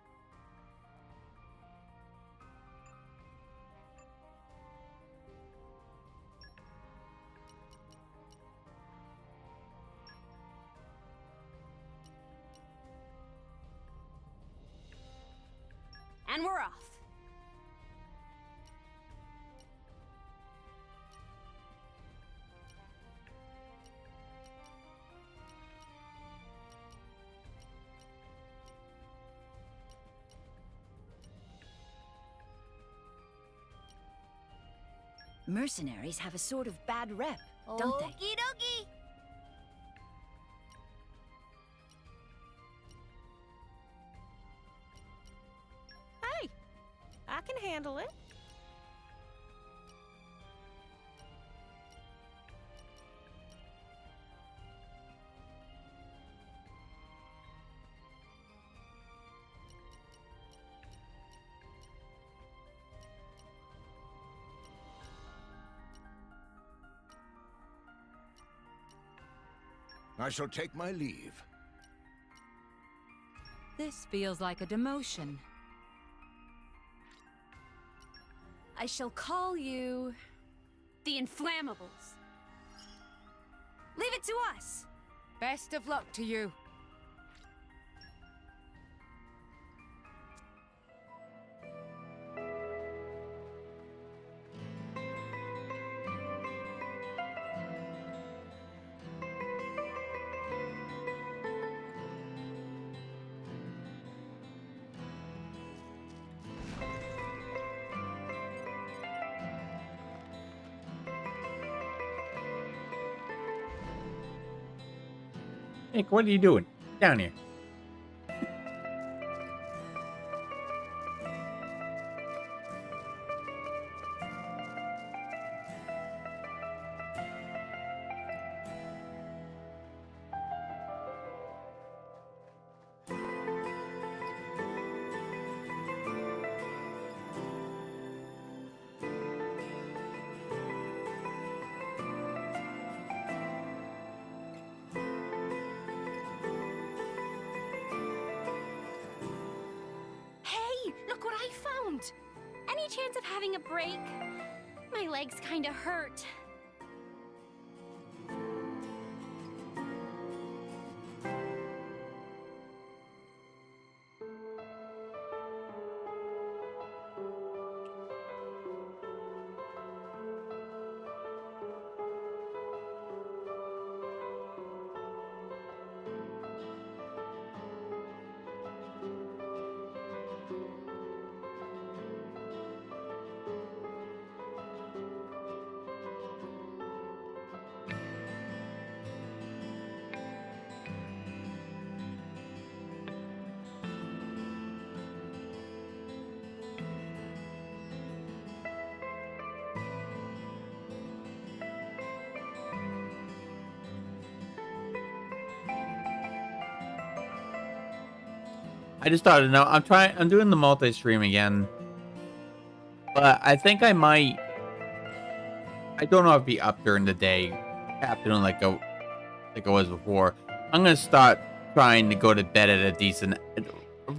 And we're off. Mercenaries have a sort of bad rep, don't they? Okie dokie. Hey, I can handle it. I shall take my leave. This feels like a demotion. I shall call you the Inflammables. Leave it to us. Best of luck to you. Nick, what are you doing? Down here. Hey, look what I found. Any chance of having a break? My legs kinda hurt. I just thought, no, I'm doing the multi-stream again. But I think I might, I don't know if I'll be up during the day, afternoon like I was before. I'm going to start trying to go to bed at a decent,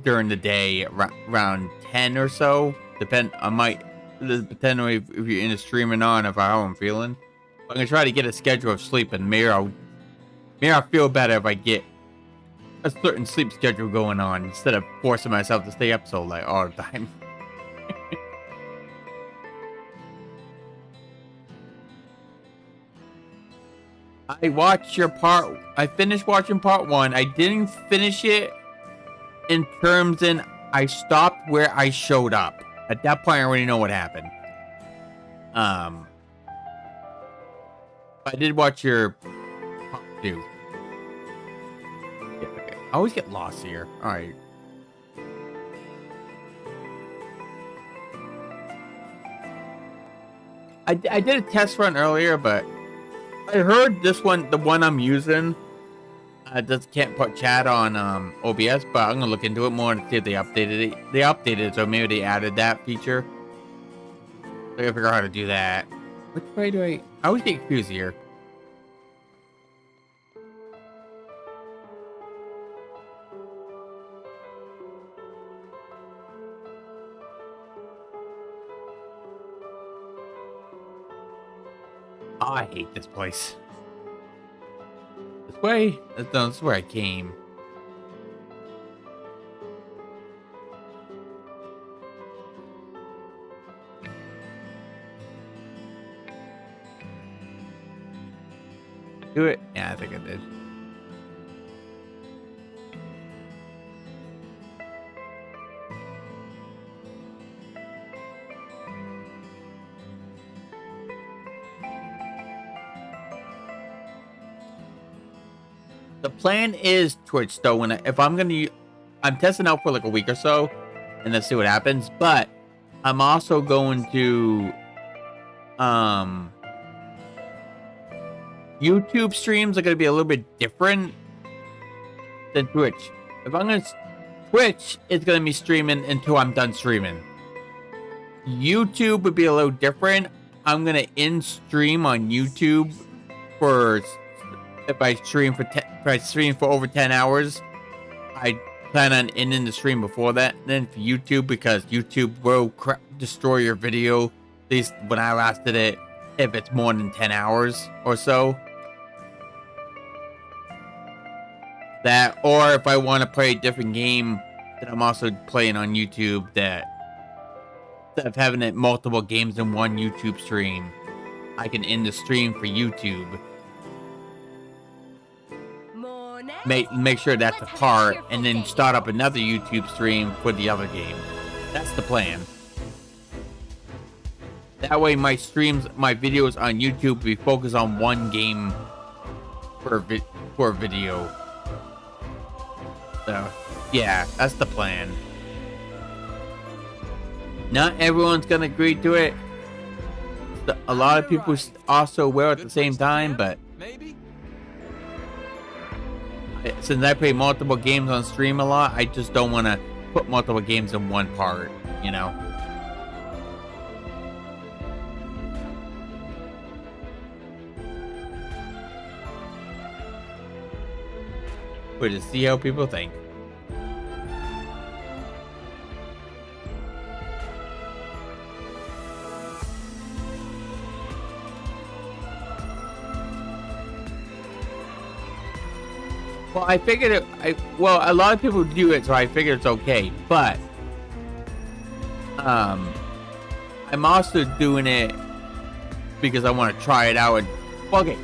during the day, around 10 or so. Depending on if you're in the stream or not, if how I'm feeling. I'm going to try to get a schedule of sleep, and maybe I'll feel better if I get a certain sleep schedule going on instead of forcing myself to stay up so late all the time. I finished watching part 1. I didn't finish it in terms in I stopped where I showed up. At that point I already know what happened. I did watch your part 2. I always get lost here. Alright. I did a test run earlier, but I heard this one, the one I'm using, Just can't put chat on OBS, but I'm gonna look into it more and see if they updated it. They updated it, so maybe they added that feature. I gotta figure out how to do that. Which way do I always get confused here. Oh, I hate this place. This way? No, this is where I came. Do it? Yeah, I think I did. The plan is Twitch though. If I'm gonna, I'm testing out for like a week or so, and let's see what happens. But I'm also going to, YouTube streams are gonna be a little bit different than Twitch. If I'm gonna, Twitch is gonna be streaming until I'm done streaming. YouTube would be a little different. I'm gonna end stream on YouTube for. If I stream for over 10 hours, I plan on ending the stream before that. And then for YouTube, because YouTube will destroy your video, at least when I last did it, if it's more than 10 hours or so. That, or if I want to play a different game that I'm also playing on YouTube, that instead of having it multiple games in one YouTube stream, I can end the stream for YouTube. Make sure that's a part, and then start up another YouTube stream for the other game. That's the plan. That way my videos on YouTube will be focused on one game per video. So, yeah, that's the plan. Not everyone's gonna agree to it. A lot of people also will at the same time, but since I play multiple games on stream a lot, I just don't want to put multiple games in one part, you know? But to see how people think. Well, I figured it. Well, a lot of people do it, so I figured it's okay. But I'm also doing it because I want to try it out. And okay,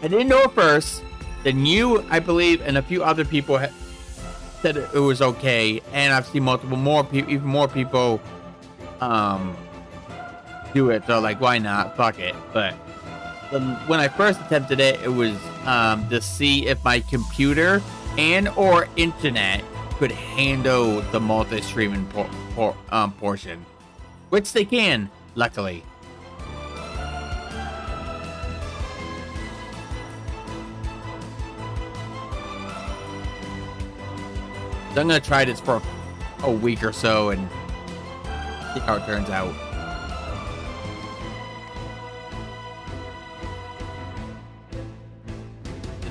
I didn't know at first. Then you, I believe, and a few other people said it was okay, and I've seen even more people do it. So like, why not? Fuck it. But when I first attempted it, it was to see if my computer and or internet could handle the multi-streaming portion, which they can, luckily. So I'm gonna try this for a week or so and see how it turns out.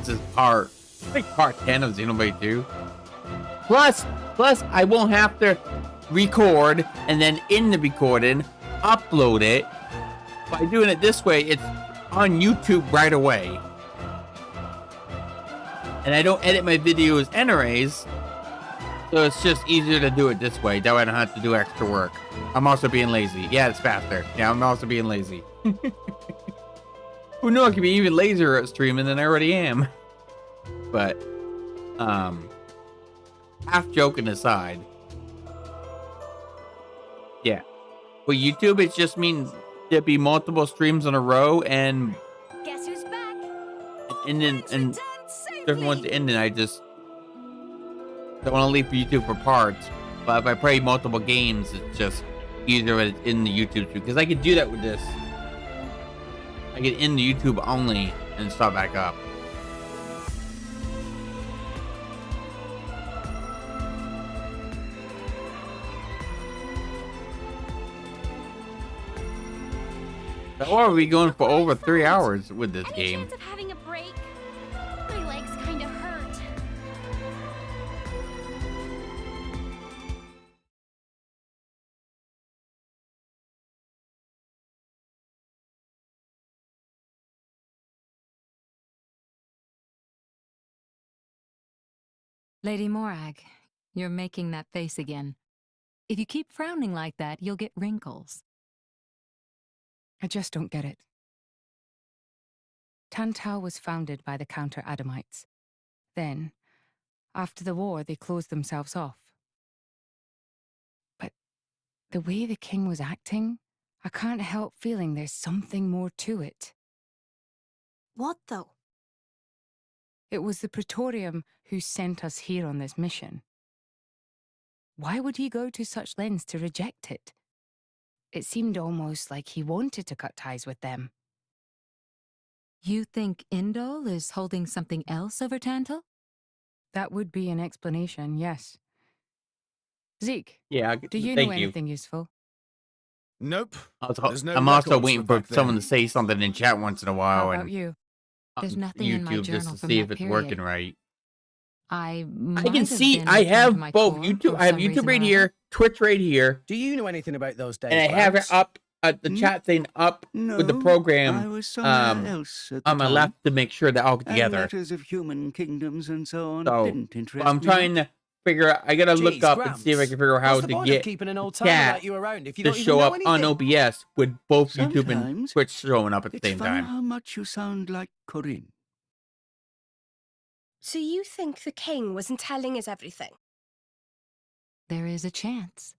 This is part 10 of Xenoblade 2. Plus, I won't have to record and then in the recording, upload it. By doing it this way, it's on YouTube right away. And I don't edit my videos anyways, so it's just easier to do it this way. That way I don't have to do extra work. I'm also being lazy. Yeah, it's faster. Yeah, I'm also being lazy. Who knew I could be even lazier at streaming than I already am? But, half joking aside. Yeah. For YouTube, it just means there'd be multiple streams in a row and... Guess who's back? And different ones to end, and I just don't want to leave for YouTube for parts. But if I play multiple games, it's just easier in the YouTube stream. Because I could do that with this. I could end the YouTube only and start back up. Or are we going for over 3 hours with this Any game? chance of having a break? My legs kind of hurt. Lady Morag, you're making that face again. If you keep frowning like that, you'll get wrinkles. I just don't get it. Tantal was founded by the Counter-Adamites. Then, after the war, they closed themselves off. But the way the king was acting, I can't help feeling there's something more to it. What, though? It was the Praetorium who sent us here on this mission. Why would he go to such lengths to reject it? It seemed almost like he wanted to cut ties with them. You think Indol is holding something else over Tantal? That would be an explanation, yes. Zeke, Yeah, do you thank know you. anything useful? Nope. I'm also waiting for someone to say something in chat once in a while. How about and you? There's nothing in my YouTube journal just to from see that if it's period. working right. I can see I have both YouTube. I have YouTube right here, Twitch right here. Do you know anything about those days? And I have it Clarence? up, the chat thing up with the No, program I was somewhere else at the on my time. left to make sure they're all And together. matters of human kingdoms and so on So didn't interest I'm me trying much. to figure out. I gotta look Jeez, up and see if I Gramps. can figure out how What's the to point of get keeping an old timer chat like you around if you to don't even show know up on anything? OBS with both YouTube and Sometimes Twitch showing up at the It's same funny time. how much you sound like Corinne. So you think the king wasn't telling us everything? There is a chance.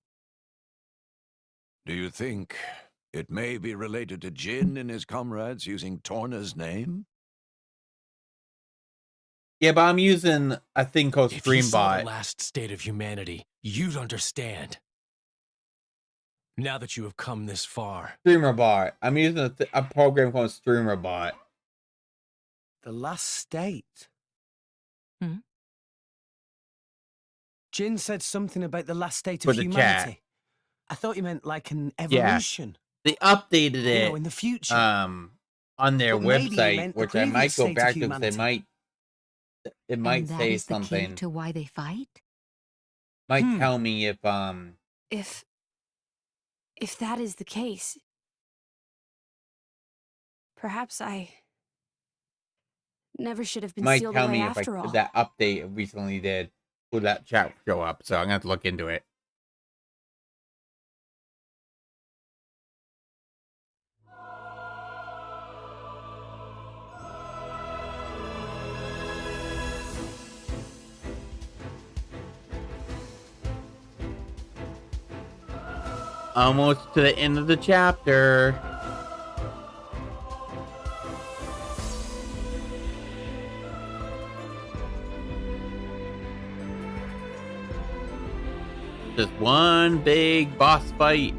Do you think it may be related to Jin and his comrades using Torna's name? Yeah, but I'm using a thing called If you saw the StreamBot. last state of humanity, you'd understand. Now that you have come this far. StreamerBot. I'm using a program called StreamerBot. The last state. Hmm? Jin said something about the last state For of the humanity. chat. I thought you meant like an Yeah. evolution. They updated You it know, in the future. on their But maybe he website, meant the which I might previous go state of back to because humanity. it might And that say is the key something. to why they fight? Might tell me if If that is the case, perhaps I never should have been might sealed tell away me if after all. that update it recently did will that chat show up. So I'm gonna have to look into it. Almost to the end of the chapter. Just one big boss fight.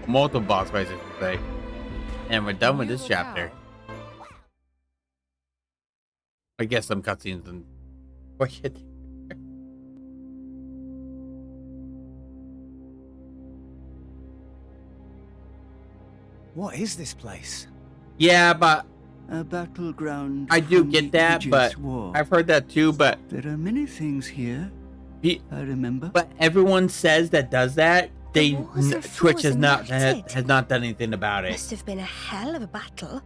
Multiple boss fights, I should say. And we're done with this chapter. I guess some cutscenes and... Oh, shit. What is this place? Yeah, but... A battleground. I do from get the that, Aegis but War. I've heard that too, but... There are many things here. I remember. But everyone says that does that. They walls are Twitch has frozen not matted. has not done anything about it. Must have been a hell of a battle.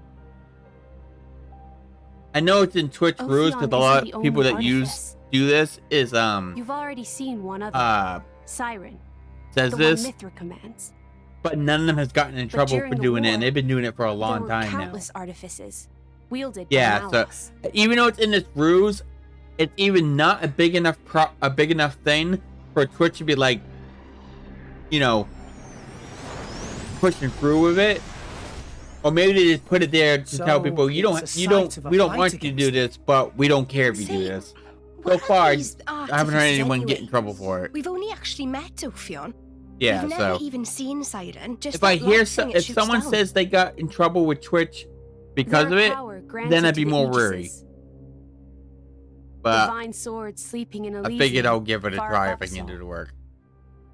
I know it's in Twitch rules because Ophion a lot isn't of the people only that artifice. do this is You've already seen one other. Siren. says the this, one Mithra commands. but none of them has gotten in But trouble during for the doing it, and war, they've been doing it for a there long were time now. countless artifices wielded by Yeah, so Malos. even though it's in this ruse, it's even not a big enough thing for Twitch to be like, you know, pushing through with it. Or maybe they just put it there to tell So people we don't it's a site of a we don't fight want you to do this, but we don't care if you do this. So far, I these haven't heard artifices anyone get in anyway? trouble for it. We've only actually met Ophion. Yeah, We've never so even seen Siren. Just if I that hear light thing it if shoots someone down. says they got in trouble with Twitch because Their of it, power granted then I'd to be the more Aegises. worried. But Divine sword sleeping in I Elysium. figured I'll give it a far try above if I can us do the work.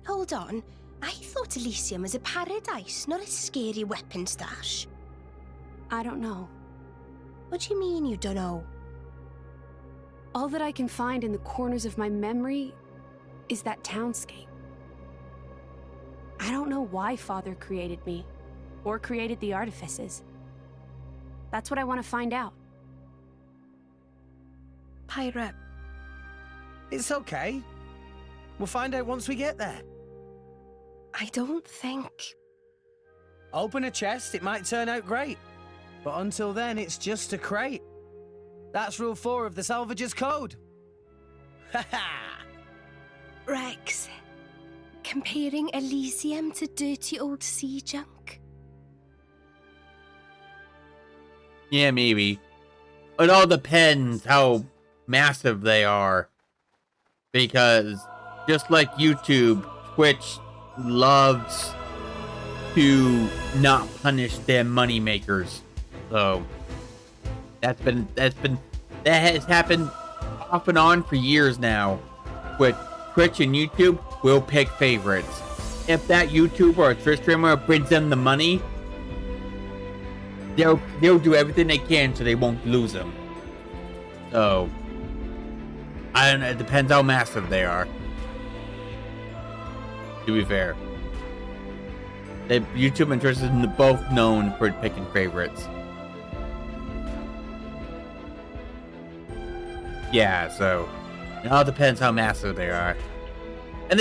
Hold on. I thought Elysium was a paradise, not a scary weapon stash. I don't know. What do you mean you don't know? All that I can find in the corners of my memory is that townscape. I don't know why Father created me, or created the artifices. That's what I want to find out. Pirate. It's okay. We'll find out once we get there. I don't think... Open a chest, it might turn out great. But until then, it's just a crate. That's rule 4 of the Salvager's Code. Ha ha! Rex, comparing Elysium to dirty old sea junk? Yeah, maybe. It all depends how massive they are. Because just like YouTube, Twitch loves to not punish their money makers. So that has happened off and on for years now. With Twitch and YouTube will pick favorites. If that YouTuber or Twitch streamer brings them the money, they'll do everything they can so they won't lose them. So I don't know, it depends how massive they are. To be fair. YouTube and Twitch are both known for picking favorites. Yeah, so it all depends how massive they are. And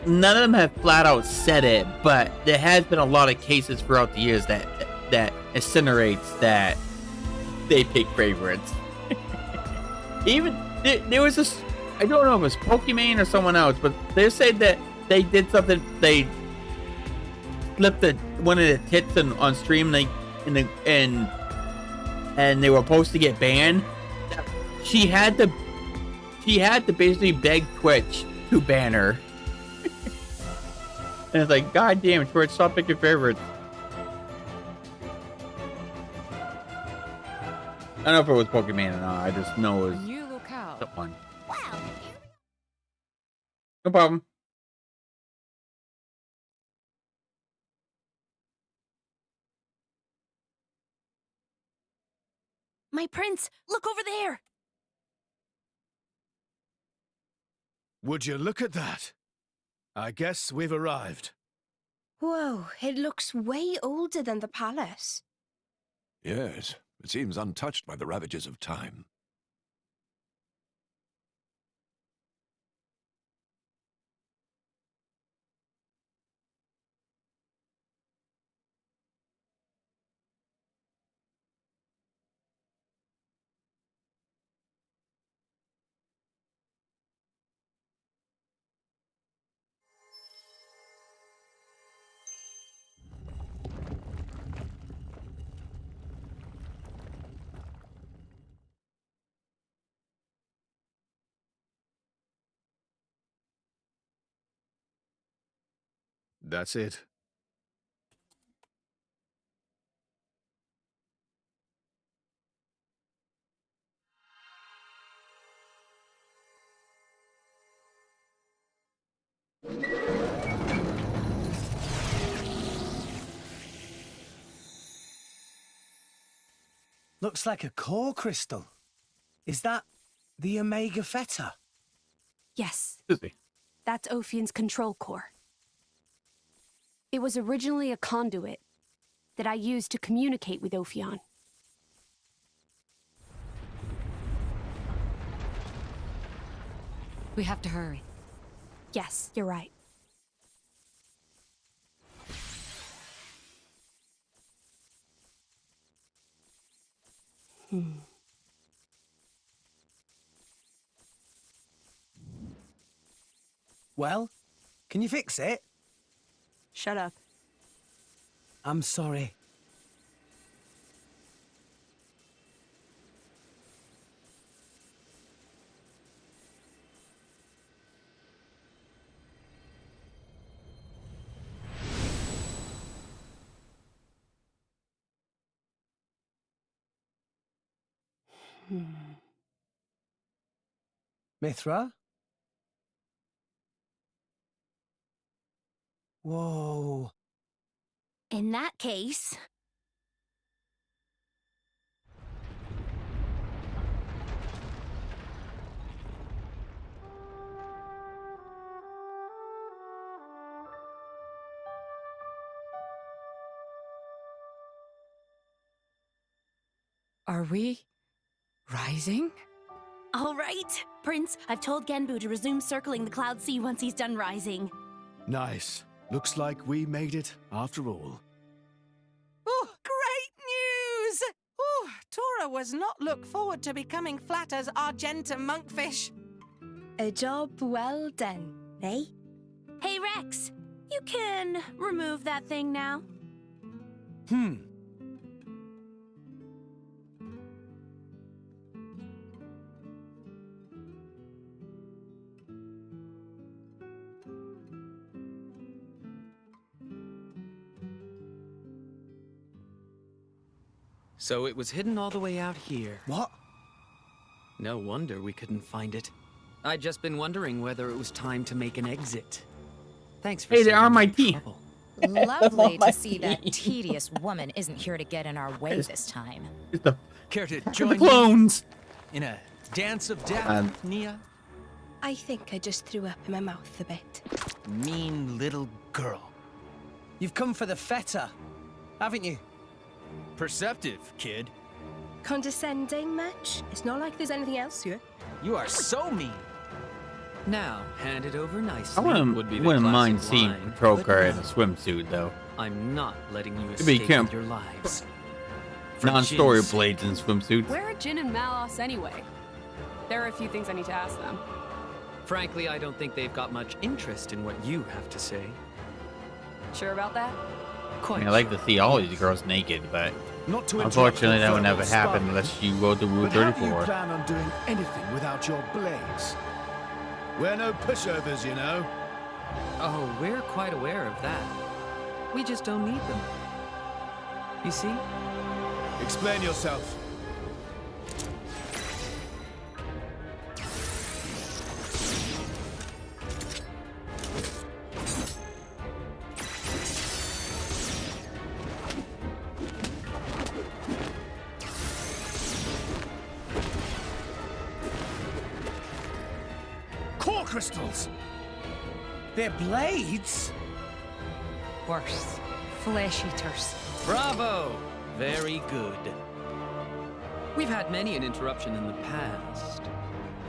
none of them have flat out said it, but there has been a lot of cases throughout the years that incinerates that they pick favorites. Even there was this, I don't know if it was Pokemon or someone else, but they said that they did something, they flipped one of the tits on stream, and they were supposed to get banned. She had to basically beg Twitch to ban her. And it's like, God damn, Twitch, stop picking favorites. I don't know if it was Pokemon or not. I just know it was New locale. someone. Wow. No problem. My prince, look over there! Would you look at that? I guess we've arrived. Whoa, it looks way older than the palace. Yes, it seems untouched by the ravages of time. That's it. Looks like a core crystal. Is that the Omega Theta? Yes. Excuse me. That's Ophion's control core. It was originally a conduit that I used to communicate with Ophion. We have to hurry. Yes, you're right. Well, can you fix it? Shut up. I'm sorry. Mithra? Whoa. In that case... Are we rising? All right, Prince, I've told Genbu to resume circling the Cloud Sea once he's done rising. Nice. Looks like we made it after all. Oh, great news! Oh, Tora was not look forward to becoming flat as Argenta monkfish. A job well done, eh? Hey, Rex, you can remove that thing now. So it was hidden all the way out here. What? No wonder we couldn't find it. I'd just been wondering whether it was time to make an exit. Thanks for Hey, they saving are me my some teeth. trouble. Lovely my to see that tedious woman isn't here to get in our way this time. It's the Care to the join me clones. in a dance of death, Nia? I think I just threw up in my mouth a bit. Mean little girl. You've come for the feta, haven't you? Perceptive, kid. Condescending much? It's not like there's anything else here. You are so mean. Now, hand it over nicely. I wouldn't, would be the wouldn't mind classic seeing line, Troker but in a swimsuit, though. I'm not letting you Maybe you escape can't- with your lives. Non-story Jin's blades in swimsuits. Where are Jin and Malos anyway? There are a few things I need to ask them. Frankly, I don't think they've got much interest in what you have to say. Sure about that? I Quite mean, I like to see all these girls naked, but Not to interrupt unfortunately your that would never verbal happen sparring, unless you go to Rule but how do you 34. plan on doing anything without your blades? We're no pushovers, you know. Oh, we're quite aware of that. We just don't need them. You see? Explain yourself. Core crystals! They're blades? Worse. Flesh eaters. Bravo! Very good. We've had many an interruption in the past.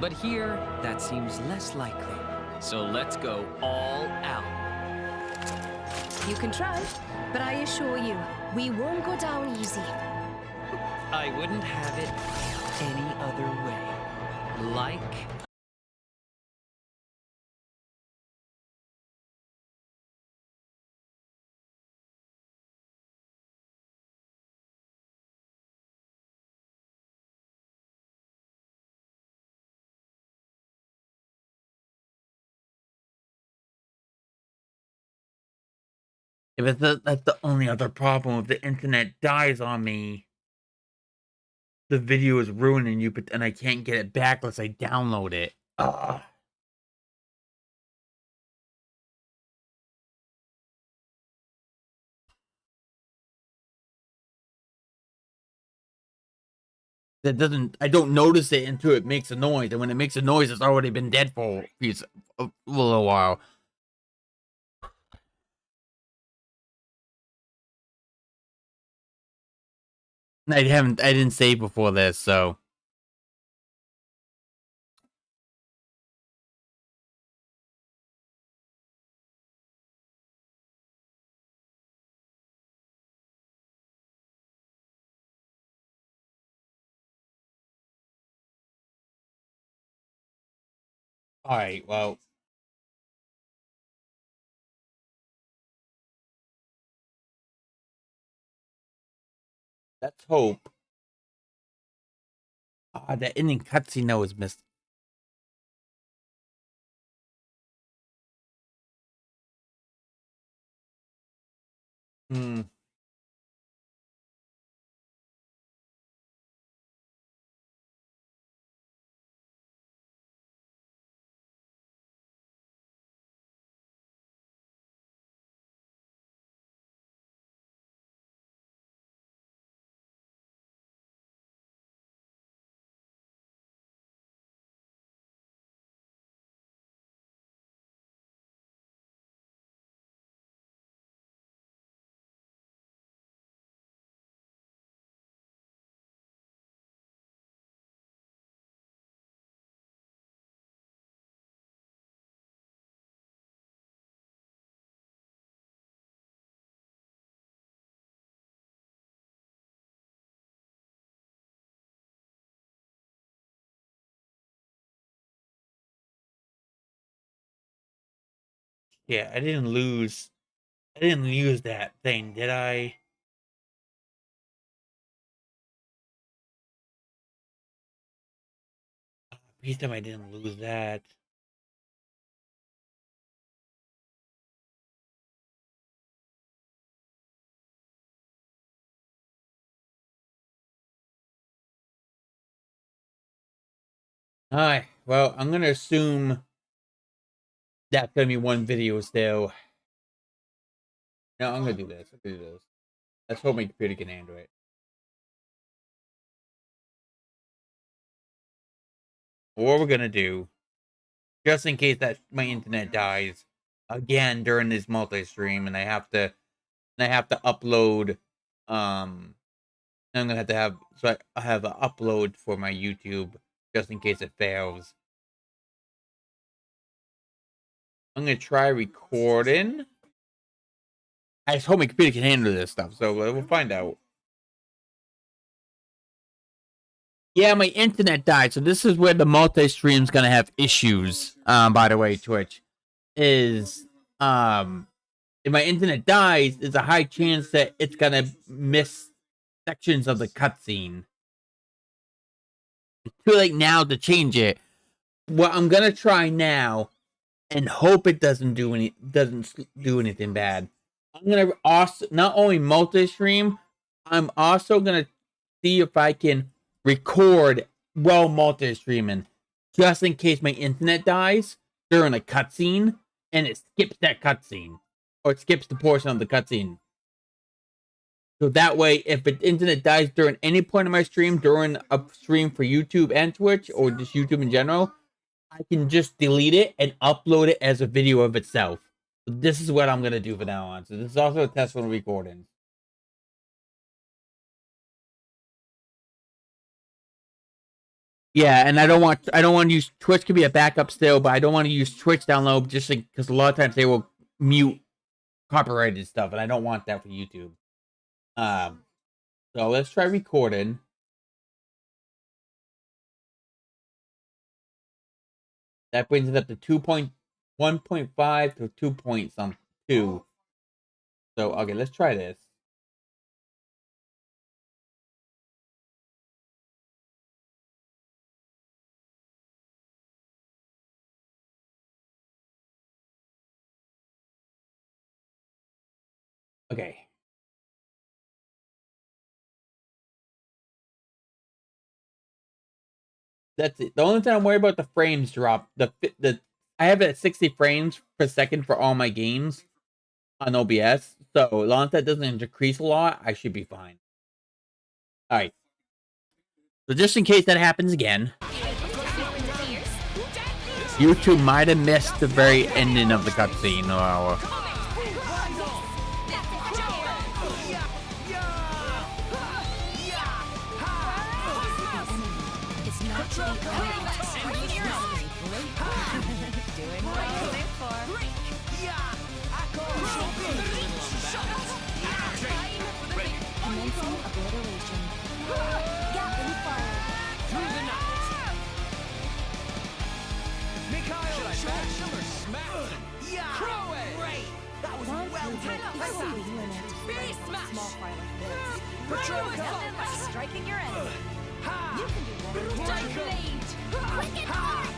But here, that seems less likely. So let's go all out. You can try, but I assure you, we won't go down easy. I wouldn't have it any other way. Like If it's that's the only other problem. If the internet dies on me, the video is ruining you, but and I can't get it back unless I download it. Ugh. That doesn't. I don't notice it until it makes a noise, and when it makes a noise, it's already been dead for a little while. I didn't save before this, so. All right, well. Let's hope. Ah, the ending cutscene though is missed. Hmm. Yeah, I didn't lose that thing, did I? Please tell me I didn't lose that. Alright, well, I'm gonna assume that's gonna be one video still. No, I'm gonna do this. Let's hope my computer can handle it. What we're gonna do, just in case that my internet dies again during this multi-stream, and I have to upload. I'm gonna have so I have an upload for my YouTube just in case it fails. I'm gonna try recording. I just hope my computer can handle this stuff, so we'll find out. Yeah, my internet died, so this is where the multi-stream's gonna have issues. By the way, Twitch is if my internet dies, there's a high chance that it's gonna miss sections of the cutscene. It's too late now to change it. What I'm gonna try now, and hope it doesn't do anything bad. I'm gonna also not only multi-stream, I'm also gonna see if I can record while multi-streaming, just in case my internet dies during a cutscene and it skips that cutscene, or it skips the portion of the cutscene. So that way, if the internet dies during any point of my stream, during a stream for YouTube and Twitch, or just YouTube in general, I can just delete it and upload it as a video of itself. So this is what I'm gonna do from now on. So this is also a test for recording. Yeah, and I don't want to use Twitch. Could be a backup still, but I don't want to use Twitch download just because a lot of times they will mute copyrighted stuff, and I don't want that for YouTube. So let's try recording. That brings it up to 1.5 to 2. So okay, let's try this. Okay. That's it. The only time I'm worried about the frames drop. I have it at 60 frames per second for all my games on OBS. So as long as that doesn't decrease a lot, I should be fine. Alright. So just in case that happens again, YouTube might have missed the very ending of the cutscene, or striking your enemy. You can do that. Quick and hard.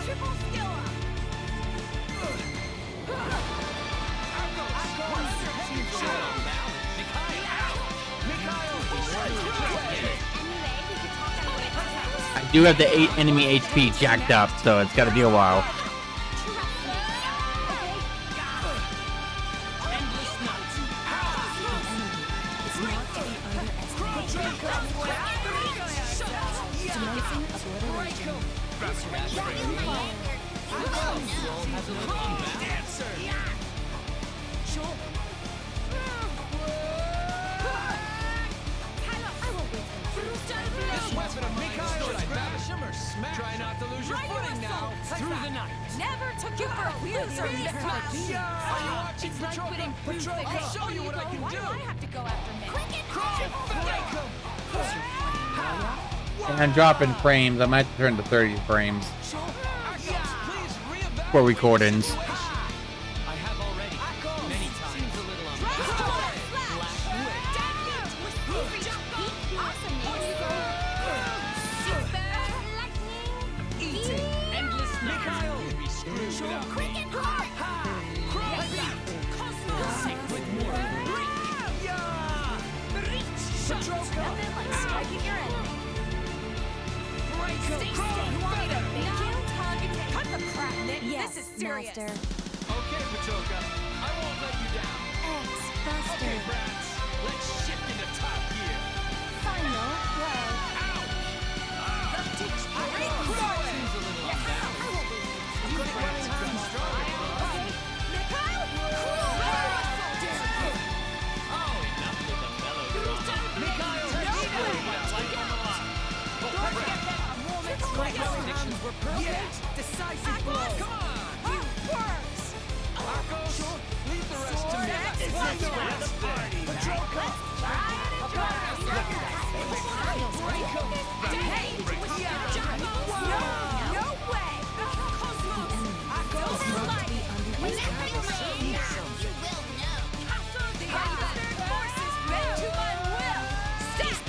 Triple skill up. I do have the 8 enemy HP jacked up, so it's got to be a while. Try not to lose your footing now. Through the night. Never took you for a loser, Are you watching Patrol? Patrol, I'll show you what I can do. Why do I have to go after me? And I'm dropping frames. I might turn to 30 frames. for recordings. I have already. Many times. Seems a little Eat it. Endless Mikhail. You'd be screwed without me. Sick with more. Striking your enemy. Cut the crap, Nick. Yes, This is serious. Master. Okay, Pachoka. I won't let you down. X-Buster. Okay, brats. Let's shift into top gear. Final blow. Predictions were perfect. Decisive blow. Come on. Arcos, leave the rest to me. Let's go. The party. Pachoka. No way! Cosmos! Cosmos must be under You attack. will know. The unfettered forces bend to my will. Stop!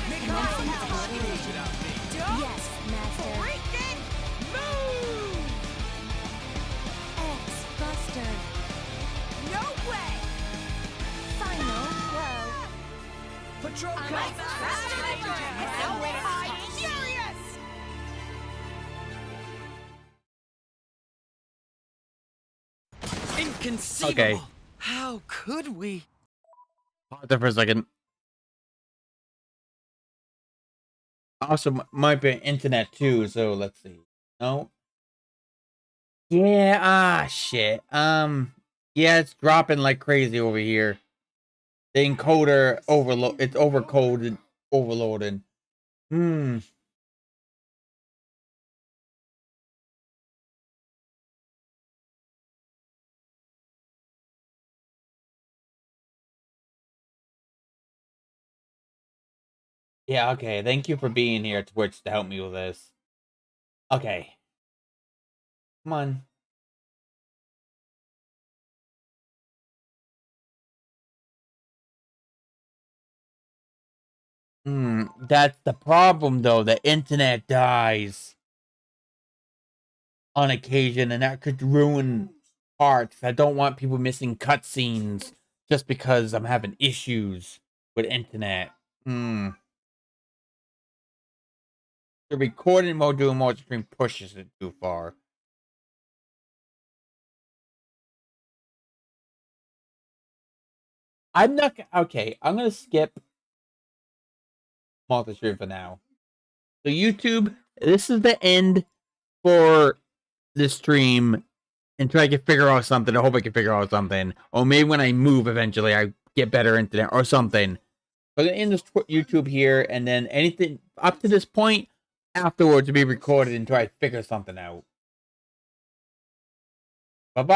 Yes, Master. Freaking move! X-Buster. No way! Final blow. Pachoka. I'm furious! Inconceivable. Okay. How could we? Pause there for a second. Also, might be internet too, so let's see. No. Yeah, shit. Yeah, it's dropping like crazy over here. The encoder overload. It's overcoded, overloaded. Yeah, okay. Thank you for being here, Twitch, to help me with this. Okay. Come on. That's the problem, though. The internet dies on occasion, and that could ruin parts. I don't want people missing cutscenes just because I'm having issues with internet. The recording mode doing multi-stream pushes it too far. I'm not okay. I'm gonna skip multi-stream for now. So YouTube, this is the end for this stream until I can figure out something. I hope I can figure out something, or maybe when I move eventually, I get better internet or something. I'm gonna end this YouTube here, and then anything up to this point afterwards to be recorded until I figure something out. Bye bye.